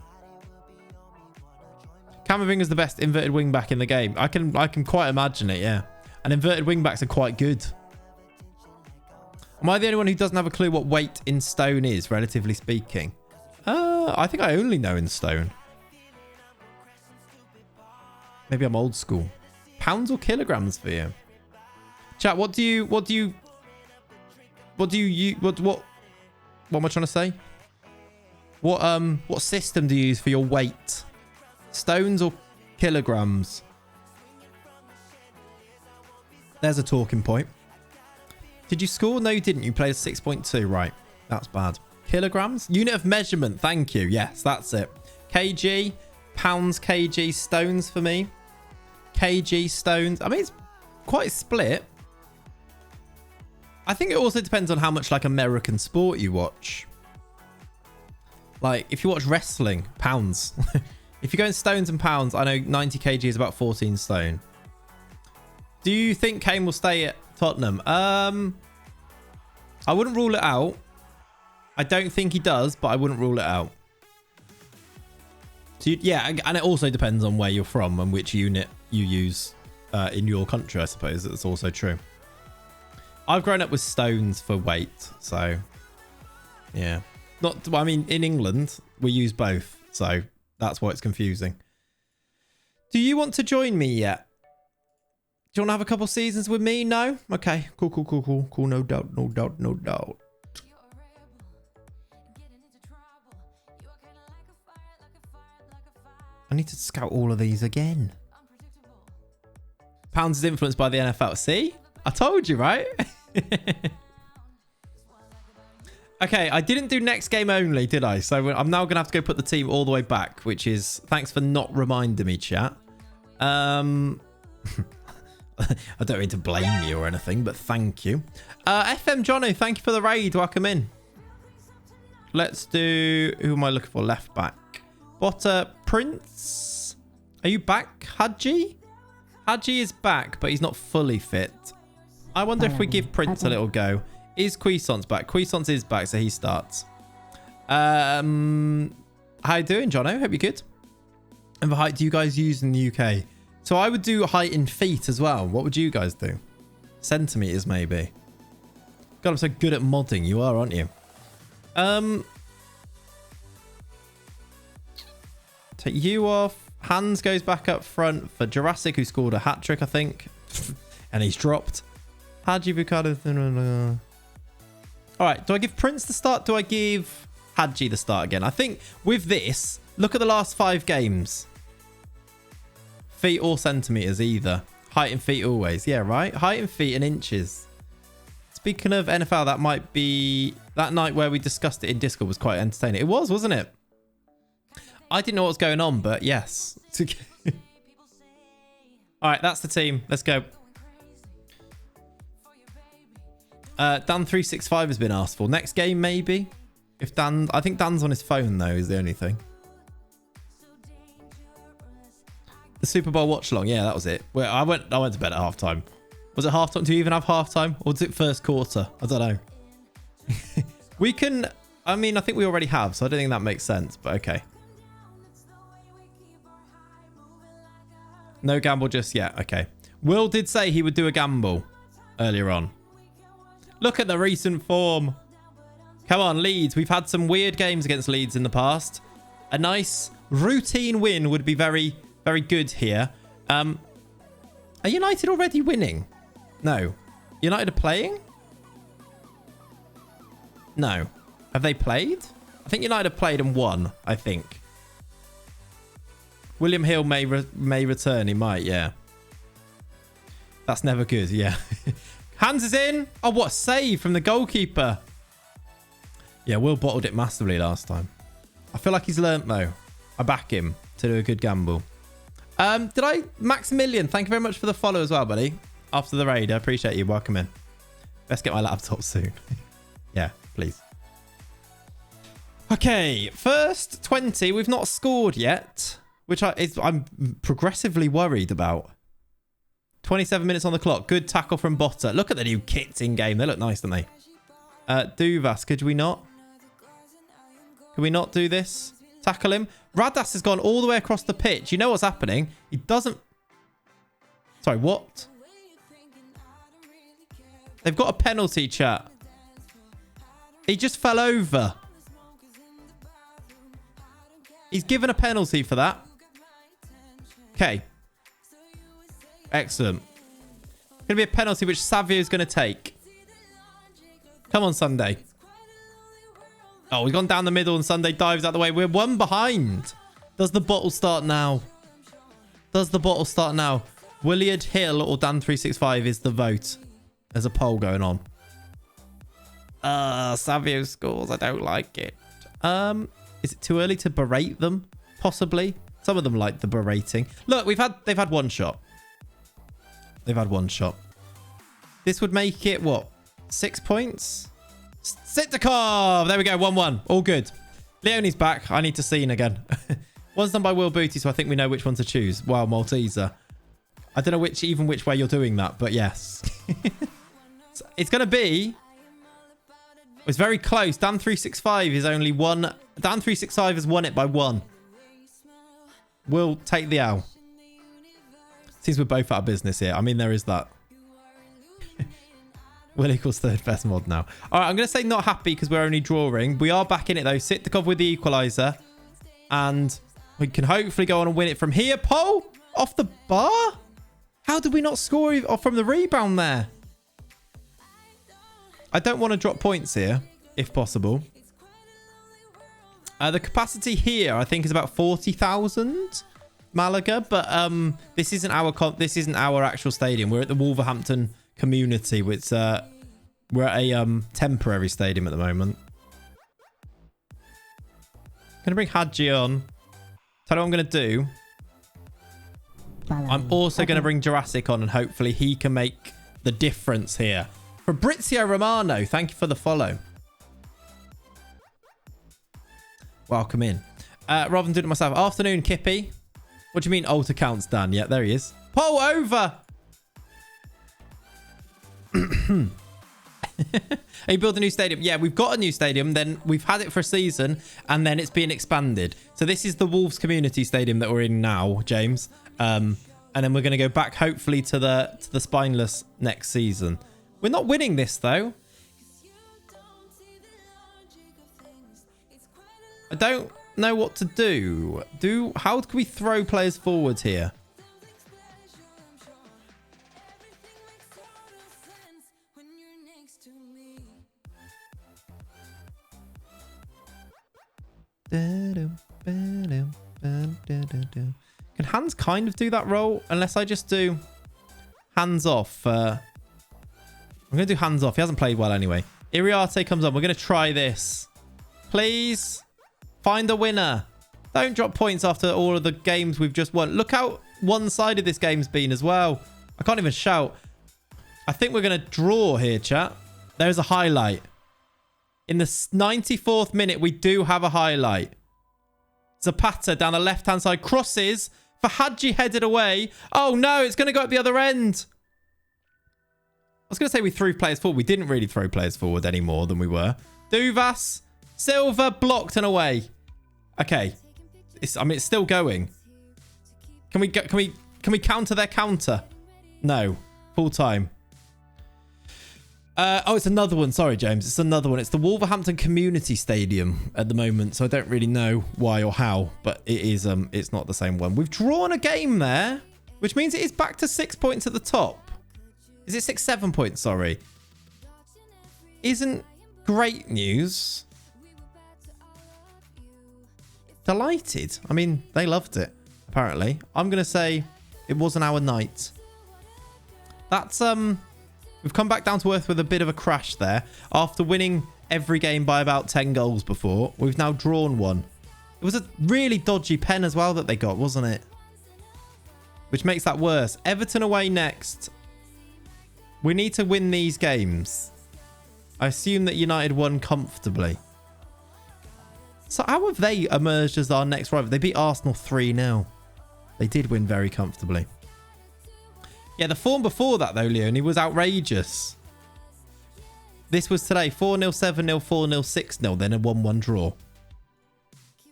Camavinga's the best inverted wing back in the game. I can quite imagine it, yeah. And inverted wing backs are quite good. Am I the only one who doesn't have a clue what weight in stone is, relatively speaking? I think I only know in stone. Maybe I'm old school. Pounds or kilograms for you? Chat, what am I trying to say? What system do you use for your weight? Stones or kilograms? There's a talking point. Did you score? No, you didn't. You played a 6.2. Right. That's bad. Kilograms? Unit of measurement. Thank you. Yes, that's it. kg, pounds, kg, stones for me. Kg, stones. I mean, it's quite split. I think it also depends on how much like American sport you watch. Like, if you watch wrestling, pounds. If you go in stones and pounds, I know 90 kg is about 14 stone. Do you think Kane will stay at Tottenham? I wouldn't rule it out. I don't think he does, but I wouldn't rule it out. So yeah, and it also depends on where you're from and which unit you use in your country, I suppose. That's also true. I've grown up with stones for weight, so yeah. I mean, in England, we use both, so that's why it's confusing. Do you want to join me yet? Do you want to have a couple seasons with me? No? Okay. Cool. No doubt. I need to scout all of these again. Pounds is influenced by the NFL. See? I told you, right? Okay, I didn't do next game only, did I? So I'm now going to have to go put the team all the way back, which is... Thanks for not reminding me, chat. I don't mean to blame you or anything, but thank you. FM Jono, thank you for the raid. Welcome in. Let's do... Who am I looking for? Left back. Prince. Are you back, Hadji? Hadji is back, but he's not fully fit. I wonder if we give Prince a little go. Is Cuisance back? Cuisance is back, so he starts. How you doing, Jono? Hope you're good. And the height do you guys use in the UK? So I would do height in feet as well. What would you guys do? Centimeters, maybe. God, I'm so good at modding. You are, aren't you? Take you off. Hans goes back up front for Jurassic, who scored a hat-trick, I think. And he's dropped. Hadji Bukado. All right, do I give Prince the start? Do I give Hadji the start again? I think with this, look at the last 5 games. Feet or centimeters either. Height and feet always. Yeah, right? Height and feet and inches. Speaking of NFL, that might be... That night where we discussed it in Discord was quite entertaining. It was, wasn't it? I didn't know what was going on, but yes. All right, that's the team. Let's go. Dan365 has been asked for. Next game, maybe? If Dan... I think Dan's on his phone, though, is the only thing. The Super Bowl watch-along. Yeah, that was it. Well, I went to bed at halftime. Was it halftime? Do you even have halftime? Or was it first quarter? I don't know. We can... I mean, I think we already have, so I don't think that makes sense, but okay. No gamble just yet. Okay. Will did say he would do a gamble earlier on. Look at the recent form. Come on, Leeds. We've had some weird games against Leeds in the past. A nice routine win would be very, very good here. Are United already winning? No. United are playing? No. Have they played? I think United have played and won, I think. William Hill may return. He might, yeah. That's never good, yeah. Hands is in. Oh, what a save from the goalkeeper. Yeah, Will bottled it massively last time. I feel like he's learnt, though. I back him to do a good gamble. Maximilian, thank you very much for the follow as well, buddy. After the raid, I appreciate you. Welcome in. Best get my laptop soon. Yeah, please. Okay, first 20. We've not scored yet, which I'm progressively worried about. 27 minutes on the clock. Good tackle from Botta. Look at the new kits in game. They look nice, don't they? Duvas, could we not? Can we not do this? Tackle him. Radas has gone all the way across the pitch. You know what's happening? He doesn't... Sorry, what? They've got a penalty, chat. He just fell over. He's given a penalty for that. Okay. Excellent. Going to be a penalty which Savio is going to take. Come on, Sunday. Oh, we've gone down the middle and Sunday dives out the way. We're one behind. Does the bottle start now? Does the bottle start now? Williard Hill or Dan365 is the vote. There's a poll going on. Savio scores. I don't like it. Is it too early to berate them? Possibly. Some of them like the berating. Look, they've had one shot. They've had one shot. This would make it, what? 6 points? Sitkov! There we go, 1-1. All good. Leonie's back. I need to see again. One's done by Will Booty, so I think we know which one to choose. Wow, Malteser. I don't know which way you're doing that, but yes. It's going to be... It's very close. Dan365 is only one. Dan365 has won it by 1. We'll take the L. Seems we're both out of business here. I mean, there is that. Will equals third best mod now. All right, I'm going to say not happy because we're only drawing. We are back in it, though. Sitkov with the equaliser. And we can hopefully go on and win it from here. Paul, off the bar? How did we not score from the rebound there? I don't want to drop points here, if possible. The capacity here, I think, is about 40,000 Malaga, but this isn't our actual stadium. We're at the Wolverhampton community, which we're at a temporary stadium at the moment. Gonna bring Hadji on. Tell you what I'm gonna do. I'm also gonna bring Jurassic on, and hopefully he can make the difference here. Fabrizio Romano, thank you for the follow. Welcome in. Rather than doing it myself. Afternoon, Kippy. What do you mean alt accounts, Dan? Yeah, there he is. Pull over! Are you building a new stadium? Yeah, we've got a new stadium. Then we've had it for a season, and then it's being expanded. So this is the Wolves Community Stadium that we're in now, James. And then we're going to go back, hopefully, to the Spineless next season. We're not winning this, though. I don't know what to do. How can we throw players forward here? Can Hans kind of do that role? Unless I just do hands off. I'm going to do hands off. He hasn't played well anyway. Iriarte comes on. We're going to try this. Please. Find a winner. Don't drop points after all of the games we've just won. Look how one-sided this game's been as well. I can't even shout. I think we're going to draw here, chat. There's a highlight. In the 94th minute, we do have a highlight. Zapata down the left-hand side. Crosses for Hadji, headed away. Oh, no, it's going to go up the other end. I was going to say we threw players forward. We didn't really throw players forward any more than we were. Duvas, Silva, blocked and away. Okay. It's still going. Can we counter their counter? No. Full time. Oh, it's another one. Sorry, James. It's another one. It's the Wolverhampton Community Stadium at the moment, so I don't really know why or how, but it is. It's not the same one. We've drawn a game there, which means it is back to 6 points at the top. Is it 7 points? Sorry. Isn't great news. Delighted. I mean, they loved it, apparently. I'm going to say it wasn't our night. That's, we've come back down to earth with a bit of a crash there. After winning every game by about 10 goals before, we've now drawn one. It was a really dodgy pen as well that they got, wasn't it? Which makes that worse. Everton away next. We need to win these games. I assume that United won comfortably. So how have they emerged as our next rival? They beat Arsenal 3-0. They did win very comfortably. Yeah, the form before that, though, Leone, was outrageous. This was today. 4-0, 7-0, 4-0, 6-0. Then a 1-1 draw.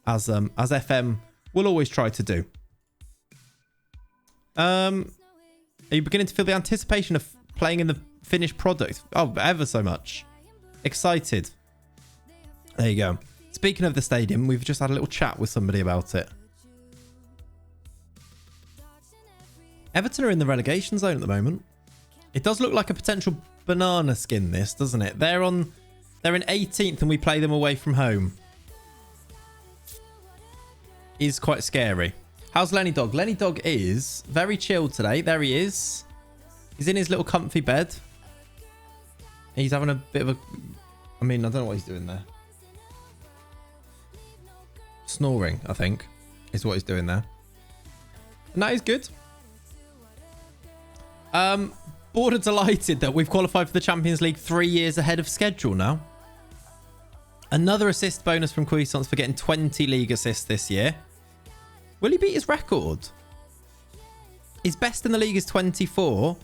As FM will always try to do. Are you beginning to feel the anticipation of playing in the finished product? Oh, ever so much. Excited. There you go. Speaking of the stadium, we've just had a little chat with somebody about it. Everton are in the relegation zone at the moment. It does look like a potential banana skin, this, doesn't it? They're in 18th and we play them away from home. Is quite scary. How's Lenny Dog? Lenny Dog is very chilled today. There he is. He's in his little comfy bed. He's having a bit of a... I mean, I don't know what he's doing there. Snoring, I think, is what he's doing there. And that is good. Border delighted that we've qualified for the Champions League 3 years ahead of schedule now. Another assist bonus from Cuisance for getting 20 league assists this year. Will he beat his record? His best in the league is 24.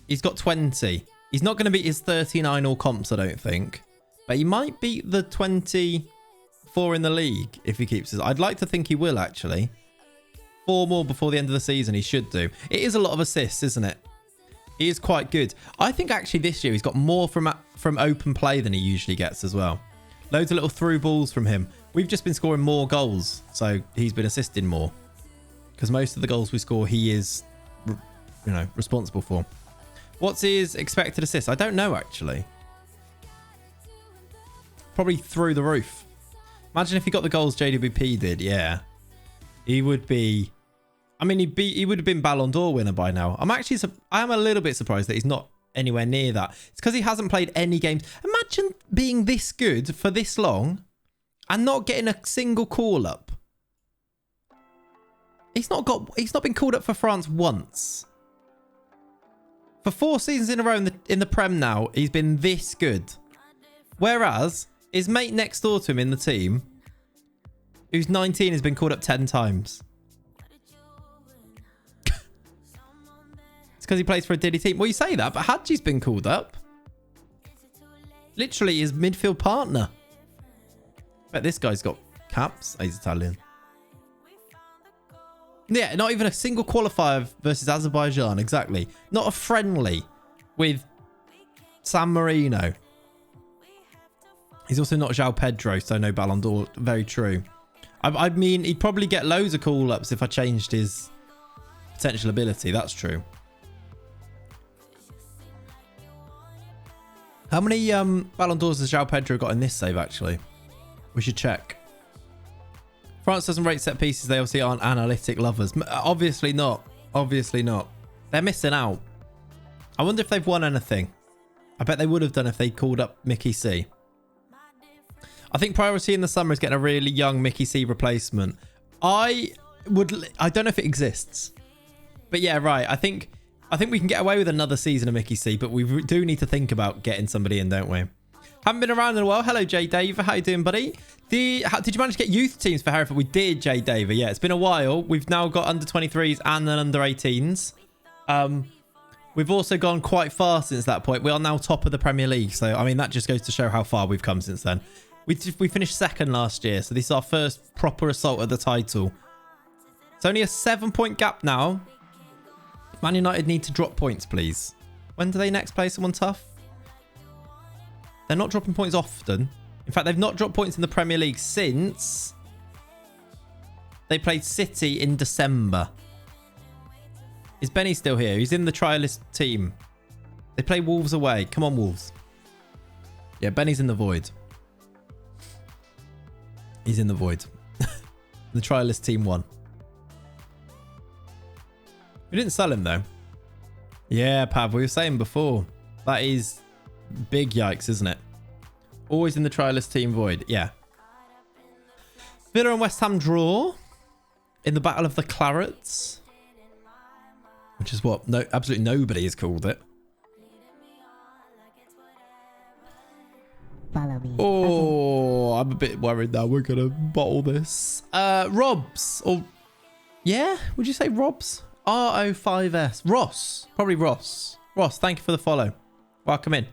He's got 20. He's not going to beat his 39 all comps, I don't think. But he might beat the 24 in the league if he keeps his... I'd like to think he will, actually. 4 more before the end of the season, he should do. It is a lot of assists, isn't it? He is quite good. I think actually this year he's got more from open play than he usually gets as well. Loads of little through balls from him. We've just been scoring more goals, so he's been assisting more. Because most of the goals we score, he is, responsible for. What's his expected assist? I don't know, actually. Probably through the roof. Imagine if he got the goals JWP did, yeah. He would be... I mean, he would have been Ballon d'Or winner by now. I am a little bit surprised that he's not anywhere near that. It's because he hasn't played any games. Imagine being this good for this long and not getting a single call up. He's not been called up for France once. For 4 seasons in a row in the Prem now, he's been this good. Whereas his mate next door to him in the team, who's 19, has been called up 10 times. It's because he plays for a Diddy team. Well, you say that, but Hadji's been called up. Literally his midfield partner. Bet this guy's got caps. Oh, he's Italian. Yeah, not even a single qualifier versus Azerbaijan. Exactly. Not a friendly with San Marino. He's also not João Pedro, so no Ballon d'Or. Very true. I mean, he'd probably get loads of call-ups if I changed his potential ability. That's true. How many Ballon d'Ors has João Pedro got in this save, actually? We should check. France doesn't rate set pieces. They obviously aren't analytic lovers. Obviously not. Obviously not. They're missing out. I wonder if they've won anything. I bet they would have done if they called up Mickey C. I think priority in the summer is getting a really young Mickey C replacement. I don't know if it exists. But yeah, right. I think we can get away with another season of Mickey C, but we do need to think about getting somebody in, don't we? Haven't been around in a while. Hello, Jay Dave. How you doing, buddy? Did you manage to get youth teams for Hereford? We did, Jay Dave. Yeah, it's been a while. We've now got under 23s and then under 18s. We've also gone quite far since that point. We are now top of the Premier League. So, I mean, that just goes to show how far we've come since then. We finished second last year. So, this is our first proper assault at the title. It's only a 7-point gap now. Man United need to drop points, please. When do they next play someone tough? They're not dropping points often. In fact, they've not dropped points in the Premier League since they played City in December. Is Benny still here? He's in the trialist team. They play Wolves away. Come on, Wolves. Yeah, Benny's in the void. He's in the void. The trialist team won. We didn't sell him, though. Yeah, Pav, we were saying before. That is big yikes, isn't it? Always in the trialist team void. Yeah. Villa and West Ham draw in the Battle of the Clarets. Which is what absolutely nobody has called it. Follow me. Oh, I'm a bit worried now. We're going to bottle this. Robs. Or yeah, would you say Robs? R-O-5-S. Ross. Probably Ross. Ross, thank you for the follow. Welcome in.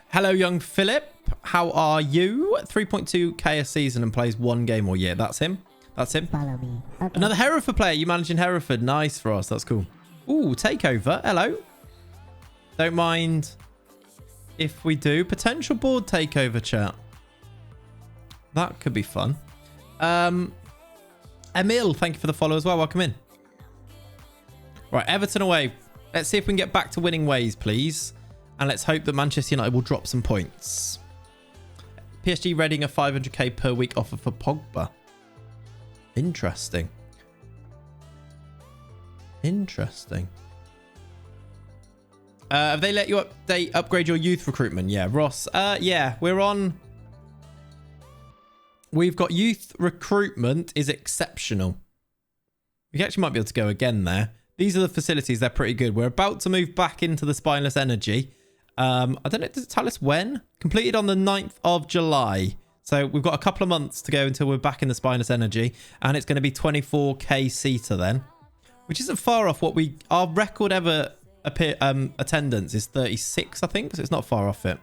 Hello, young Philip. How are you? 3.2k a season and plays one game all year. That's him. That's him. Follow me. Okay. Another Hereford player. You managing Hereford. Nice for us. That's cool. Ooh, takeover. Hello. Don't mind if we do. Potential board takeover chat. That could be fun. Emil, thank you for the follow as well. Welcome in. Right, Everton away. Let's see if we can get back to winning ways, please. And let's hope that Manchester United will drop some points. PSG Reading a 500k per week offer for Pogba. Interesting. Interesting. Have they let you upgrade your youth recruitment? Yeah, Ross. Yeah, we're on. We've got youth recruitment is exceptional. We actually might be able to go again there. These are the facilities. They're pretty good. We're about to move back into the spineless energy. I don't know. Does it tell us when? Completed on the 9th of July. So we've got a couple of months to go until we're back in the spineless energy. And it's going to be 24k seater then. Which isn't far off what our record ever attendance is 36, I think. So it's not far off it.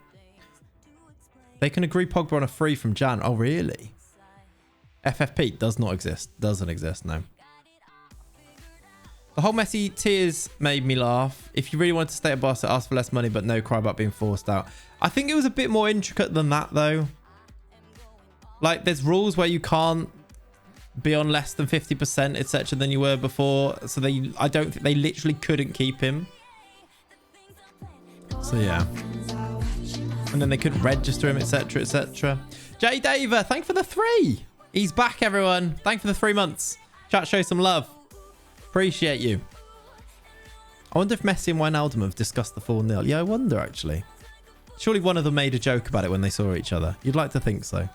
They can agree Pogba on a free from Jan. Oh, really? FFP does not exist. Doesn't exist, no. The whole messy tears made me laugh. If you really wanted to stay at Barca, ask for less money, but no cry about being forced out. I think it was a bit more intricate than that, though. Like, there's rules where you can't be on less than 50%, etc., than you were before. So I don't think they literally couldn't keep him. So yeah. And then they couldn't register him, etc., etc. Jay Daver, thank you for the 3. He's back, everyone. Thank you for the 3 months. Chat, show some love. Appreciate you. I wonder if Messi and Wijnaldum have discussed the 4-0. Yeah, I wonder, actually. Surely one of them made a joke about it when they saw each other. You'd like to think so.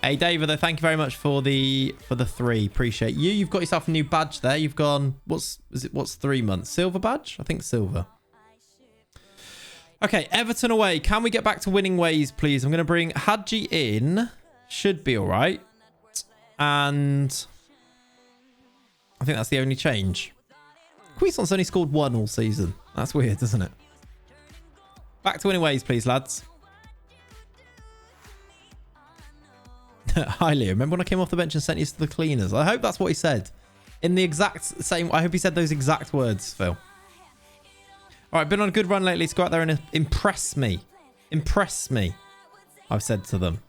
Hey, David, though, thank you very much for the 3. Appreciate you. You've got yourself a new badge there. You've gone, what's 3 months? Silver badge? I think silver. Okay, Everton away. Can we get back to winning ways, please? I'm going to bring Hadji in. Should be all right. And I think that's the only change. Cuison's only scored 1 all season. That's weird, isn't it? Back to winning ways, please, lads. Hi, Leo. Remember when I came off the bench and sent you to the cleaners? I hope that's what he said. In the exact same... I hope he said those exact words, Phil. All right, been on a good run lately. Let's go out there and impress me. Impress me, I've said to them.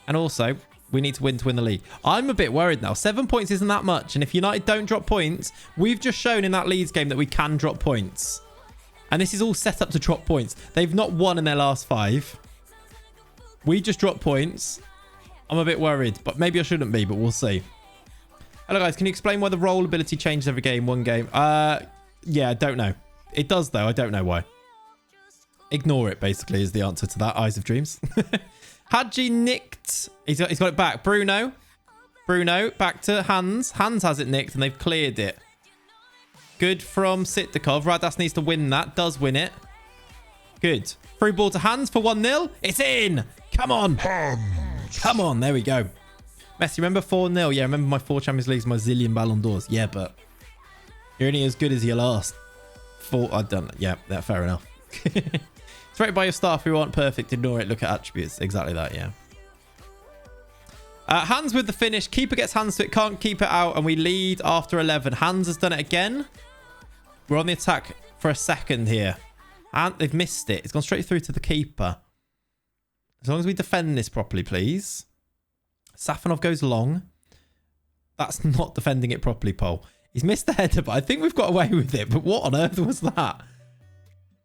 And also, we need to win the league. I'm a bit worried now. 7 points isn't that much. And if United don't drop points, we've just shown in that Leeds game that we can drop points. And this is all set up to drop points. They've not won in their last 5. We just dropped points. I'm a bit worried, but maybe I shouldn't be, but we'll see. Hello, guys. Can you explain why the roll ability changes every game? One game. Yeah, I don't know. It does, though. I don't know why. Ignore it, basically, is the answer to that. Eyes of Dreams. Hadji nicked. He's got it back. Bruno, back to Hans. Hans has it nicked and they've cleared it. Good from Sitkov. Radas needs to win that. Does win it. Good. Through ball to Hans for 1-0. It's in. Come on. Come on. There we go. Messi, remember 4-0? Yeah, remember my 4 Champions Leagues, my zillion Ballon d'Ors. Yeah, but you're only as good as your last 4. I don't know. Yeah, fair enough. It's rated by your staff who aren't perfect. Ignore it. Look at attributes. Exactly that, yeah. Hans with the finish. Keeper gets hands to it. Can't keep it out. And we lead after 11. Hans has done it again. We're on the attack for a second here. And they've missed it. It's gone straight through to the keeper. As long as we defend this properly, please. Safanov goes long. That's not defending it properly, Paul. He's missed the header, but I think we've got away with it. But what on earth was that?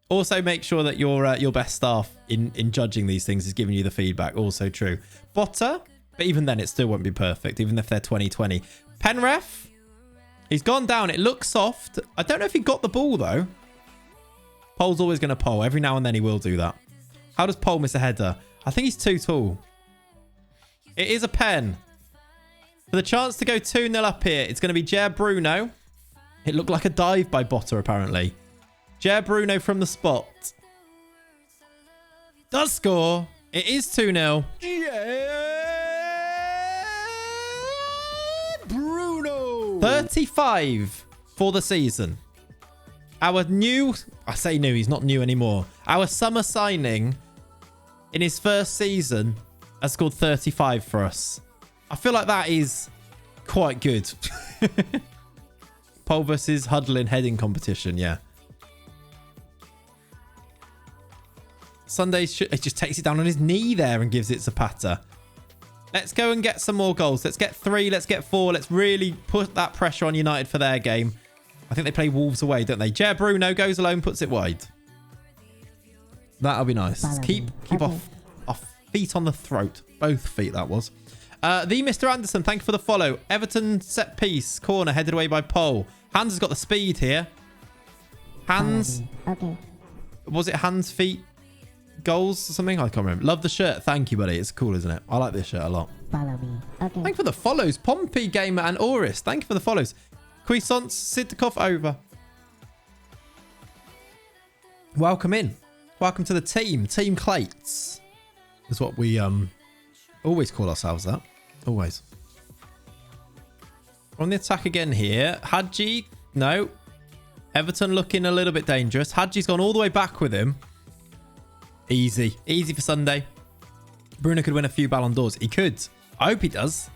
Also, make sure that your best staff in judging these things is giving you the feedback. Also true. Botta, but even then, it still won't be perfect, even if they're 2020. Penref, he's gone down. It looks soft. I don't know if he got the ball, though. Pole's always going to pole. Every now and then he will do that. How does Pole miss a header? I think he's too tall. It is a pen. For the chance to go 2-0 up here, it's going to be Jer Bruno. It looked like a dive by Botta, apparently. Jer Bruno from the spot. Does score. It is 2-0. Yeah, Bruno. 35 for the season. Our new... I say new, he's not new anymore. Our summer signing in his first season has scored 35 for us. I feel like that is quite good. Pole versus Huddle in heading competition, yeah. Sunday, it just takes it down on his knee there and gives it Zapata. Let's go and get some more goals. Let's get 3. Let's get 4. Let's really put that pressure on United for their game. I think they play Wolves away, don't they? Jer Bruno goes alone, puts it wide. That'll be nice. Keep off feet on the throat. Both feet, that was. The Mr. Anderson, thank you for the follow. Everton set piece. Corner headed away by Pole. Hans has got the speed here. Hans. Okay. Was it Hans' feet? Goals or something? I can't remember. Love the shirt. Thank you, buddy. It's cool, isn't it? I like this shirt a lot. Follow me. Okay. Thank you for the follows. Pompey Gamer and Oris. Thank you for the follows. Cuisance, Sidikov over. Welcome in. Welcome to the team. Team Clates is what we always call ourselves that. Always. We're on the attack again here. Hadji. No. Everton looking a little bit dangerous. Hadji's gone all the way back with him. Easy. Easy for Sunday. Bruno could win a few Ballon d'Ors. He could. I hope he does.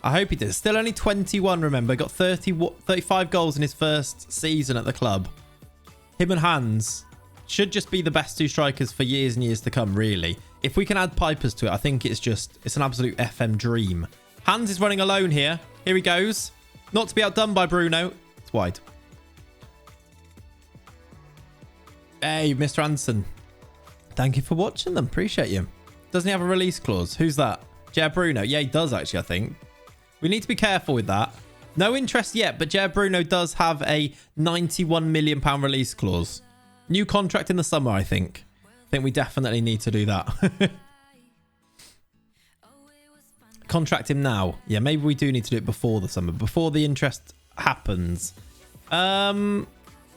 I hope he does. Still only 21, remember. Got 35 goals in his first season at the club. Him and Hans should just be the best 2 strikers for years and years to come, really. If we can add Pipers to it, I think it's an absolute FM dream. Hans is running alone here. Here he goes. Not to be outdone by Bruno. It's wide. Hey, Mr. Anderson. Thank you for watching them. Appreciate you. Doesn't he have a release clause? Who's that? Jer Bruno. Yeah, he does actually, I think. We need to be careful with that. No interest yet, but Jer Bruno does have a £91 million release clause. New contract in the summer, I think. I think we definitely need to do that. Contract him now. Yeah, maybe we do need to do it before the summer, before the interest happens. Don't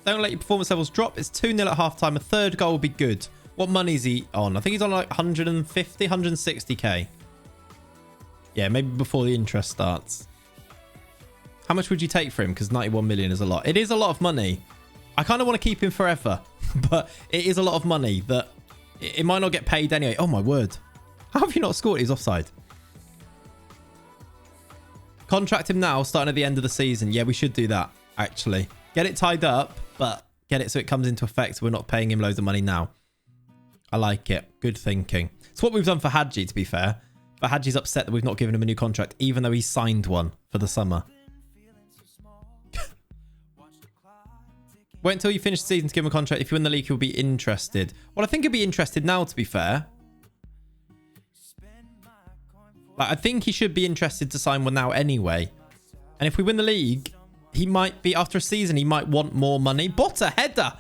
let your performance levels drop. It's 2-0 at halftime. A third goal would be good. What money is he on? I think he's on like 150, 160k. Yeah, maybe before the interest starts. How much would you take for him? Because 91 million is a lot. It is a lot of money. I kind of want to keep him forever, but it is a lot of money that it might not get paid anyway. Oh my word. How have you not scored? He's offside. Contract him now, starting at the end of the season. Yeah, we should do that, actually. Get it tied up, but get it so it comes into effect so we're not paying him loads of money now. I like it. Good thinking. It's what we've done for Hadji, to be fair. But Hadji's upset that we've not given him a new contract, even though he signed one for the summer. Wait until you finish the season to give him a contract. If you win the league, he'll be interested. Well, I think he'll be interested now, to be fair. Like, I think he should be interested to sign one now anyway. And if we win the league, he might be, after a season, he might want more money. What a header!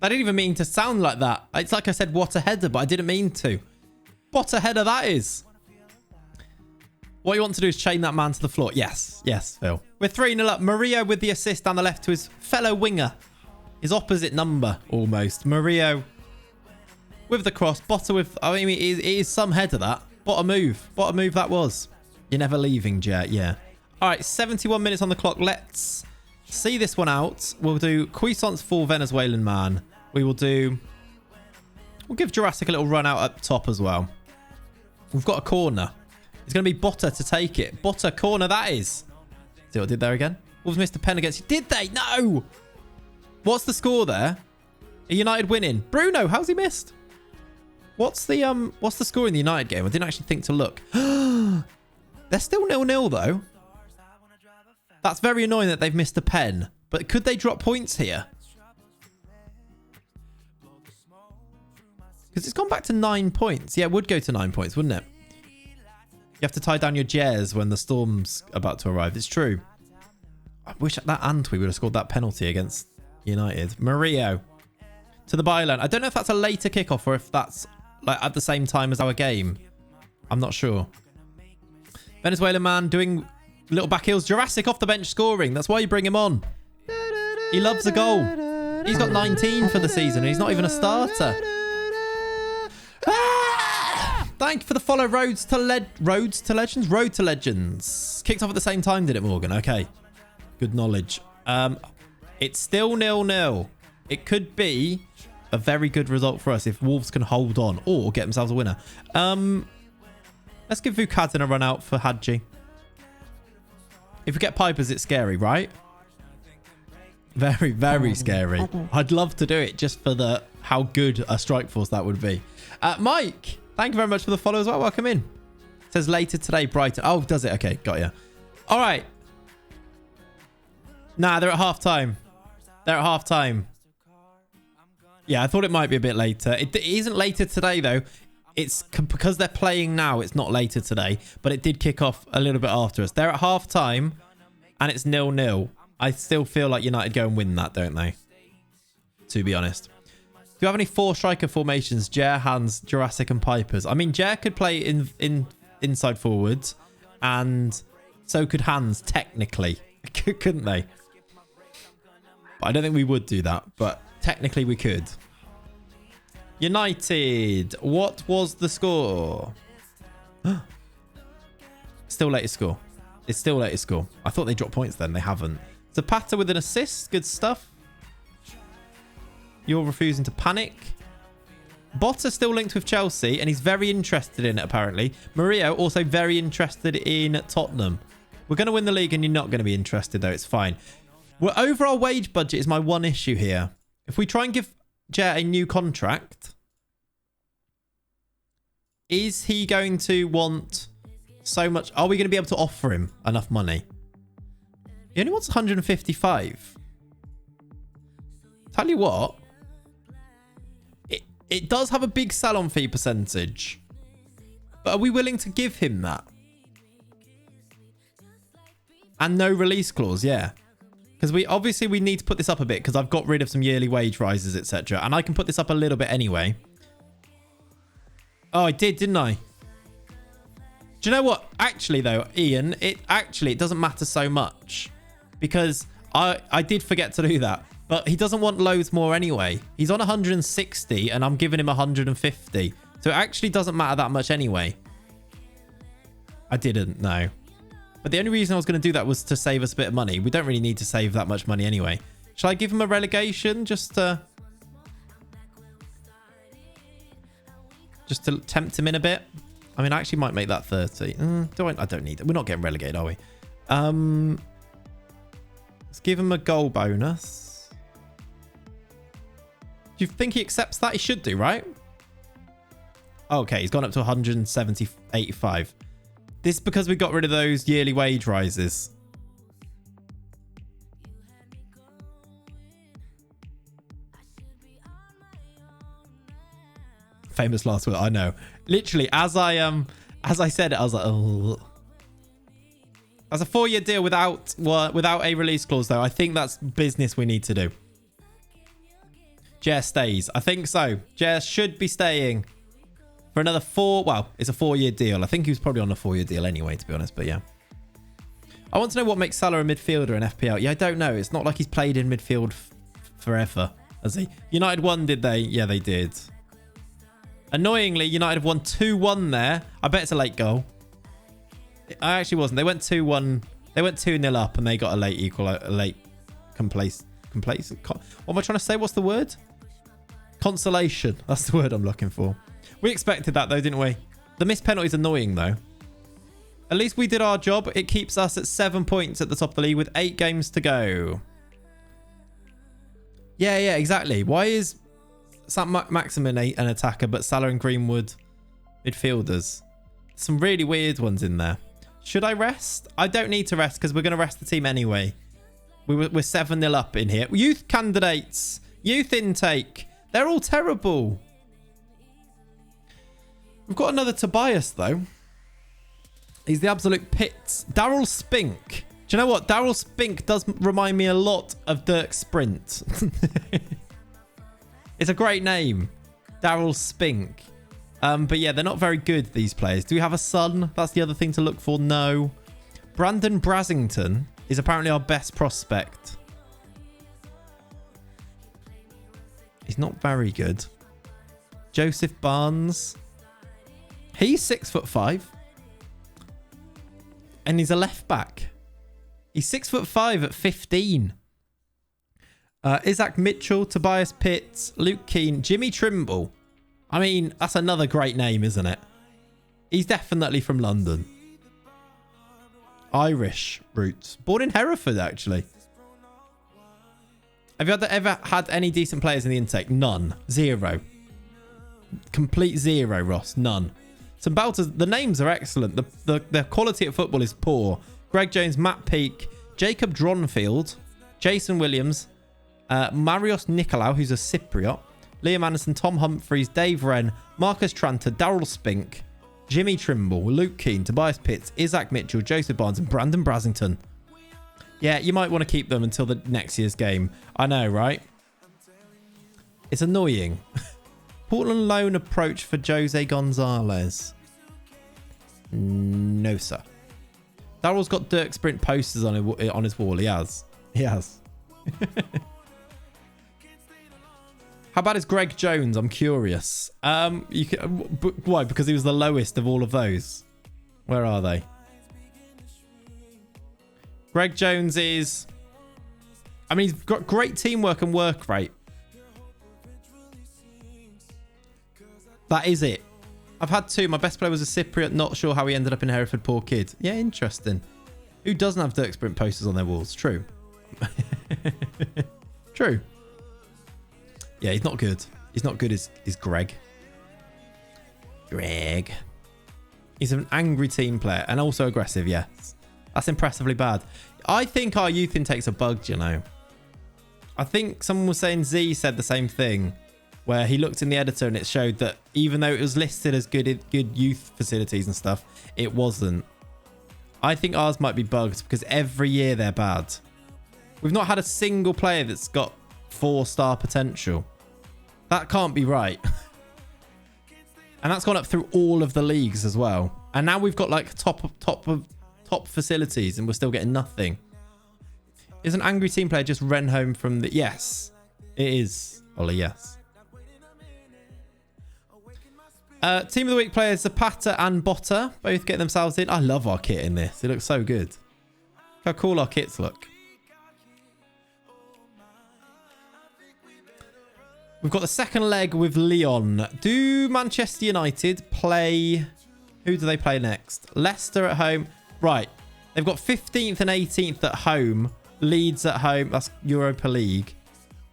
I didn't even mean to sound like that. It's like I said, what a header, but I didn't mean to. What a header that is. What you want to do is chain that man to the floor. Yes. Yes, Phil. We're 3-0 up. Murillo with the assist down the left to his fellow winger. His opposite number, almost. Murillo with the cross. Botta with... I mean, it is some header, that. What a move. What a move that was. You're never leaving, Jet. Yeah. All right, 71 minutes on the clock. Let's see this one out. We'll do Cuisance full Venezuelan man. We will do... We'll give Jurassic a little run out up top as well. We've got a corner. It's going to be Botta to take it. Botta corner that is. See what I did there again? Wolves missed a pen against you. Did they? No. What's the score there? Are United winning? Bruno, how's he missed? What's the score in the United game? I didn't actually think to look. They're still 0-0 though. That's very annoying that they've missed a pen. But could they drop points here? Because it's gone back to 9 points. Yeah, it would go to 9 points, wouldn't it? You have to tie down your Jers when the storm's about to arrive. It's true. I wish that Antwi would have scored that penalty against United. Murillo to the byline. I don't know if that's a later kickoff or if that's like at the same time as our game. I'm not sure. Venezuelan man doing little back heels. Jurassic off the bench scoring. That's why you bring him on. He loves a goal. He's got 19 for the season and he's not even a starter. Thank you for the follow. Road to Legends. Kicked off at the same time, did it, Morgan? Okay. Good knowledge. It's still 0-0. It could be a very good result for us if Wolves can hold on or get themselves a winner. Let's give Vukadin a run out for Hadji. If we get Pipers, it's scary, right? Very, very scary. I'd love to do it just for how good a strike force that would be. Mike, thank you very much for the follow as well. Welcome in. It says later today, Brighton. Oh, does it? Okay, got you. All right. Nah, they're at half-time. They're at half-time. Yeah, I thought it might be a bit later. It isn't later today, though. It's because they're playing now. It's not later today, but it did kick off a little bit after us. They're at half-time, and it's 0-0. I still feel like United go and win that, don't they? To be honest. Do you have any 4-striker formations? Jer, Hans, Jurassic, and Pipers. I mean, Jer could play in inside forwards, and so could Hans, technically. Couldn't they? But I don't think we would do that, but technically we could. United. What was the score? Still latest score. It's still latest score. I thought they dropped points then. They haven't. Zapata with an assist. Good stuff. You're refusing to panic. Botta still linked with Chelsea, and he's very interested in it, apparently. Murillo also very interested in Tottenham. We're going to win the league, and you're not going to be interested, though. It's fine. We're over our wage budget is my one issue here. If we try and give Jer a new contract, is he going to want so much? Are we going to be able to offer him enough money? He only wants 155. Tell you what, it does have a big sell-on fee percentage. But are we willing to give him that? And no release clause, yeah. Because we need to put this up a bit because I've got rid of some yearly wage rises, etc. And I can put this up a little bit anyway. Oh, I did, didn't I? Do you know what? Actually, though, Ian, it doesn't matter so much. Because I did forget to do that. But he doesn't want loads more anyway. He's on 160 and I'm giving him 150. So it actually doesn't matter that much anyway. I didn't, no. But the only reason I was going to do that was to save us a bit of money. We don't really need to save that much money anyway. Shall I give him a relegation just to tempt him in a bit? I mean, I actually might make that 30. I don't need it. We're not getting relegated, are we? Let's give him a goal bonus. Do you think he accepts that? He should do, right? Okay, he's gone up to 170.85. This is because we got rid of those yearly wage rises. Famous last word, I know. Literally, as I said it, I was like, oh. That's a 4-year deal without a release clause, though. I think that's business we need to do. Jer stays. I think so. Jer should be staying. for another 4. Well, it's a 4-year deal. I think he was probably on a 4-year deal anyway, to be honest. But yeah. I want to know what makes Salah a midfielder in FPL. Yeah, I don't know. It's not like he's played in midfield forever, has he? United won, did they? Yeah, they did. Annoyingly, United have won 2-1 there. I bet it's a late goal. I actually wasn't. They went 2-1. They went 2-0 up and they got a late complacent. What am I trying to say? What's the word? Consolation. That's the word I'm looking for. We expected that though, didn't we? The missed penalty is annoying though. At least we did our job. It keeps us at 7 points at the top of the league with 8 games to go. Yeah, exactly. Why is Maximin an attacker, but Salah and Greenwood midfielders? Some really weird ones in there. Should I rest? I don't need to rest because we're going to rest the team anyway. We're 7-0 up in here. Youth candidates. Youth intake. They're all terrible. We've got another Tobias though. He's the absolute pits. Daryl Spink. Do you know what? Daryl Spink does remind me a lot of Dirk Sprint. It's a great name. Daryl Spink. But yeah, they're not very good, these players. Do we have a son? That's the other thing to look for. No. Brandon Brasington is apparently our best prospect. He's not very good. Joseph Barnes. He's 6'5". And he's a left back. He's 6'5" at 15. Isaac Mitchell, Tobias Pitts, Luke Keane, Jimmy Trimble. I mean, that's another great name, isn't it? He's definitely from London. Irish roots. Born in Hereford, actually. Have you ever had any decent players in the intake? None. 0. Complete 0, Ross. None. Some belters. The names are excellent. The quality of football is poor. Greg Jones, Matt Peake, Jacob Dronfield, Jason Williams, Marios Nicolau, who's a Cypriot, Liam Anderson, Tom Humphreys, Dave Wren, Marcus Tranter, Daryl Spink, Jimmy Trimble, Luke Keane, Tobias Pitts, Isaac Mitchell, Joseph Barnes, and Brandon Brasington. Yeah, you might want to keep them until the next year's game. I know, right? It's annoying. Portland loan approach for Jose Gonzalez. No, sir. Daryl's got Dirk Sprint posters on his wall. He has. He has. How bad is Greg Jones? I'm curious. Why? Because he was the lowest of all of those. Where are they? Greg Jones is... I mean, he's got great teamwork and work rate. That is it. I've had 2. My best player was a Cypriot. Not sure how he ended up in Hereford. Poor kid. Yeah, interesting. Who doesn't have Dirk Sprint posters on their walls? True. True. Yeah, he's not good. He's not good as Greg. Greg. He's an angry team player and also aggressive, yes. That's impressively bad. I think our youth intakes are bugged, you know. I think someone was saying Z said the same thing, where he looked in the editor and it showed that even though it was listed as good youth facilities and stuff, it wasn't. I think ours might be bugged because every year they're bad. We've not had a single player that's got 4-star potential. That can't be right. And that's gone up through all of the leagues as well. And now we've got like top facilities and we're still getting nothing. Is an angry team player just ran home from the... Yes, it is, Ollie, yes. Team of the week players Zapata and Botta both get themselves in. I love our kit in this. It looks so good. Look how cool our kits look. We've got the second leg with Lyon. Do Manchester United play... Who do they play next? Leicester at home. Right. They've got 15th and 18th at home. Leeds at home. That's Europa League.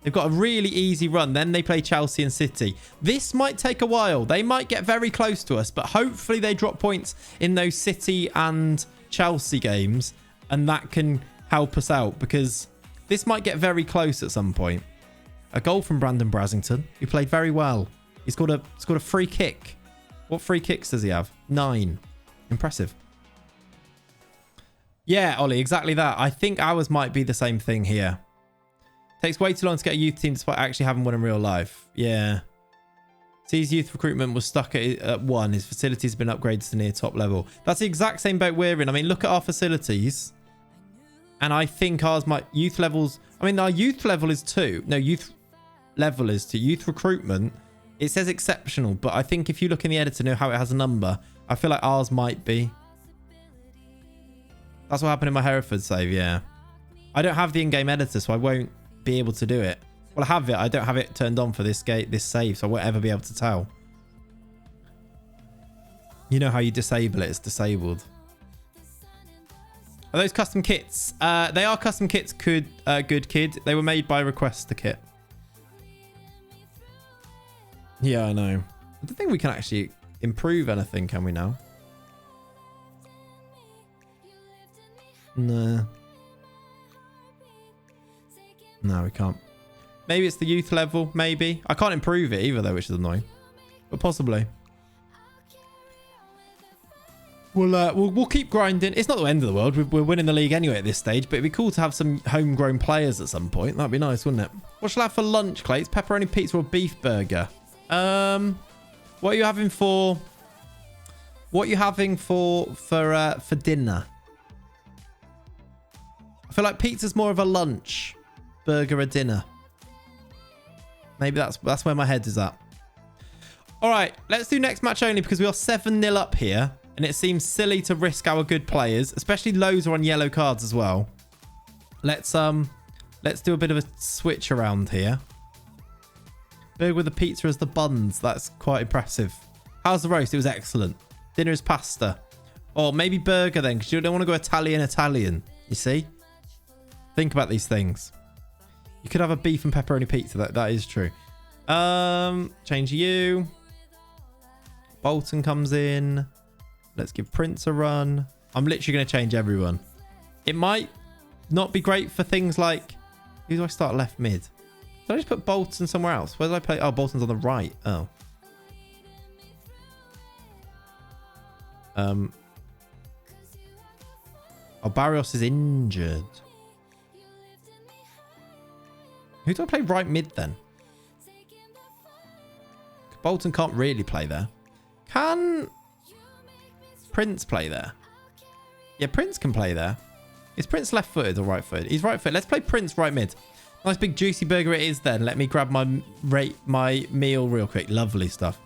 They've got a really easy run. Then they play Chelsea and City. This might take a while. They might get very close to us, but hopefully they drop points in those City and Chelsea games, and that can help us out because this might get very close at some point. A goal from Brandon Brasington, who played very well. He scored a free kick. What free kicks does he have? 9. Impressive. Yeah, Ollie, exactly that. I think ours might be the same thing here. Takes way too long to get a youth team despite actually having one in real life. Yeah. C's youth recruitment was stuck at 1. His facilities have been upgraded to near top level. That's the exact same boat we're in. I mean, look at our facilities. And I think ours might... Youth levels... I mean, our youth level is 2. No, youth level is 2. Youth recruitment, it says exceptional. But I think if you look in the editor, know how it has a number. I feel like ours might be. That's what happened in my Hereford save, yeah. I don't have the in-game editor, so I won't be able to do it. Well, I have it. I don't have it turned on for this save, so I won't ever be able to tell. You know how you disable it? It's disabled. Are those custom kits? They are custom kits, good kid. They were made by Request the Kit. Yeah, I know. I don't think we can actually improve anything, can we now? No. No, we can't. Maybe it's the youth level, maybe. I can't improve it either, though, which is annoying. But possibly. We'll keep grinding. It's not the end of the world. We're winning the league anyway at this stage, but it'd be cool to have some homegrown players at some point. That'd be nice, wouldn't it? What shall I have for lunch, Clay? It's pepperoni pizza or beef burger? What are you having for... What are you having for dinner? I feel like pizza's more of a lunch. Burger a dinner. Maybe that's where my head is at. All right, let's do next match only because we are 7-0 up here. And it seems silly to risk our good players, especially loads are on yellow cards as well. Let's do a bit of a switch around here. Burger with the pizza as the buns. That's quite impressive. How's the roast? It was excellent. Dinner is pasta. Or maybe burger then, because you don't want to go Italian. You see? Think about these things. You could have a beef and pepperoni pizza. That is true. Change you. Bolton comes in. Let's give Prince a run. I'm literally going to change everyone. It might not be great for things like... Who do I start left mid? Did I just put Bolton somewhere else? Where did I play? Oh, Bolton's on the right. Oh. Oh, Barrios is injured. Who do I play right mid then? Bolton can't really play there. Can... Prince play there? Yeah, Prince can play there. Is Prince left-footed or right-footed? He's right-footed. Let's play Prince right mid. Nice big juicy burger it is then. Let me grab my meal real quick. Lovely stuff.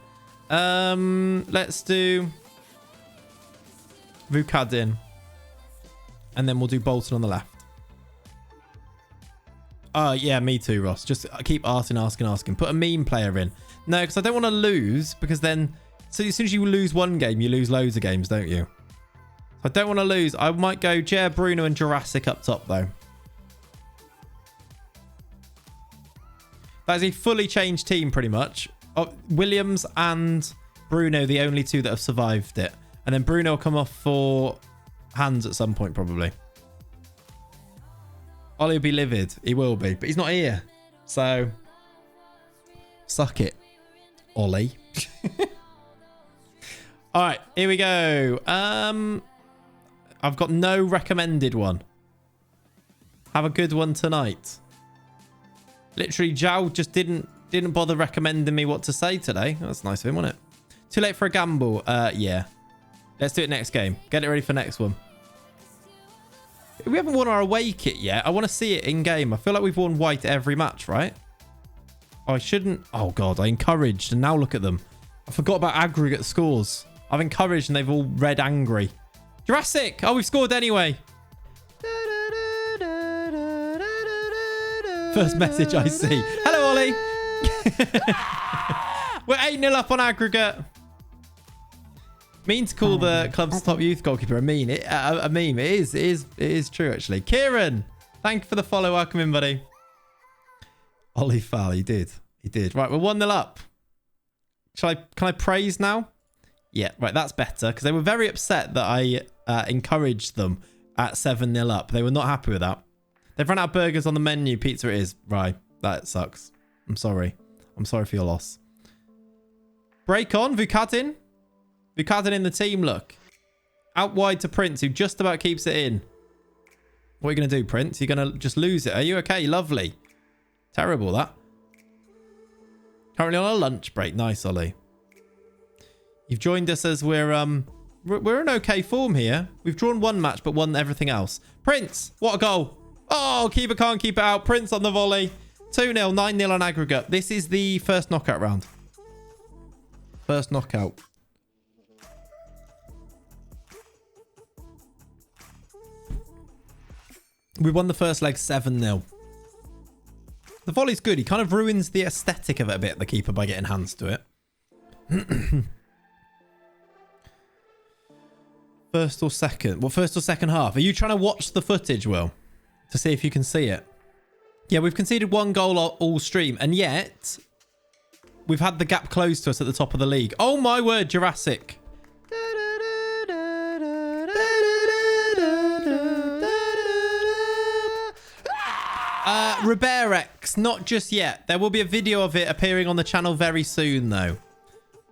Let's do Vukadin. And then we'll do Bolton on the left. Oh, yeah, me too, Ross. Just keep asking. Put a meme player in. No, because I don't want to lose because then... So as soon as you lose one game, you lose loads of games, don't you? I don't want to lose. I might go Jer, Bruno and Jurassic up top, though. That is a fully changed team, pretty much. Oh, Williams and Bruno, the only two that have survived it. And then Bruno will come off for hands at some point, probably. Ollie will be livid. He will be. But he's not here. So, suck it, Ollie. All right, here we go. I've got no recommended one. Have a good one tonight. Literally, Zhao just didn't bother recommending me what to say today. That's nice of him, wasn't it? Too late for a gamble. Yeah. Let's do it next game. Get it ready for next one. We haven't won our away kit yet. I want to see it in game. I feel like we've won white every match, right? Oh, I shouldn't. Oh, God. I encouraged. And now look at them. I forgot about aggregate scores. I've encouraged and they've all read angry. Jurassic. Oh, we've scored anyway. First message I see. Hello, Ollie. We're 8-0 up on aggregate. Mean to call the club's top youth goalkeeper a meme. A meme. It is true, actually. Kieran, thank you for the follow. Welcome in, buddy. Ollie foul. He did. Right, we're 1-0 up. Can I praise now? Yeah, right, that's better. Because they were very upset that I encouraged them at 7-0 up. They were not happy with that. They've run out of burgers on the menu. Pizza it is. Right, that sucks. I'm sorry. I'm sorry for your loss. Break on, Vukadin. Vukadin in the team, look. Out wide to Prince, who just about keeps it in. What are you going to do, Prince? You're going to just lose it. Are you okay? Lovely. Terrible, that. Currently on a lunch break. Nice, Ollie. You've joined us as we're in okay form here. We've drawn one match, but won everything else. Prince, what a goal. Oh, keeper can't keep it out. Prince on the volley. 2-0, 9-0 on aggregate. This is the first knockout round. First knockout. We won the first leg 7-0. The volley's good. He kind of ruins the aesthetic of it a bit, the keeper, by getting hands to it. First or second? Well, first or second half? Are you trying to watch the footage, Will? To see if you can see it? Yeah, we've conceded one goal all stream, and yet we've had the gap closed to us at the top of the league. Oh my word, Jurassic. Ruberex, not just yet. There will be a video of it appearing on the channel very soon, though.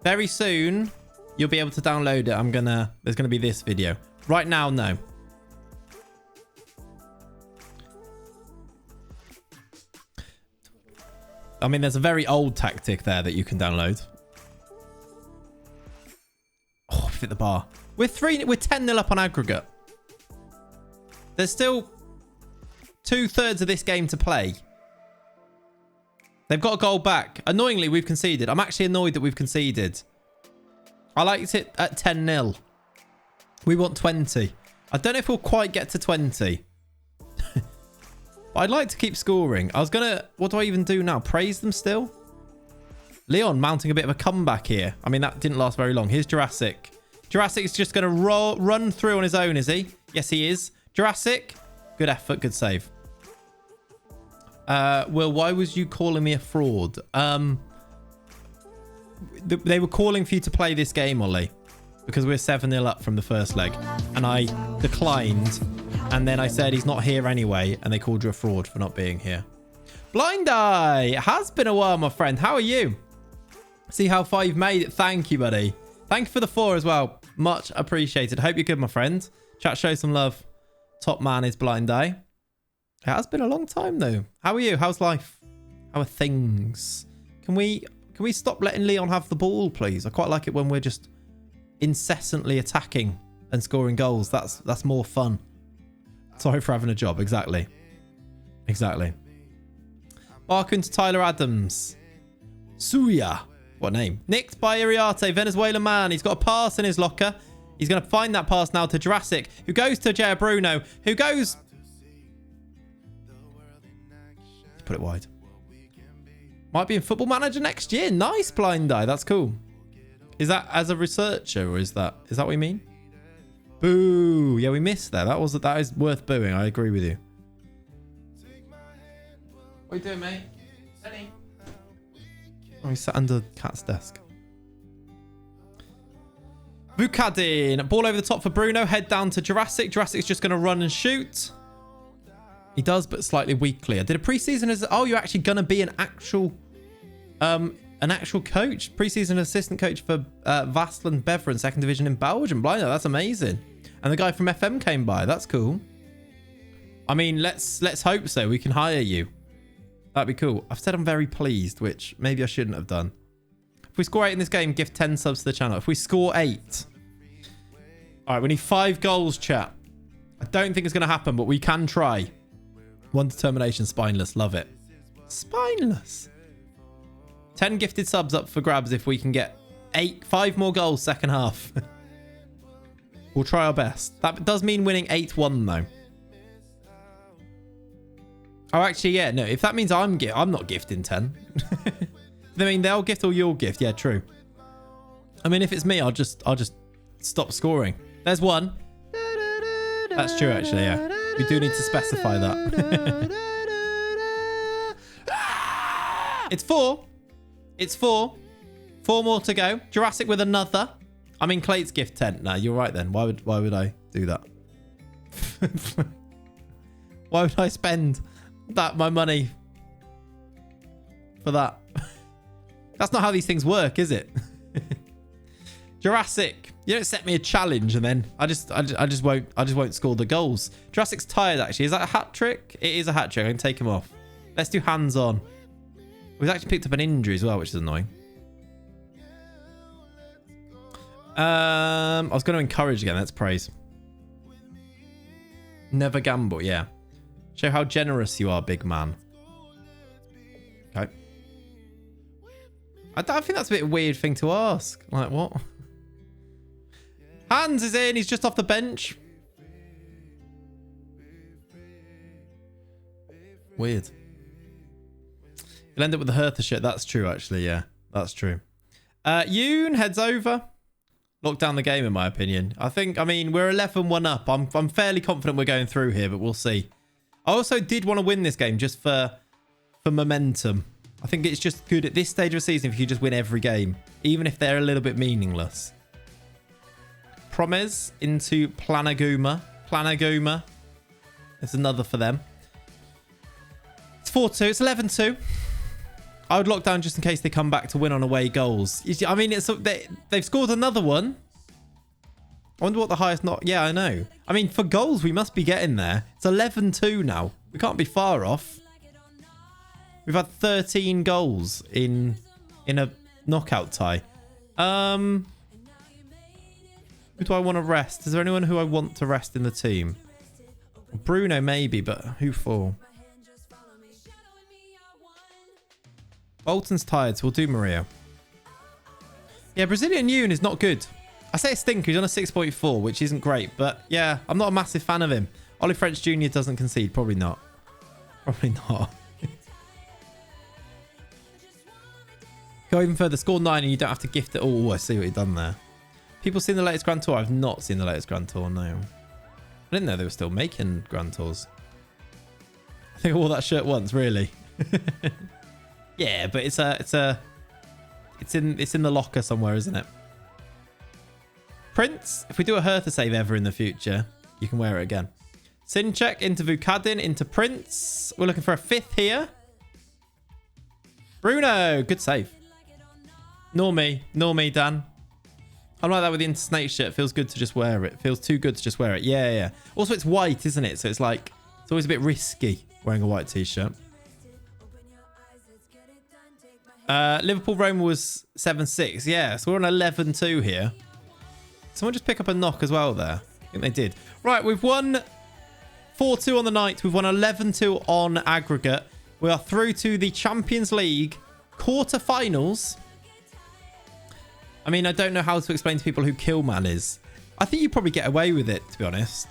Very soon, you'll be able to download it. There's gonna be this video. Right now, no. I mean, there's a very old tactic there that you can download. Oh, fit the bar. We're 10-0 up on aggregate. There's still 2/3 of this game to play. They've got a goal back. Annoyingly, we've conceded. I'm actually annoyed that we've conceded. I liked it at 10-0. We want 20. I don't know if we'll quite get to 20. But I'd like to keep scoring. I was going to... What do I even do now? Praise them still? Leon mounting a bit of a comeback here. I mean, that didn't last very long. Here's Jurassic. Jurassic's just going to run through on his own, is he? Yes, he is. Jurassic. Good effort. Good save. Will, why was you calling me a fraud? They were calling for you to play this game, Ollie, because we're 7-0 up from the first leg. And I declined. And then I said he's not here anyway. And they called you a fraud for not being here. Blind Eye. It has been a while, my friend. How are you? See how far you've made it. Thank you, buddy. Thank you for the 4 as well. Much appreciated. Hope you're good, my friend. Chat, show some love. Top man is Blind Eye. It has been a long time, though. How are you? How's life? How are things? Can we stop letting Leon have the ball, please? I quite like it when we're just incessantly attacking and scoring goals. That's more fun. Sorry for having a job. Exactly. Exactly. Barking to Tyler Adams. Suya. What name? Nicked by Iriarte. Venezuelan man. He's got a pass in his locker. He's going to find that pass now to Jurassic, who goes to Jaya Bruno, who goes... Put it wide. Might be in Football Manager next year. Nice, Blind Eye. That's cool. Is that as a researcher, or is that what you mean? Boo. Yeah, we missed that. That is worth booing. I agree with you. What are you doing, mate? Benny? Oh, he sat under Cat's desk. Bukadin. Ball over the top for Bruno. Head down to Jurassic. Jurassic's just going to run and shoot. He does, but slightly weakly. I did a preseason as... Oh, you're actually going to be an actual coach. Preseason assistant coach for Vassland Beveren, 2nd division in Belgium. Blind, that's amazing. And the guy from FM came by. That's cool. I mean, let's hope so. We can hire you. That'd be cool. I've said I'm very pleased, which maybe I shouldn't have done. If we score 8 in this game, gift 10 subs to the channel. If we score 8... All right, we need 5 goals, chat. I don't think it's going to happen, but we can try. One determination, spineless. Love it. Spineless. 10 gifted subs up for grabs if we can get 5 more goals second half. We'll try our best. That does mean winning 8-1 though. Oh, actually, yeah. No, if that means I'm not gifting 10. I mean, they'll gift or you'll gift. Yeah, true. I mean, if it's me, I'll just stop scoring. There's one. That's true, actually, yeah. We do need to specify that. It's 4. It's 4. 4 more to go. Jurassic with another. I mean, Clate's gift 10. No, you're right then. Why would I do that? Why would I spend my money for that? That's not how these things work, is it? Jurassic, you don't set me a challenge and then I just won't score the goals. Jurassic's tired actually. Is that a hat trick? It is a hat trick. I can take him off. Let's do hands on. We've actually picked up an injury as well, which is annoying. I was going to encourage again. That's praise. Never gamble. Yeah. Show how generous you are, big man. Okay. I think that's a bit of a weird thing to ask. Like, what? Hans is in. He's just off the bench. Weird. You'll end up with the Hereford shirt. That's true, actually. Yeah, that's true. Yoon heads over. Lock down the game, in my opinion. I mean, we're 11-1 up. I'm fairly confident we're going through here, but we'll see. I also did want to win this game just for momentum. I think it's just good at this stage of the season if you just win every game, even if they're a little bit meaningless. Promes into Planaguma. Planaguma. There's another for them. It's 4-2. It's 11-2. I would lock down just in case they come back to win on away goals. I mean, they've scored another one. I wonder what the highest not... Yeah, I know. I mean, for goals, we must be getting there. It's 11-2 now. We can't be far off. We've had 13 goals in a knockout tie. Who do I want to rest? Is there anyone who I want to rest in the team? Bruno, maybe, but who for? Bolton's tired, so we'll do Mario. Yeah, Brazilian Yoon is not good. I say a stinker. He's on a 6.4, which isn't great. But yeah, I'm not a massive fan of him. Ollie French Jr. doesn't concede. Probably not. Probably not. Go even further. Score 9 and you don't have to gift it all. I see what you've done there. People seen the latest Grand Tour? I've not seen the latest Grand Tour, no. I didn't know they were still making Grand Tours. I think I wore that shirt once, really. Yeah, but it's in the locker somewhere, isn't it? Prince, if we do a Hertha save ever in the future, you can wear it again. Sinchek into Vukadin, into Prince. We're looking for a 5th here. Bruno, good save. Nor me, Dan. I'm like that with the Intersnake shirt. It feels good to just wear it. It feels too good to just wear it. Yeah. Also, it's white, isn't it? So it's like, it's always a bit risky wearing a white t-shirt. Liverpool Roma was 7-6. Yeah, so we're on 11-2 here. Someone just pick up a knock as well there. I think they did. Right, we've won 4-2 on the night. We've won 11-2 on aggregate. We are through to the Champions League quarterfinals. I mean, I don't know how to explain to people who Killman is. I think you probably get away with it, to be honest.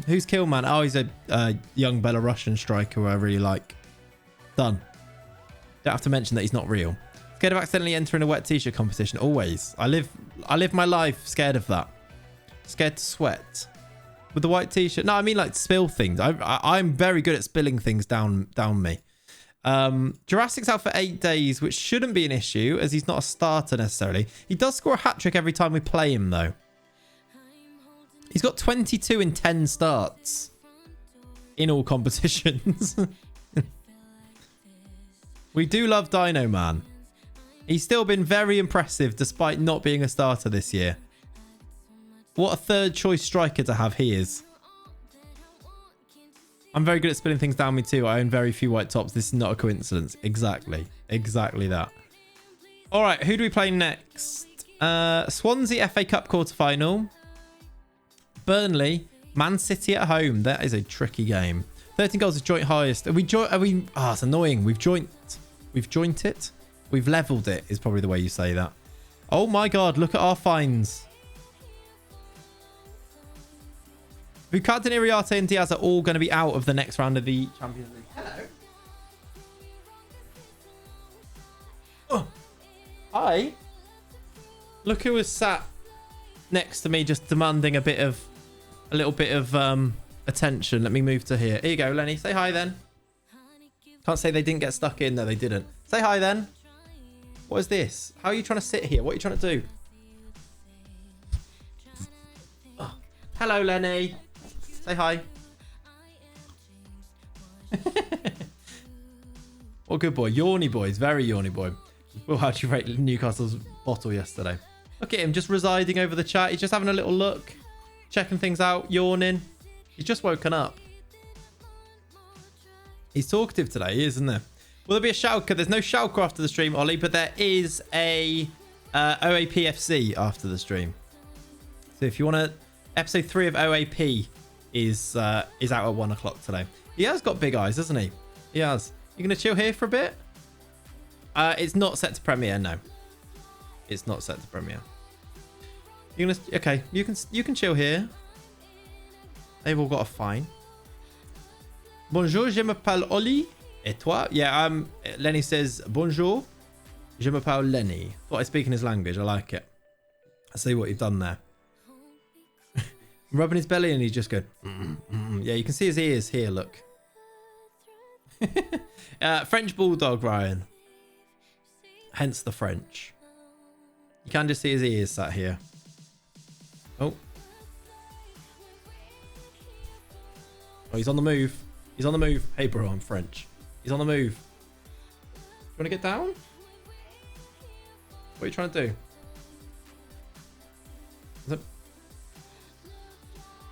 Who's Killman? Oh, he's a young Belarusian striker who I really like. Done. Don't have to mention that he's not real. Scared of accidentally entering a wet t-shirt competition. Always. I live my life scared of that. Scared to sweat. With the white t-shirt. No, I mean like spill things. I'm very good at spilling things down me. Jurassic's out for 8 days, which shouldn't be an issue as he's not a starter necessarily. He does score a hat-trick every time we play him though. He's got 22 in 10 starts. In all competitions. We do love Dino Man. He's still been very impressive despite not being a starter this year. What a third choice striker to have he is. I'm very good at spilling things down me too. I own very few white tops. This is not a coincidence. Exactly. Exactly that. All right, who do we play next? Swansea FA Cup quarterfinal. Burnley, Man City at home. That is a tricky game. 13 goals is joint highest. It's annoying. We've joint it. We've leveled it is probably the way you say that. Oh my God, look at our finds. Vukadin, Iriarte and Diaz are all going to be out of the next round of the Champions League. Hello. Oh. Hi. Look who was sat next to me just demanding a little bit of attention. Let me move to here. Here you go, Lenny. Say hi then. Can't say they didn't get stuck in. No, they didn't. Say hi then. What is this? How are you trying to sit here? What are you trying to do? Oh. Hello, Lenny. Say hi. Oh, good boy. Yawny boy. He's very yawny boy. Well, how'd you rate Newcastle's bottle yesterday? Look at him just residing over the chat. He's just having a little look. Checking things out. Yawning. He's just woken up. He's talkative today, isn't there? Will there be a Schalke? There's no Schalke after the stream, Ollie, but there is a OAPFC after the stream. So if you want to... Episode 3 of OAP is out at 1 o'clock today. He has got big eyes, hasn't he? He has. You going to chill here for a bit? It's not set to premiere, no. It's not set to premiere. You're gonna... Okay, you can chill here. They've all got a fine. Bonjour, je m'appelle Ollie. Et toi? Yeah, Lenny says, bonjour. Je m'appelle Lenny. Thought I speak in his language. I like it. I see what you've done there. Rubbing his belly and he's just going, Yeah, you can see his ears here, look. French Bulldog, Ryan. Hence the French. You can just see his ears sat here. Oh. Oh, he's on the move. He's on the move. Hey, bro, I'm French. He's on the move. You want to get down? What are you trying to do?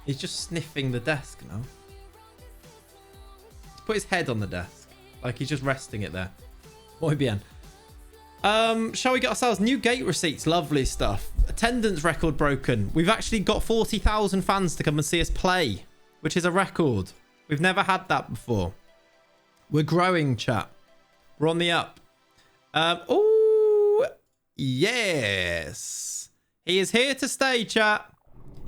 He's just sniffing the desk now. He's put his head on the desk. Like he's just resting it there. Muy bien. Shall we get ourselves new gate receipts? Lovely stuff. Attendance record broken. We've actually got 40,000 fans to come and see us play, which is a record. We've never had that before. We're growing, chat. We're on the up. Oh, yes. He is here to stay, chat.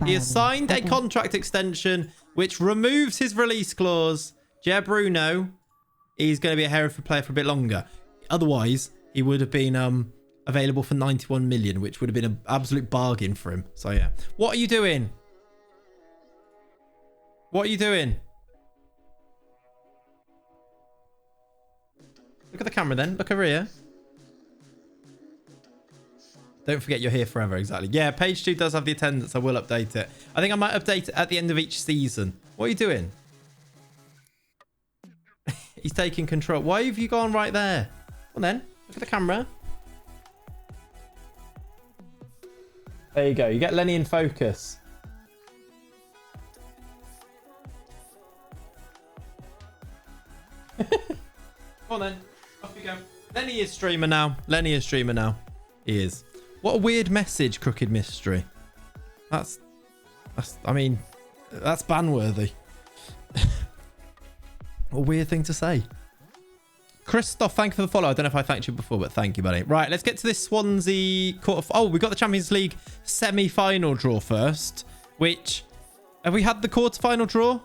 He has signed a contract extension which removes his release clause. Jer Bruno, he's going to be a Hereford player for a bit longer. Otherwise, he would have been available for 91 million, which would have been an absolute bargain for him. So, yeah. What are you doing? What are you doing? Look at the camera then. Look over here. Don't forget you're here forever, exactly. Yeah, page 2 does have the attendance. I will update it. I think I might update it at the end of each season. What are you doing? He's taking control. Why have you gone right there? Well then, look at the camera. There you go. You get Lenny in focus. Come on then. Off you go. Lenny is streamer now. Lenny is streamer now. He is. What a weird message, Crooked Mystery. That's I mean, that's ban-worthy. What a weird thing to say. Christoph, thank you for the follow. I don't know if I thanked you before, but thank you, buddy. Right, let's get to this Swansea quarter... Oh, we got the Champions League semi-final draw first, which... Have we had the quarter-final draw?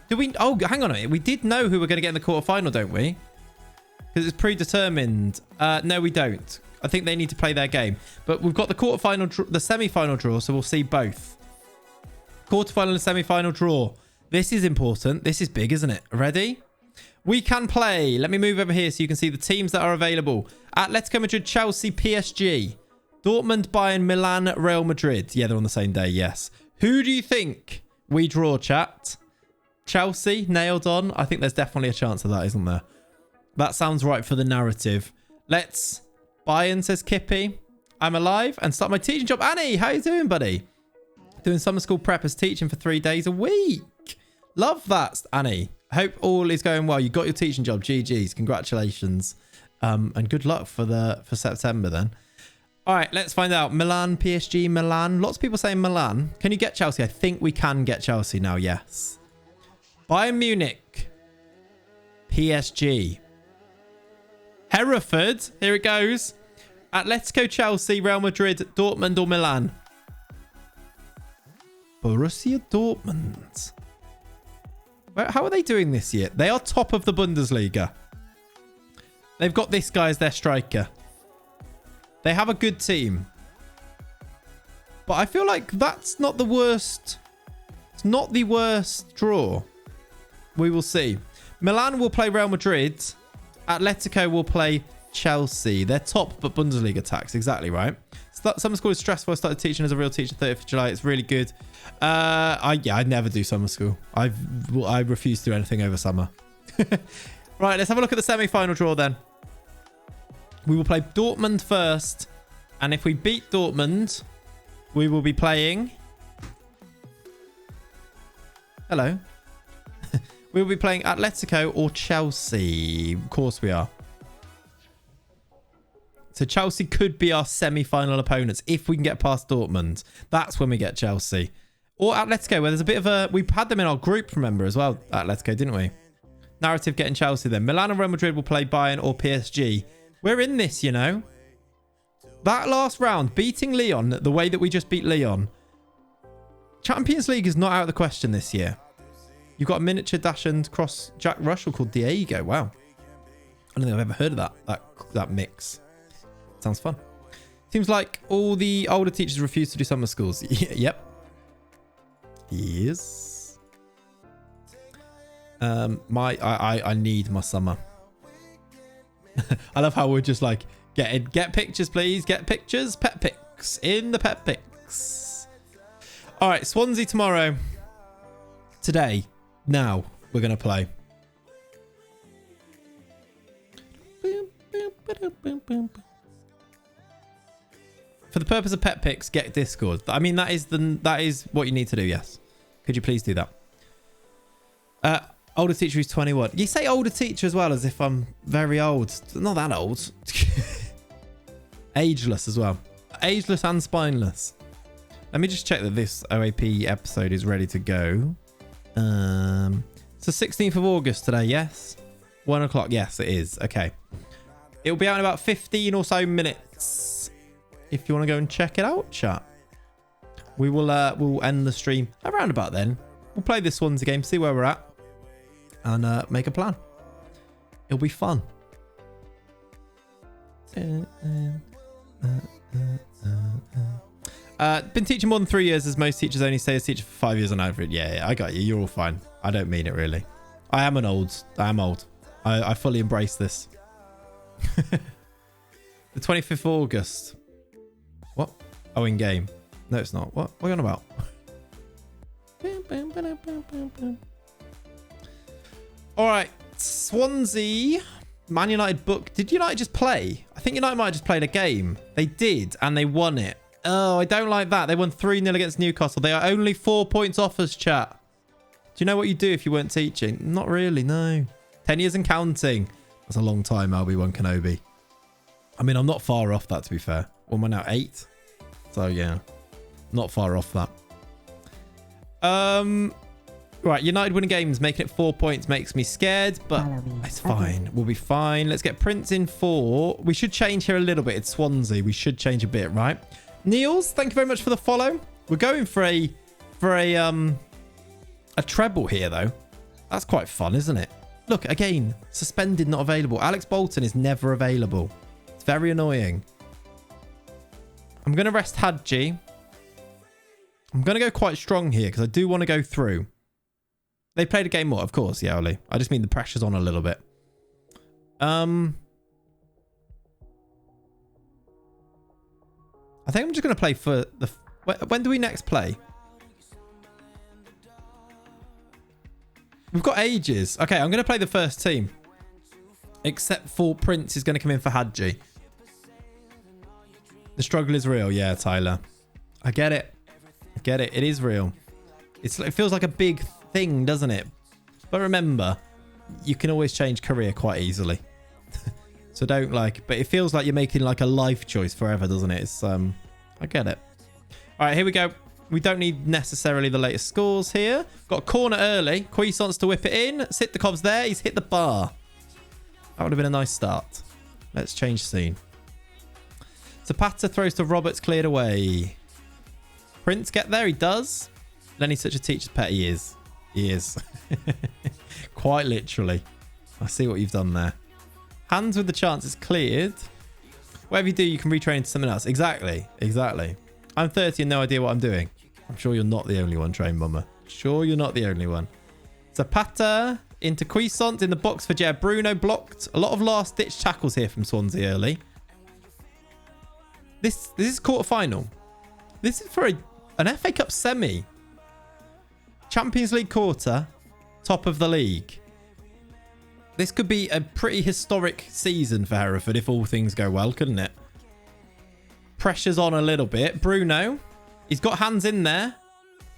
Do we... Oh, hang on a minute. We did know who we're going to get in the quarter-final, don't we? Because it's predetermined. No, we don't. I think they need to play their game. But we've got the quarter-final, the semi-final draw, so we'll see both. Quarter-final and semi-final draw. This is important. This is big, isn't it? Ready? We can play. Let me move over here so you can see the teams that are available. Atletico Madrid, Chelsea, PSG. Dortmund, Bayern, Milan, Real Madrid. Yeah, they're on the same day, yes. Who do you think we draw, chat? Chelsea, nailed on. I think there's definitely a chance of that, isn't there? That sounds right for the narrative. Let's... Bayern, says Kippy. I'm alive and start my teaching job. Annie, how you doing, buddy? Doing summer school prep as teaching for 3 days a week. Love that, Annie. Hope all is going well. You got your teaching job. GG's. Congratulations. And good luck for September then. All right, let's find out. Milan, PSG, Milan. Lots of people saying Milan. Can you get Chelsea? I think we can get Chelsea now, yes. Bayern Munich. PSG. Hereford. Here it goes. Atletico, Chelsea, Real Madrid, Dortmund or Milan. Borussia Dortmund. How are they doing this year? They are top of the Bundesliga. They've got this guy as their striker. They have a good team. But I feel like that's not the worst. It's not the worst draw. We will see. Milan will play Real Madrid. Atletico will play Chelsea. They're top but Bundesliga tax. Exactly right. Summer school is stressful. I started teaching as a real teacher 30th of July. It's really good. I never do summer school. I refuse to do anything over summer. Right, let's have a look at the semi-final draw then. We will play Dortmund first. And if we beat Dortmund, we will be playing... Hello. We will be playing Atletico or Chelsea. Of course we are. So Chelsea could be our semi-final opponents if we can get past Dortmund. That's when we get Chelsea. Or Atletico, where there's a bit of a... We had them in our group, remember, as well, Atletico, didn't we? Narrative getting Chelsea then. Milan and Real Madrid will play Bayern or PSG. We're in this, you know. That last round, beating Lyon the way that we just beat Lyon. Champions League is not out of the question this year. You've got a miniature dash and cross Jack Russell called Diego. Wow. I don't think I've ever heard of that mix. Sounds fun. Seems like all the older teachers refuse to do summer schools. Yep. Yes. I need my summer. I love how we're just like get pictures, please. Get pictures. Pet pics in the pet pics. All right, Swansea tomorrow. Today, now we're gonna play. For the purpose of pet pics, get Discord. I mean, that is what you need to do. Yes. Could you please do that? Older teacher who's 21. You say older teacher as well as if I'm very old. Not that old. Ageless as well. Ageless and spineless. Let me just check that this OAP episode is ready to go. It's the 16th of August today, yes? 1 o'clock. Yes, it is. Okay. It'll be out in about 15 or so minutes. If you want to go and check it out, chat. We will we'll end the stream around about then. We'll play this Swansea game, see where we're at. And make a plan. It'll be fun. Been teaching more than 3 years, as most teachers only stay as teacher for 5 years on average. Yeah, I got you. You're all fine. I don't mean it really. I am old. I fully embrace this. The 25th of August. What? Oh, in game. No, it's not. What are you on about? All right. Swansea. Man United book. Did United just play? I think United might have just played a game. They did, and they won it. Oh, I don't like that. They won 3-0 against Newcastle. They are only 4 points off us, chat. Do you know what you'd do if you weren't teaching? Not really, no. 10 years and counting. That's a long time, RB1 Kenobi. I mean, I'm not far off that, to be fair. What am I now? 8? So, yeah. Not far off that. Right, United winning games, making it 4 points makes me scared, but it's fine. Okay. We'll be fine. Let's get Prince in 4. We should change here a little bit. It's Swansea. We should change a bit, right? Niels, thank you very much for the follow. We're going for a treble here, though. That's quite fun, isn't it? Look, again, suspended, not available. Alex Bolton is never available. It's very annoying. I'm going to rest Hadji. I'm going to go quite strong here because I do want to go through. They played a game more, of course. Yeah, Ollie. I just mean the pressure's on a little bit. I think I'm just going to play for the... When do we next play? We've got ages. Okay, I'm going to play the first team. Except for Prince is going to come in for Hadji. The struggle is real. Yeah, Tyler. I get it. I get it. It is real. It feels like a big thing, doesn't it? But remember, you can always change career quite easily. So don't but it feels like you're making like a life choice forever, doesn't it? It's I get it. All right, here we go. We don't need necessarily the latest scores here. Got a corner early. Cuisance to whip it in. Sitnikov's there. He's hit the bar. That would have been a nice start. Let's change scene. Zapata throws to Roberts, cleared away. Prince get there. He does. Lenny's such a teacher's pet. He is. He is. Quite literally. I see what you've done there. Hands with the chance. It's cleared. Whatever you do, you can retrain into something else. Exactly. Exactly. I'm 30 and no idea what I'm doing. I'm sure you're not the only one, Train Mummer. Sure you're not the only one. Zapata into Cuisance in the box for Jed. Bruno blocked. A lot of last-ditch tackles here from Swansea early. This is quarter-final. This is for an FA Cup semi. Champions League quarter. Top of the league. This could be a pretty historic season for Hereford if all things go well, couldn't it? Pressure's on a little bit. Bruno, he's got hands in there.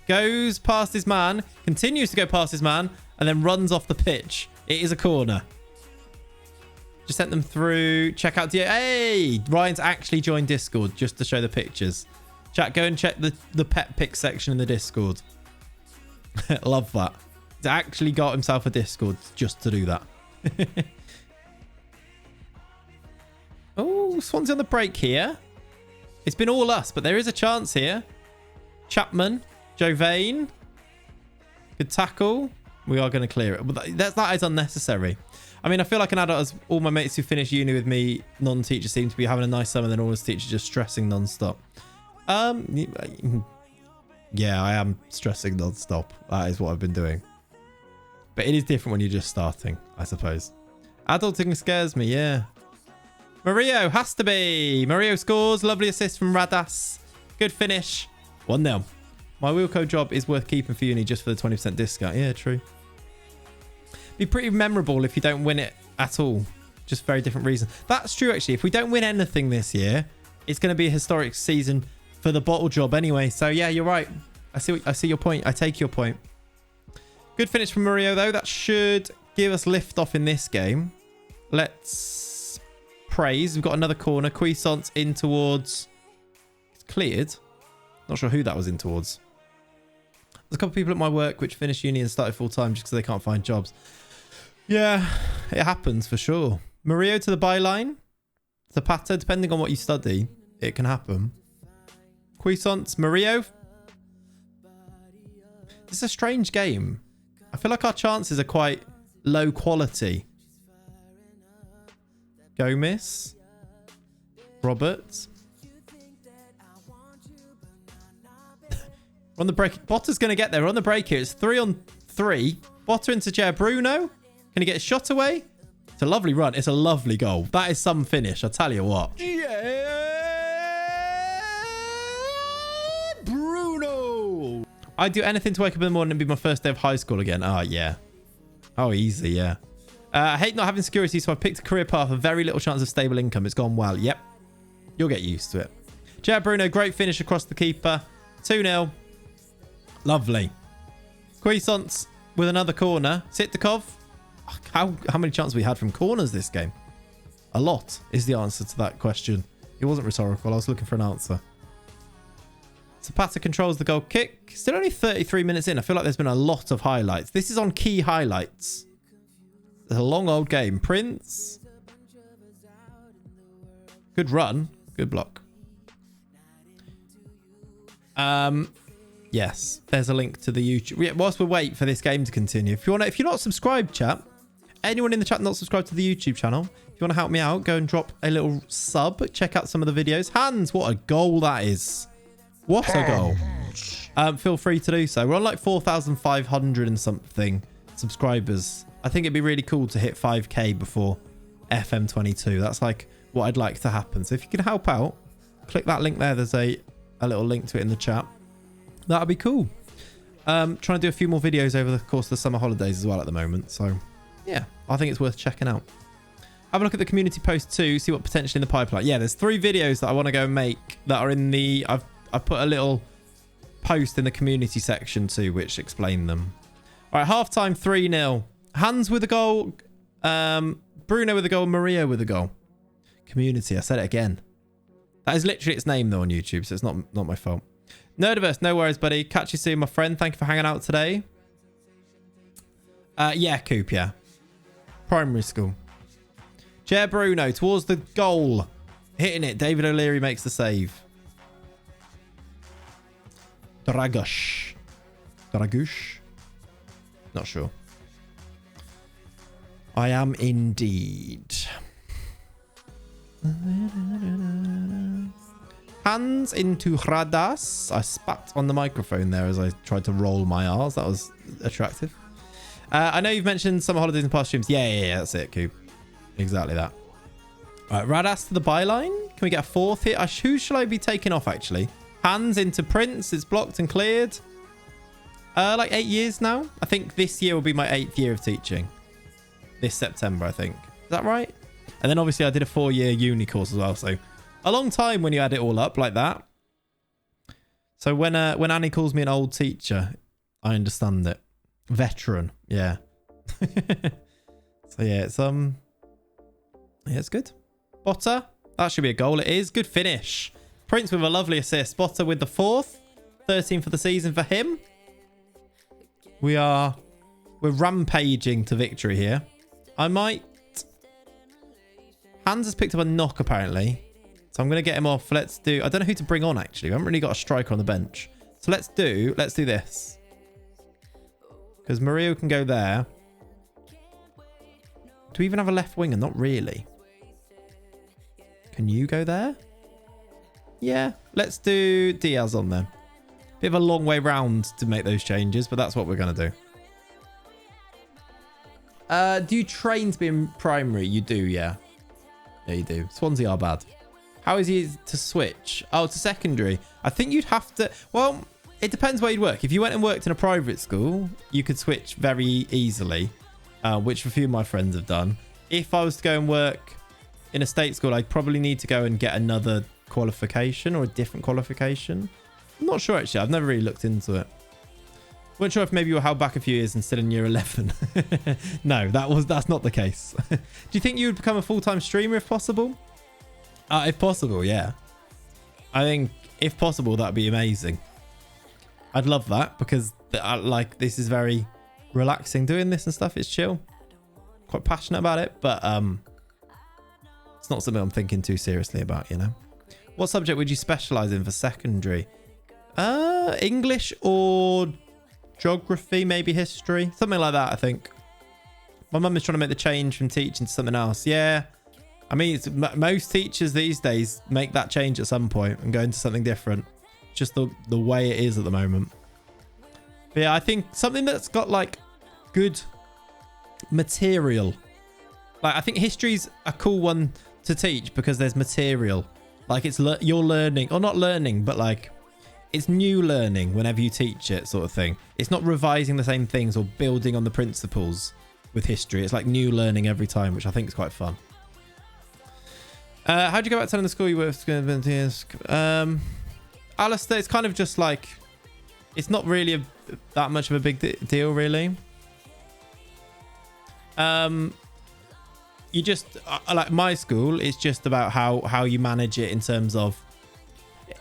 Goes past his man. Continues to go past his man. And then runs off the pitch. It is a corner. Just sent them through. Check out. Hey, Ryan's actually joined Discord just to show the pictures. Chat, go and check the pet pic section in the Discord. Love that. He's actually got himself a Discord just to do that. Oh, Swansea on the break here. It's been all us, but there is a chance here. Chapman, Jovane. Good tackle. We are going to clear it. But that is unnecessary. I mean, I feel like an adult, as all my mates who finish uni with me, non-teachers, seem to be having a nice summer, then all the teachers just stressing non-stop. Yeah, I am stressing non-stop. That is what I've been doing. But it is different when you're just starting, I suppose. Adulting scares me, yeah. Mario has to be. Mario scores. Lovely assist from Radas. Good finish. 1-0. My Wilco job is worth keeping for uni just for the 20% discount. Yeah, true. Be pretty memorable if you don't win it at all. Just very different reasons. That's true, actually. If we don't win anything this year, it's going to be a historic season for the bottle job anyway. So, yeah, you're right. I see your point. I take your point. Good finish from Mario, though. That should give us lift off in this game. Let's praise. We've got another corner. Cuisance in towards... It's cleared. Not sure who that was in towards. There's a couple of people at my work which finished uni and started full-time just because they can't find jobs. Yeah, it happens for sure. Mario to the byline. Zapata, depending on what you study, it can happen. Cuisance, Mario. This is a strange game. I feel like our chances are quite low quality. Gomez. Roberts. We're on the break. Botter's going to get there. We're on the break here. It's 3-on-3. Botter into Jair Bruno. Can he get a shot away? It's a lovely run. It's a lovely goal. That is some finish. I'll tell you what. Yeah, Bruno. I'd do anything to wake up in the morning and be my first day of high school again. Oh, yeah. Oh, easy, yeah. I hate not having security, so I picked a career path with very little chance of stable income. It's gone well. Yep. You'll get used to it. Jair Bruno, great finish across the keeper. 2-0. Lovely. Cuisance with another corner. Sitkov. How many chances we had from corners this game? A lot is the answer to that question. It wasn't rhetorical. I was looking for an answer. Zapata controls the goal kick. Still only 33 minutes in. I feel like there's been a lot of highlights. This is on key highlights. It's a long old game. Prince. Good run. Good block. Yes, there's a link to the YouTube. Yeah, whilst we wait for this game to continue, if you're not subscribed, chat, anyone in the chat not subscribed to the YouTube channel, if you want to help me out, go and drop a little sub. Check out some of the videos. Hands, what a goal that is. What a goal. Feel free to do so. We're on like 4,500 and something subscribers. I think it'd be really cool to hit 5k before FM22. That's like what I'd like to happen. So if you can help out, click that link there. There's a little link to it in the chat. That'd be cool. Trying to do a few more videos over the course of the summer holidays as well at the moment. So, yeah, I think it's worth checking out. Have a look at the community post too. See what potentially in the pipeline. Yeah, there's 3 videos that I want to go and make that are in the... I've put a little post in the community section too, which explain them. All right, half-time 3-0. Hans with a goal. Bruno with a goal. Maria with a goal. Community. I said it again. That is literally its name though on YouTube, so it's not my fault. Nerdiverse, no worries, buddy. Catch you soon, my friend. Thank you for hanging out today. Yeah, Coop, yeah. Primary school. Jair Bruno towards the goal. Hitting it. David O'Leary makes the save. Dragush. Not sure. I am indeed. Hands into Radas. I spat on the microphone there as I tried to roll my R's. That was attractive. I know you've mentioned summer holidays in past streams. Yeah, that's it, Coop. Exactly that. All right, Radas to the byline. Can we get a fourth here? Who shall I be taking off, actually? Hands into Prince. It's blocked and cleared. Like 8 years now. I think this year will be my 8th year of teaching. This September, I think. Is that right? And then obviously I did a 4-year uni course as well, so... A long time when you add it all up like that. So when Annie calls me an old teacher, I understand it. Veteran, yeah. So yeah, it's Yeah, it's good. Botta, that should be a goal. It is. Good finish. Prince with a lovely assist. Botta with the 4th. 13 for the season for him. We're rampaging to victory here. Hans has picked up a knock apparently. So I'm going to get him off. Let's do... I don't know who to bring on actually. We haven't really got a striker on the bench. So let's do this. Because Mario can go there. Do we even have a left winger? Not really. Can you go there? Yeah. Let's do Diaz on there. Bit of a long way round to make those changes, but that's what we're going to do. Do you train to be in primary? You do, yeah. Yeah, you do. Swansea are bad. How is he to switch? Oh, to secondary. I think you'd have to... Well, it depends where you'd work. If you went and worked in a private school, you could switch very easily, which a few of my friends have done. If I was to go and work in a state school, I'd probably need to go and get another qualification or a different qualification. I'm not sure, actually. I've never really looked into it. Weren't sure if maybe you were held back a few years and still in year 11. No, that's not the case. Do you think you would become a full-time streamer if possible? If possible, yeah. I think if possible, that'd be amazing. I'd love that because this is very relaxing doing this and stuff. It's chill. Quite passionate about it, but it's not something I'm thinking too seriously about, you know. What subject would you specialize in for secondary? English or geography, maybe history, something like that. I think my mum is trying to make the change from teaching to something else. Yeah, I mean, most teachers these days make that change at some point and go into something different. Just the way it is at the moment. But yeah, I think something that's got like good material. Like I think history's a cool one to teach because there's material. Like it's you're learning, or not learning, but like it's new learning whenever you teach it, sort of thing. It's not revising the same things or building on the principles with history. It's like new learning every time, which I think is quite fun. How'd you go about telling the school you were Alistair, it's kind of just like, it's not really that much of a big deal, really. You just, like my school, it's just about how you manage it in terms of,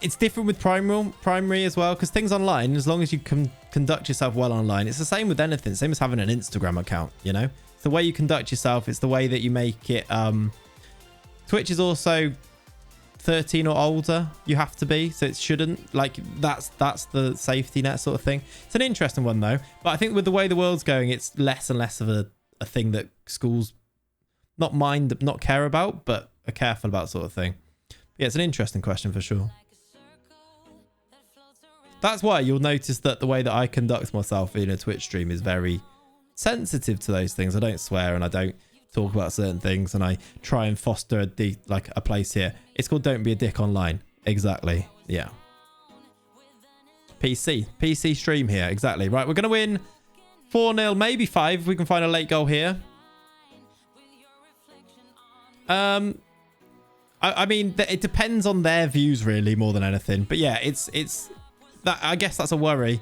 it's different with primary as well, because things online, as long as you can conduct yourself well online, it's the same with anything, same as having an Instagram account, you know? It's the way you conduct yourself, it's the way that you make it. Twitch is also 13 or older, you have to be, so it shouldn't, like, that's the safety net sort of thing. It's an interesting one though, but I think with the way the world's going, it's less and less of a thing that schools not care about, but are careful about, sort of thing. Yeah, it's an interesting question for sure. That's why you'll notice that the way that I conduct myself in a Twitch stream is very sensitive to those things. I don't swear and I don't talk about certain things, and I try and foster a place here. It's called Don't Be a Dick Online. Exactly. Yeah. PC stream here. Exactly. Right, we're going to win 4-0, maybe 5 if we can find a late goal here. I mean, it depends on their views really more than anything. But yeah, it's that, I guess that's a worry.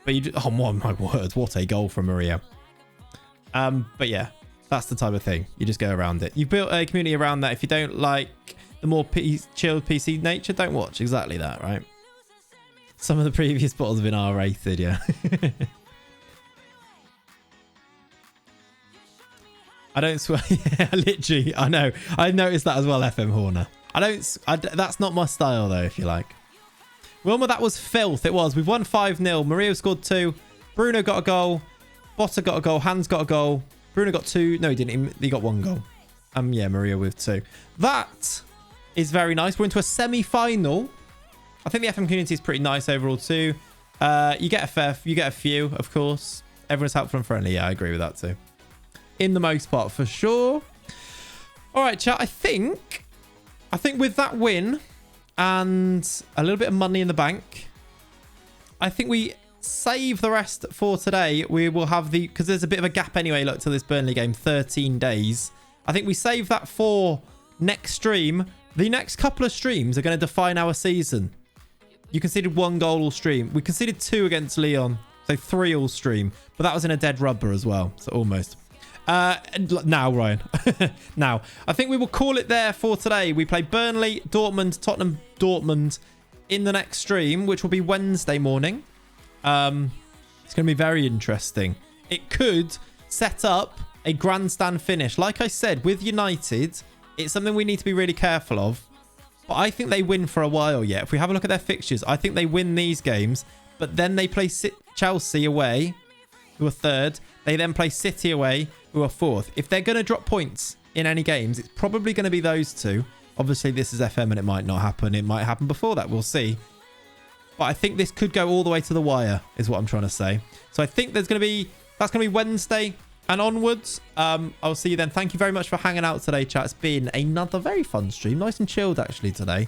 But oh my word, what a goal from Maria. But yeah, that's the type of thing. You just go around it. You've built a community around that. If you don't like the more chilled PC nature, don't watch. Exactly that, right? Some of the previous bottles have been R-rated, yeah. I don't swear. Yeah, literally. I know. I noticed that as well, FM Horner. That's not my style, though, if you like. Wilma, that was filth. It was. We've won 5-0. Mario scored 2. Bruno got a goal. Botta got a goal. Hans got a goal. Bruno got 2. No, he didn't. He got 1 goal. Yeah, Mario with 2. That is very nice. We're into a semi-final. I think the FM community is pretty nice overall, too. You get a few, of course. Everyone's helpful and friendly. Yeah, I agree with that, too. In the most part, for sure. All right, chat. I think with that win and a little bit of money in the bank, I think we save the rest for today. We will have because there's a bit of a gap anyway, look, to this Burnley game, 13 days. I think we save that for next stream. The next couple of streams are going to define our season. You conceded 1 goal all stream. We conceded 2 against Leon, so 3 all stream. But that was in a dead rubber as well, so almost. Now, Ryan. Now, I think we will call it there for today. We play Burnley, Dortmund, Tottenham, Dortmund in the next stream, which will be Wednesday morning. It's going to be very interesting. It could set up a grandstand finish. Like I said, with United, it's something we need to be really careful of. But I think they win for a while yet. If we have a look at their fixtures, I think they win these games. But then they play Chelsea away, who are third. They then play City away, who are fourth. If they're going to drop points in any games, it's probably going to be those two. Obviously, this is FM and it might not happen. It might happen before that. We'll see. But I think this could go all the way to the wire, is what I'm trying to say. So I think that's going to be Wednesday and onwards. I'll see you then. Thank you very much for hanging out today, chat. It's been another very fun stream. Nice and chilled, actually, today.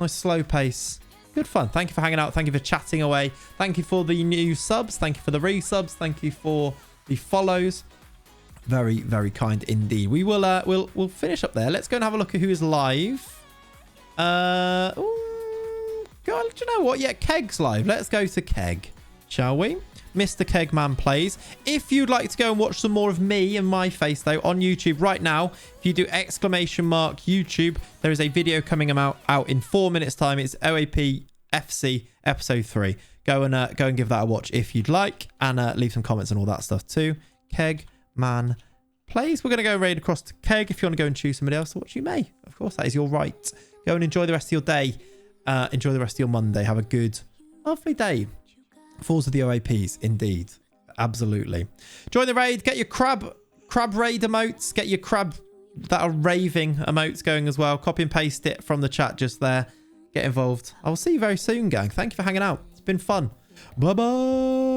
Nice slow pace. Good fun. Thank you for hanging out. Thank you for chatting away. Thank you for the new subs. Thank you for the resubs. Thank you for the follows. Very, very kind indeed. We will we'll finish up there. Let's go and have a look at who is live. God, do you know what? Yeah, Keg's live. Let's go to Keg, shall we? Mr. Kegman plays. If you'd like to go and watch some more of me and my face, though, on YouTube right now, if you do ! YouTube, there is a video coming out in 4 minutes' time. It's OAP FC episode 3. Go and give that a watch if you'd like, and leave some comments and all that stuff too. Kegman plays. We're going to go raid across to Keg. If you want to go and choose somebody else to watch, you may. Of course, that is your right. Go and enjoy the rest of your day. Enjoy the rest of your Monday. Have a good, lovely day. Falls of the OAPs, indeed. Absolutely. Join the raid. Get your crab raid emotes. Get your crab that are raving emotes going as well. Copy and paste it from the chat just there. Get involved. I will see you very soon, gang. Thank you for hanging out. It's been fun. Bye-bye.